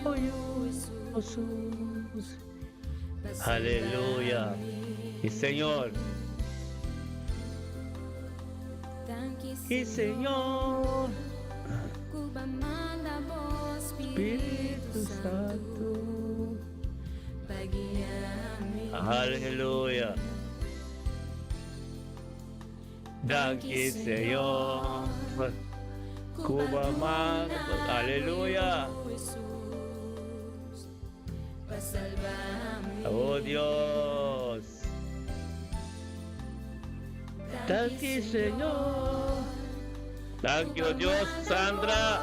Oh Jesús. Aleluya. Y Señor. Y Señor. Espíritu Santo. Aleluya. Gracias, Señor. Cuba man. Aleluya. Oh Dios. Gracias, Señor. Thank you, Dios. Sandra.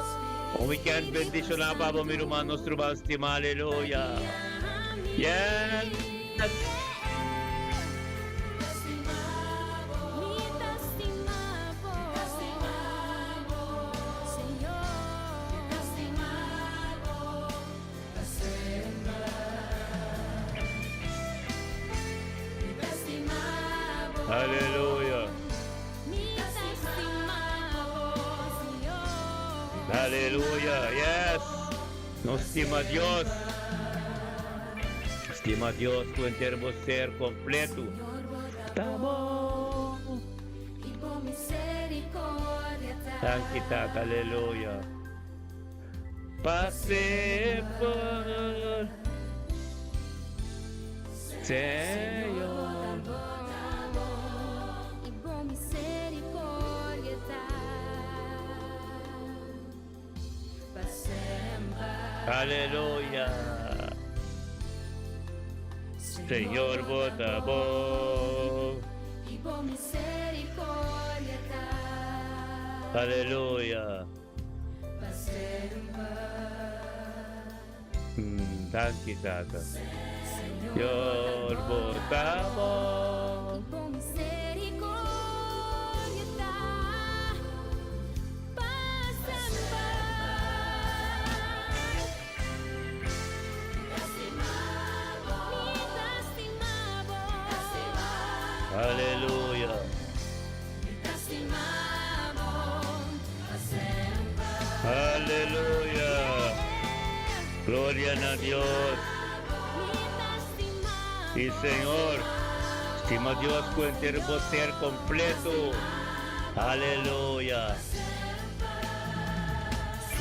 O weekend bendition na pa mi hermanos trubastima. Aleluya. Yes. Aleluya. Aleluya. Yes. Nos estima Dios. Estima Dios tu entero ser completo. Estamos. Thank you, aleluya. Pase por Señor. Aleluya. Señor, bota vos. Aleluya. Thank Tata. Señor, votamos. Aleluya. Aleluya. Gloria a Dios. Y Señor, estima Dios con entero ser completo. Aleluya.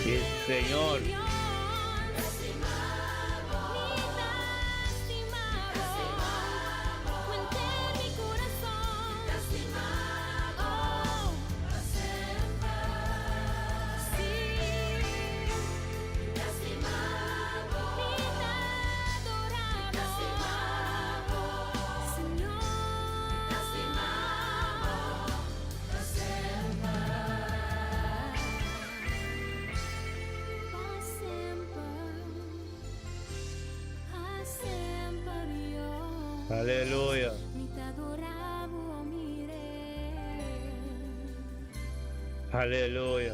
Y Señor. Aleluya. Aleluya.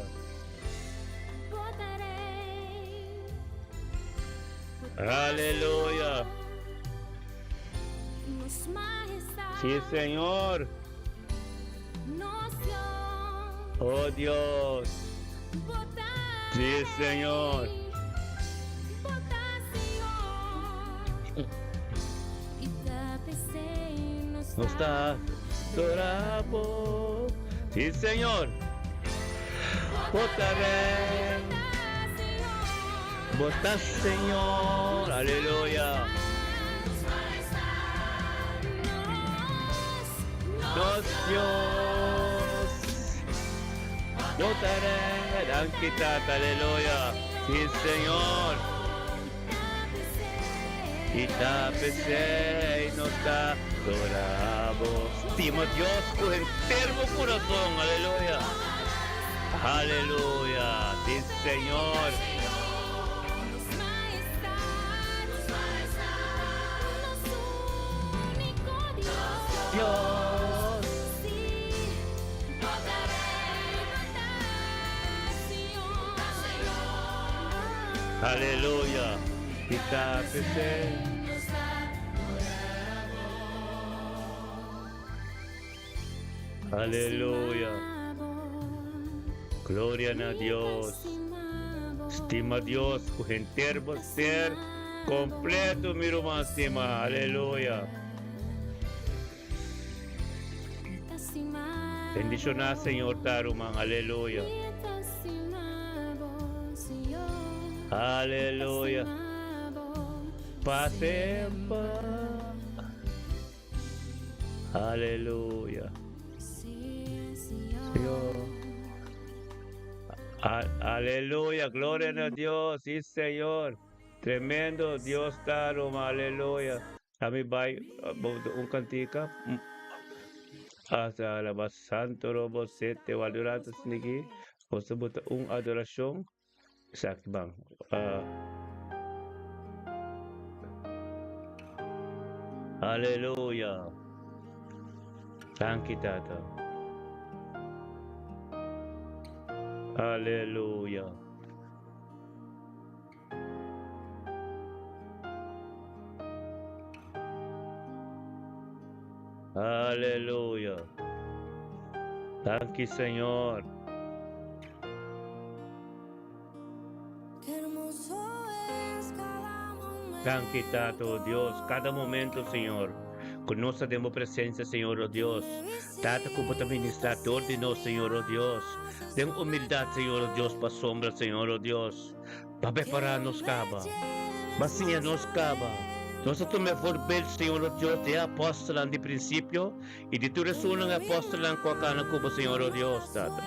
Aleluya. Sí, Señor. Oh Dios. Sí, Señor. nos adoramos. Sí, Señor. Votaré. Vota, Señor. Aleluya. Nos Dios. Votaré. Dan kita. Aleluya. Sí, Señor. Itapese y nos adoramos. Estima Dios con entero corazón. Aleluya. Aleluya. Sí, Señor. Dios. Aleluya. Itapese. Aleluya. Gloria a Dios. Estima a Dios con entero ser completo, mi hermano, estima. Aleluya. Bendición a Señor Tarumang. Aleluya. Aleluya. Pase en paz. Aleluya. Dios. Aleluya. Gloria a Dios. Sí, Señor. Tremendo Dios Tarumang. Aleluya. Kami bay un cantica. Asa alabas santo robo sete waluratas niki. O sebut adorasyon. Sakit bang. Aleluya. Thank you, Tata. Aleluya. Aleluya. Thank you, Señor. Thank you, Tato, Dios, cada momento, Señor. Con nuestra demo presencia, Señor, oh Dios. Tata, como administrador de nos, Señor, oh Dios. Den humildad, Señor, oh Dios, para sombra, Señor, oh Dios. Para prepararnos, caba. Vacía nos caba. Nosotros me volver, Señor, oh Dios, de apóstol de principio y de tu resuelven apóstol en cuacana, como, Señor, oh Dios, Tata.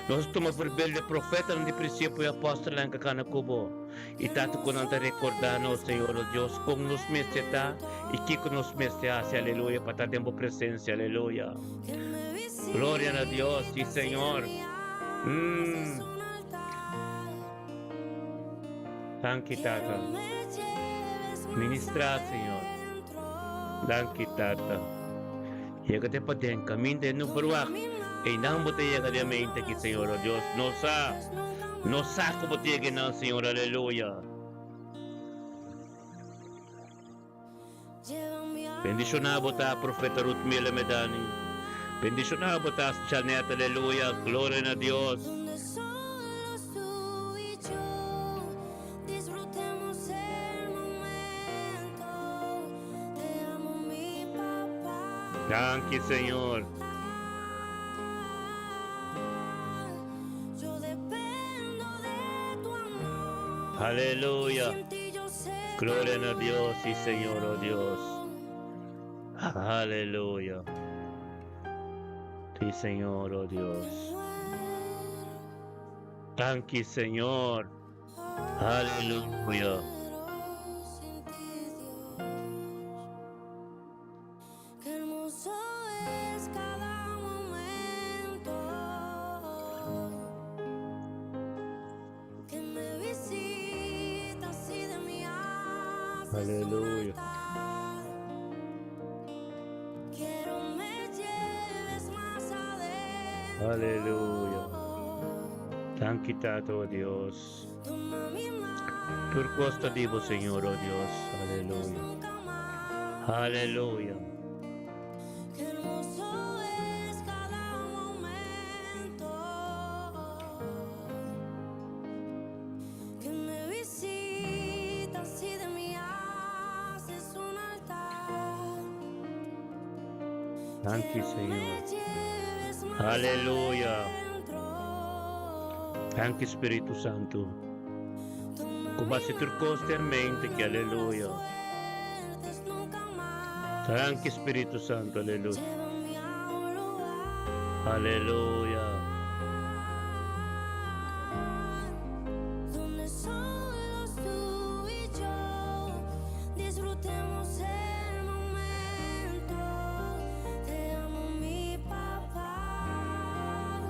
Nosotros me volver de profeta de principio y apóstol en cuacana, como. Y tanto con ante recordarnos, Señor oh Dios, con nos está y que con nos hace, aleluya, para tiempo presencia, aleluya. Gloria a Dios, sí, Señor. Thank you, Tata. Ministra, Señor. Thank you, Tata. Llega pa din kami din no beruak. Nang botella ka din mente ki, Señor oh Dios. No saco botella na, Señor, aleluya. Bendición a bota profeta Ruth Mila Medani. Bendición a bota Janet, aleluya. Gloria a Dios. Thank you, Señor. Aleluya. Gloria a Dios, sí, Señor, oh Dios. Aleluya. Sí, Señor, oh Dios. Thank you, Señor. Aleluya. Aleluya. Aleluya. Thank you, Tato, Dios. Por costa divo, Señor, oh Dios. Aleluya. Aleluya. Thank you, Señor. Aleluya. Thank you, Espíritu Santo. Kumasi turcostermente que aleluya. Thank you, Espíritu Santo, aleluya. Aleluya. Donde solos tú y yo disfrutemos el momento. Te amo, mi papá.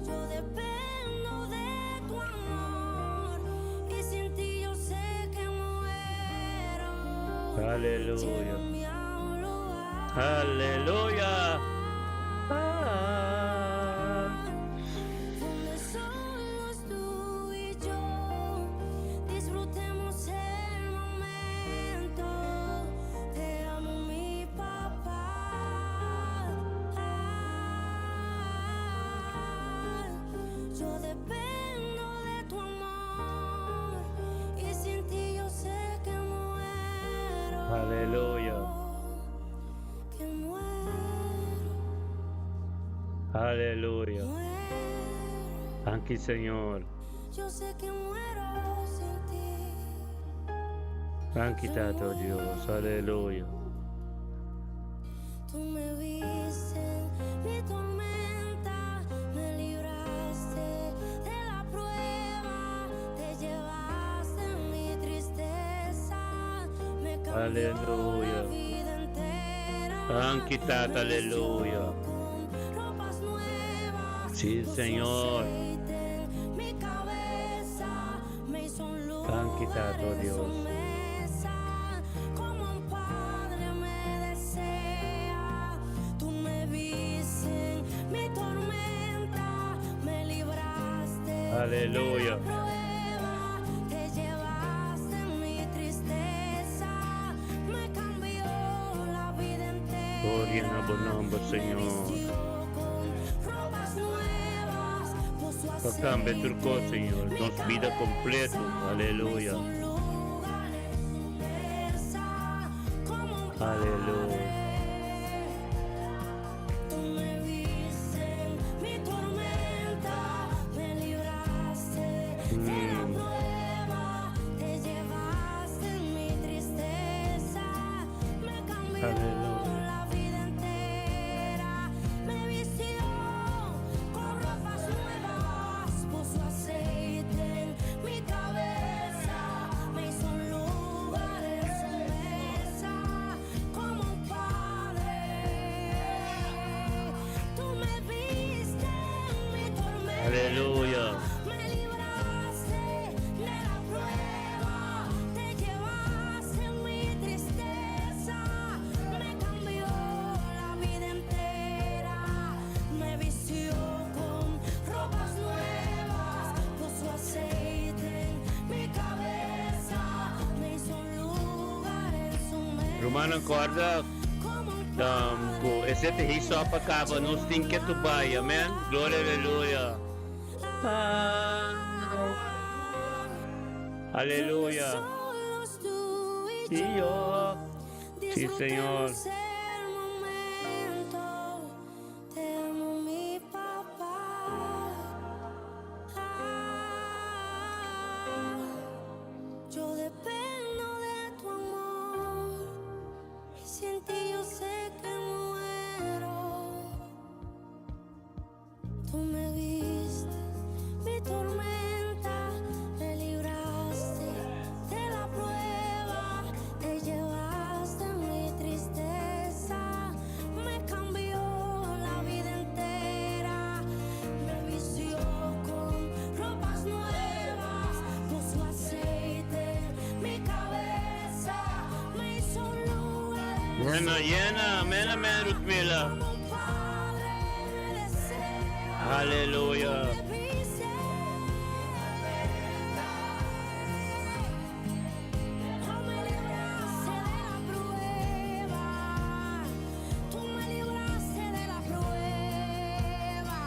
Yo dependo de tu amor y sin ti yo sé que muero. Aleluya. Llévame a un lugar Aleluya. donde solos tú y yo disfrutemos el momento. Te amo, mi papá. Yo dependo de tu amor y sin ti yo sé que muero. Aleluya. Que muero, Aleluya. muero. Thank you, Señor. Yo sé que muero sin ti. Thank you, Tato Dios. Aleluya. Tú me viste en mi tormenta, me libraste de la prueba, te llevaste en mi tristeza, me cambió Aleluya. la vida entera. Thank you, Tata. Aleluya. Con ropas nuevas, Sí, puso Señor. aceite en mi cabeza, me hizo un lugar Thank you, Tato en Dios. su mesa, como un padre me desea. Tú me viste en mi tormenta, me libraste Aleluya. de la prueba, te llevaste en mi tristeza, me cambió la vida entera. Gloria en el nombre, Me Señor. vistió con ropas nuevas, puso Cambia aceite turco, Señor. en mi Nos vida completo. cabeza, Aleluya. me hizo un lugar en su mesa, como un Aleluya. Tú me viste en mi tormenta, me libraste de la prueba, te llevaste en mi tristeza, me cambió Aleluya. la vida entera, me vistió con ropas nuevas, puso aceite en mi cabeza, me hizo un lugar en su mesa, como un padre. Tú me viste en mi tormenta, Aleluya. me libraste de la prueba, te llevaste en mi tristeza, me cambió la vida entera, me vistió con ropas nuevas, puso aceite en mi cabeza, me hizo un lugar en su mesa. Romano corda. Como un Ko esete hiso apakaba nos tinke to buy. Amen. Gloria, aleluya. Aleluya. solos tú y Y yo. Sí, Señor. disfrutemos el momento. Te amo, mi papá. Yo dependo de tu amor y sin ti yo sé que muero. Tú me viste mi tormenta, me libraste de la prueba, te llevaste en mi tristeza, me cambió la vida entera, me vistió con ropas nuevas, puso aceite en mi cabeza, me hizo un lugar en Llena, llena. Amen, amen, Rutmila. como un padre me desea. Aleluya. Me viste, tú me libraste de la prueba, tú me libraste de la prueba,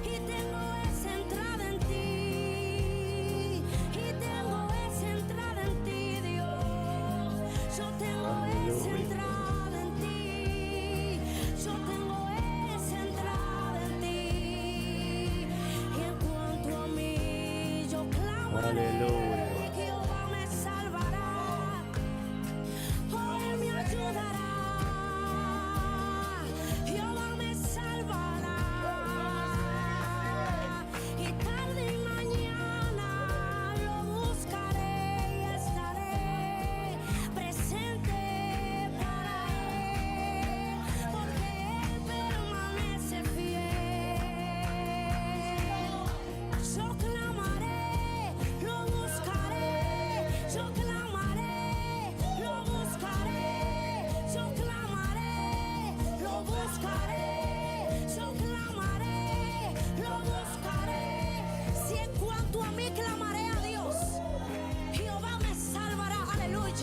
y tengo esa entrada en ti, y tengo esa entrada en ti, Dios. Yo tengo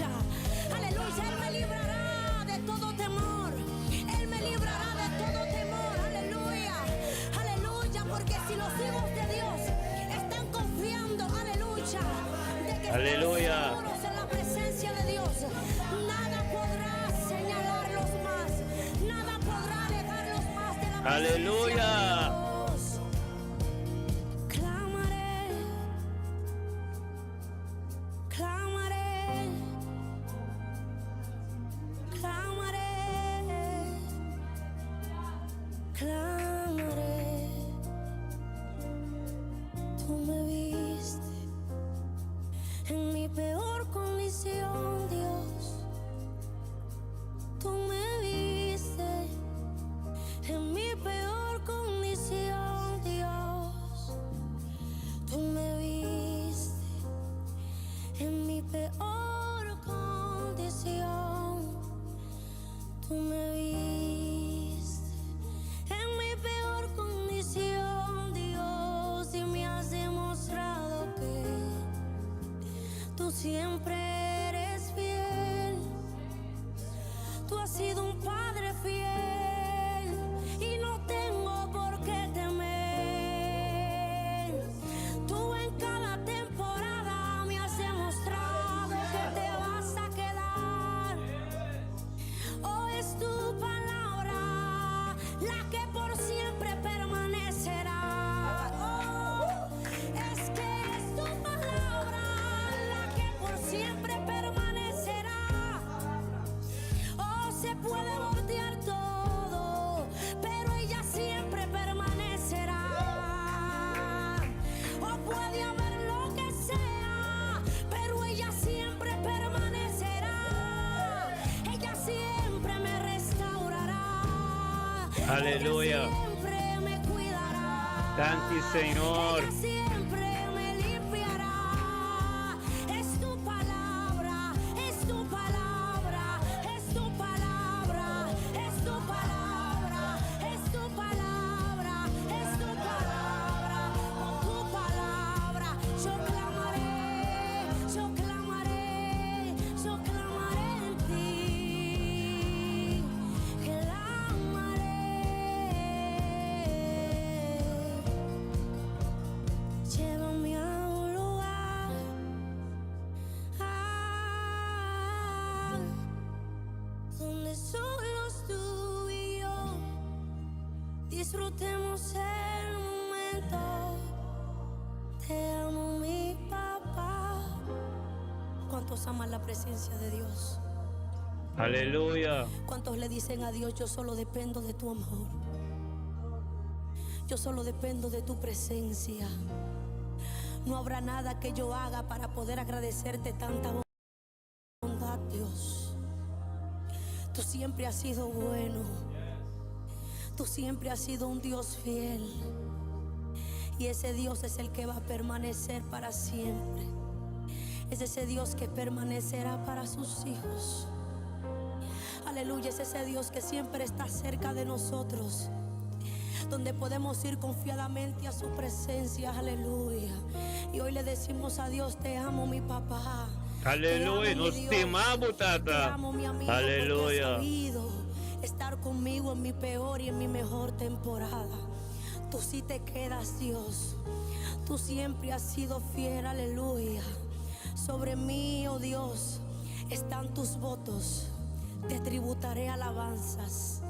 aleluya, aleluya. Él me librará de todo temor, Él me librará de todo temor, aleluya, aleluya. Porque si los hijos de Dios están confiando, aleluya, de que Aleluya. están seguros en la presencia de Dios, nada podrá señalarlos más, nada podrá alejarlos más de la presencia Aleluya. de Dios. Clamaré, clamaré, clamaré, clamaré. Tú me viste en mi peor condición, Dios. Tú me viste en mi peor condición, Dios. Tú me viste en mi peor condición. Tú me viste en mi peor condición, Dios, y me has demostrado que tú siempre eres fiel. Tú has sido un padre fiel y no tengo por qué temer. Tú en cada temporada me has demostrado que te vas a quedar. Oh, es tu palabra la que por siempre permanecerá. Oh, es que es tu palabra la que por siempre permanecerá. Oh, se puede voltear todo, pero ella siempre permanecerá. Oh, puede haber lo que sea, pero ella siempre permanecerá. Ella siempre me restaurará. Aleluya. Ella siempre me cuidará. Thank you, Señor. Ella siempre me limpiará. Es tu palabra, es tu palabra, es tu palabra, es tu palabra, es tu palabra, es tu palabra. Con tu palabra yo clamaré, yo clamaré, yo clamaré en ti. Llévame a un lugar donde solos tú y yo disfrutemos el momento. Te amo, mi papá. ¿Cuántos aman la presencia de Dios? Aleluya. ¿Cuántos le dicen a Dios, yo solo dependo de tu amor? Yo solo dependo de tu presencia. No habrá nada que yo haga para poder agradecerte tanta bondad, Dios. Tú siempre has sido bueno. Tú siempre has sido un Dios fiel. Y ese Dios es el que va a permanecer para siempre. Es ese Dios que permanecerá para sus hijos. Aleluya, es ese Dios que siempre está cerca de nosotros, donde podemos ir confiadamente a su presencia, aleluya. Y hoy le decimos a Dios, te amo, mi papá. Aleluya. Te amo, mi Nos Dios. temamos, Te Tata. amo, mi amigo, porque Aleluya. has sabido estar conmigo en mi peor y en mi mejor temporada. Tú sí te quedas, Dios. Tú siempre has sido fiel, aleluya. Sobre mí, oh Dios, están tus votos. Te tributaré alabanzas,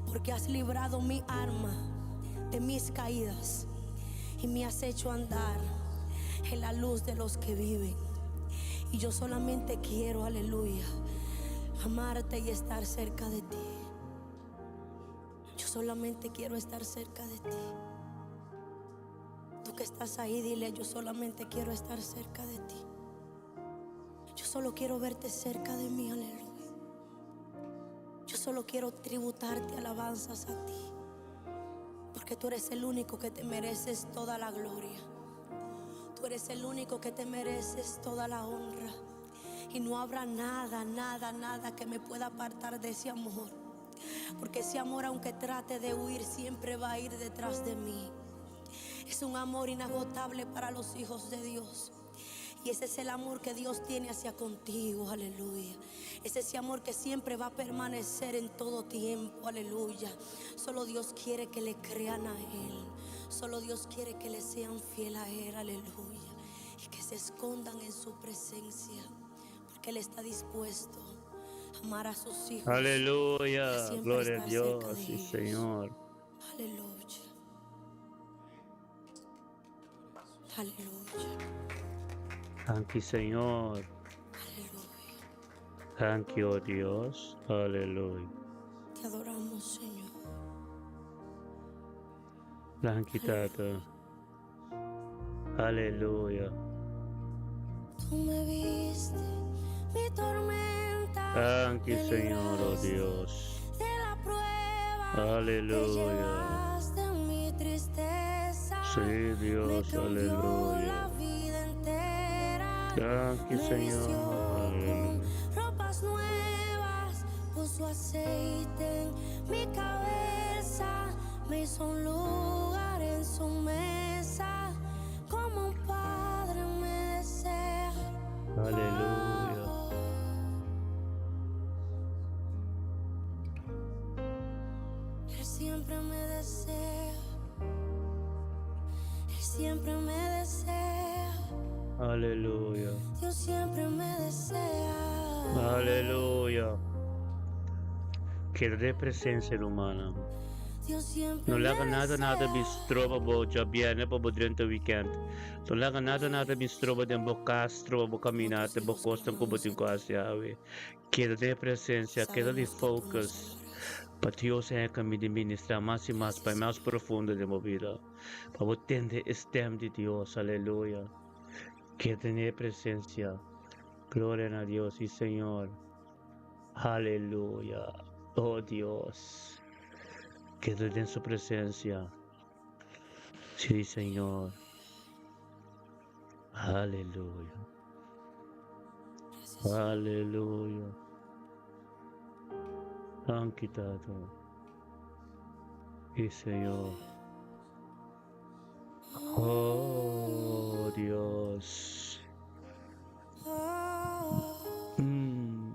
porque has librado mi alma de mis caídas y me has hecho andar en la luz de los que viven. Y yo solamente quiero, aleluya, amarte y estar cerca de ti. Yo solamente quiero estar cerca de ti. Tú que estás ahí, dile, yo solamente quiero estar cerca de ti. Yo solo quiero verte cerca de mí, aleluya. Yo solo quiero tributarte alabanzas a ti, porque tú eres el único que te mereces toda la gloria. Tú eres el único que te mereces toda la honra. Y no habrá nada, nada, nada que me pueda apartar de ese amor, porque ese amor, aunque trate de huir, siempre va a ir detrás de mí. Es un amor inagotable para los hijos de Dios. Y ese es el amor que Dios tiene hacia contigo, aleluya. Es ese amor que siempre va a permanecer en todo tiempo, aleluya. Solo Dios quiere que le crean a Él. Solo Dios quiere que le sean fiel a Él, aleluya. Y que se escondan en su presencia, porque Él está dispuesto a amar a sus hijos. Aleluya. Siempre Gloria a estar Dios. cerca de Sí, ellos. Señor. Aleluya. Aleluya. Thank you, Señor. Aleluya. Thank you, oh Dios. Aleluya. Te adoramos, Señor. Thank you, Tata. Aleluya. Tú me viste, mi tormenta. Thank you, me Señor, oh libraste Dios. de la prueba. Aleluya. Me llevaste en mi tristeza. Sí, Me Dios, cambió la aleluya. vida entera. Thank you, Me Señor. vistió Aleluya. con ropas nuevas. Puso aceite en mi cabeza. Me hizo un lugar en su mesa. Como un padre me desea. Aleluya. Él siempre me desea. Él siempre me desea. Aleluya. Dios siempre me desea. Aleluya. Que dé presenza umana. Dios siempre Non me laga nada desea. mi strova bo già bene po durante weekend. Non laga nada mi strova den bo castro bo camminate bo costa ko bo tin quasi ave. Che dé presenza, che di Sabemos que tú nos focus. adoras. Pa Dios è che mi ministra más y más pa más profundo de mi vida. Pa potente estem di Dios, aleluya. Que tiene presencia. Gloria a Dios y Señor. Aleluya. Oh Dios. Quedo en su presencia. Sí, Señor. Aleluya. Aleluya. Han quitado. Y Señor. Oh Dios. Oh, Mm.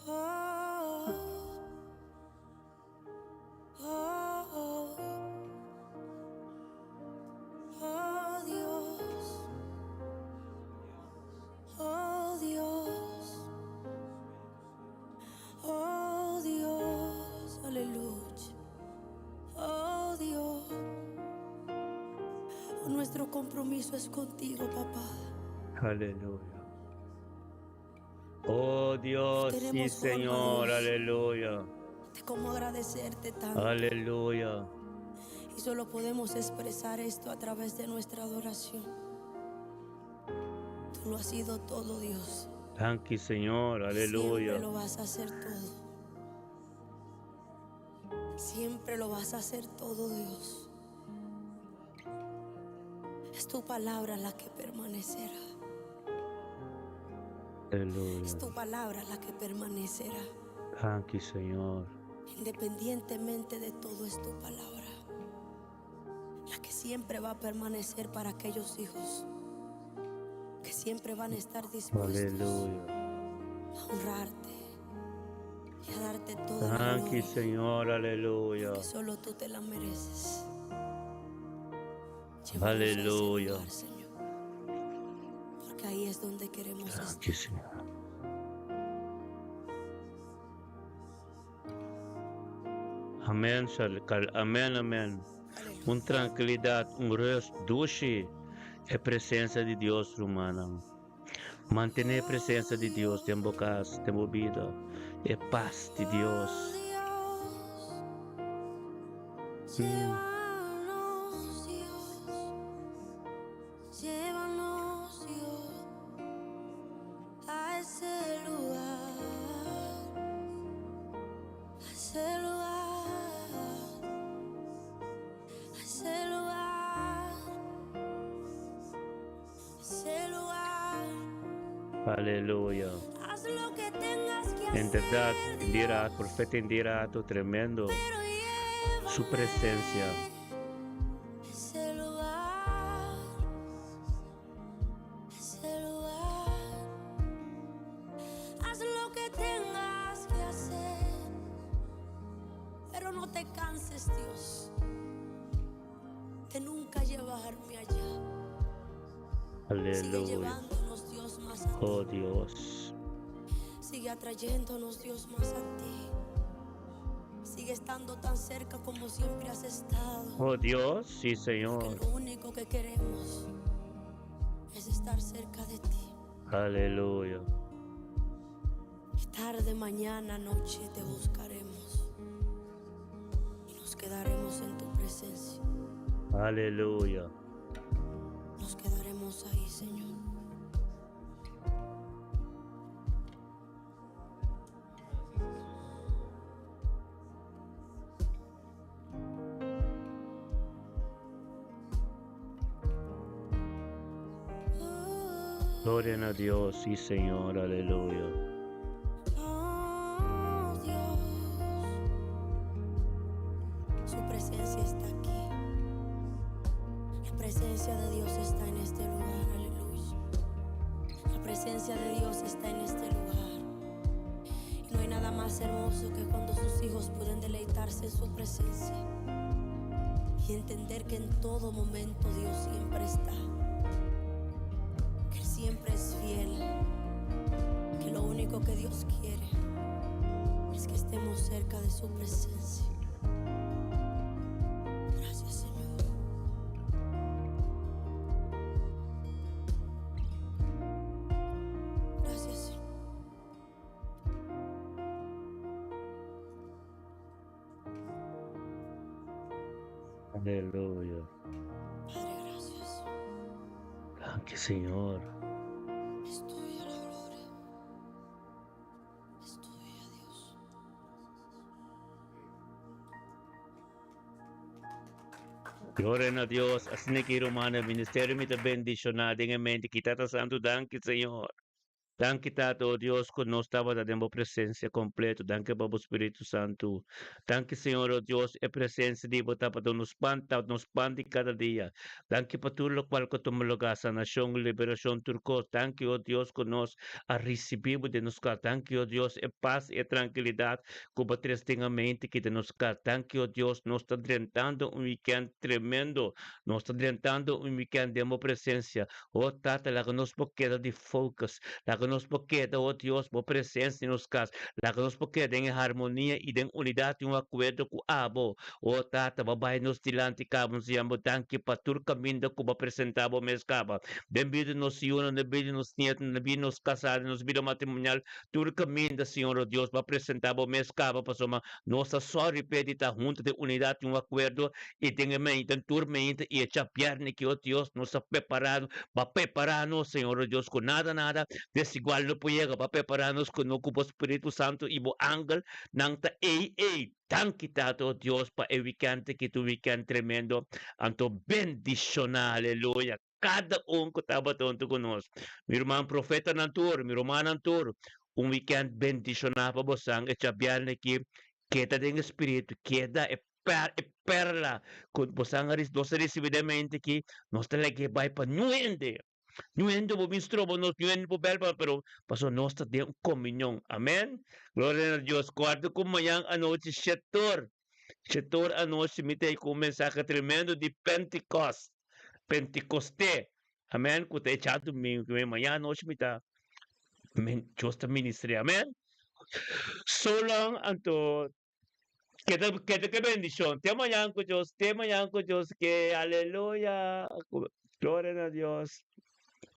oh, oh, oh, Dios. Oh, Dios. Oh, Dios. Aleluya. Oh, Dios. Nuestro compromiso es contigo, papá. Aleluya. Oh Dios, sí, Tenemos forma, Señor, Dios. aleluya. De cómo agradecerte tanto. Aleluya. Y solo podemos expresar esto a través de nuestra adoración. Tú lo has sido todo, Dios. Thank you, Señor, Siempre aleluya. lo vas a hacer todo. Siempre lo vas a hacer todo, Dios. Es tu palabra la que permanecerá. Aleluya. Es tu palabra la que permanecerá. Thank you, Señor. Independientemente de todo, es tu palabra la que siempre va a permanecer para aquellos hijos que siempre van a estar dispuestos Aleluya. a honrarte y a darte toda la Thank you, gloria, Señor, aleluya. que solo tú te la mereces. Llévanos a ese Aleluya. lugar, Señor, porque ahí es donde queremos estar. Thank you, Señor. Amén, amén, amén. Un tranquilidad, un rest, dulce é presença de Deus humana. Mantener a presença de Deus em bocas, em vida, é paz de Deus. Llévanos, Dios, llévanos, Dios, a ese lugar, a ese lugar, a ese lugar, a ese lugar. Aleluia. Haz lo que tengas que Em hacer, verdade, Indira, profeta Indira, tremendo. pero llévame Su presencia. a ese lugar. te canses, Dios, de nunca llevarme allá. Sigue Aleluya. llevándonos, Dios, más a Oh ti. Dios. Sigue atrayéndonos, Dios, más a ti. Sigue estando tan cerca como siempre has estado. Oh Dios, sí, Porque Señor. lo único que queremos es estar cerca de ti. Aleluya. Y tarde, mañana, noche te buscaremos. Y nos quedaremos en tu presencia. Aleluya. Nos quedaremos ahí, Señor. Gloria a Dios, sí, Señor. Aleluya. Oh, Dios, su presencia está aquí. La presencia de Dios está en este lugar, aleluya. La presencia de Dios está en este lugar. Y no hay nada más hermoso que cuando sus hijos pueden deleitarse en su presencia y entender que en todo momento Dios siempre está, que Él siempre es fiel, que lo único que Dios quiere es que estemos cerca de su presencia. Gracias, Señor. Gracias, Señor. Aleluya. Padre, gracias. Gracias, Señor. Es tuya la gloria. Es tuya, Dios. Gloria a Dios. Así que hermano, ministerio me te bendicionar. En mente, quítate santo, danke, Señor. Danke, Tato, Dios, que nos estaba dando presencia completa. Danke, Babo Espíritu Santo. Danke, Señor, oh Dios, e presencia de vos, para nos panta cada día. Danke, para todo lo cual que tú me lo sanación, liberación, turcos. Danke, oh Dios, que nos ha recibido de nos. Danke, oh Dios, e paz y tranquilidad, como tres en mente que de nos. Danke, oh Dios, nos está drenando un weekend tremendo. Nos está drenando un weekend de presencia. Oh, Tata, la que nos queda de focus. La que nos queda, oh Dios, por presencia en los casos. La que nos queda en armonía y en unidad y un acuerdo con Abo. Oh Tata, babay nos dilante cabo, nos llamo danke para tu camino como presentamos mes cabo. Benvido nos uno, benvido nos nietos, benvido nos casados, nos vida matrimonial. Tu camino, Señor, oh Dios, va presentamos mes cabo, pasoma. Nossa sorry pedita junta de unidad y un acuerdo y tenga mente, en tu mente y echa pierna que, oh Dios, nos ha preparado, va prepararnos, Señor, oh Dios, con nada. Desigual no puede para prepararnos con el Espíritu Santo y ángel nanta tan quitado Dios para el weekend que tu weekend tremendo anto bendición aleluya cada uno que estaba tonto con nosotros mi hermano profeta Nantur mi hermano Nantur un weekend bendición para vos hecha bien aquí queda en espíritu queda perla con vos dos recibidamente que nos te le que va para nuende Nuendo po ministro, nos nuendo po belpa, pero paso nosta de comunión. Amén. Gloria a Dios. Cuarto como yang anoche Shetor. Shetor anoche mitay kung mensaje tremendo de Pentecost. Pentecoste. Amén. Kute chato mi mañana anoche mita. Dios ta ministry. Amén. So lang anto que bendición. Te mañana ko Dios. Te mañana ko Dios. Que aleluya. Gloria a Dios.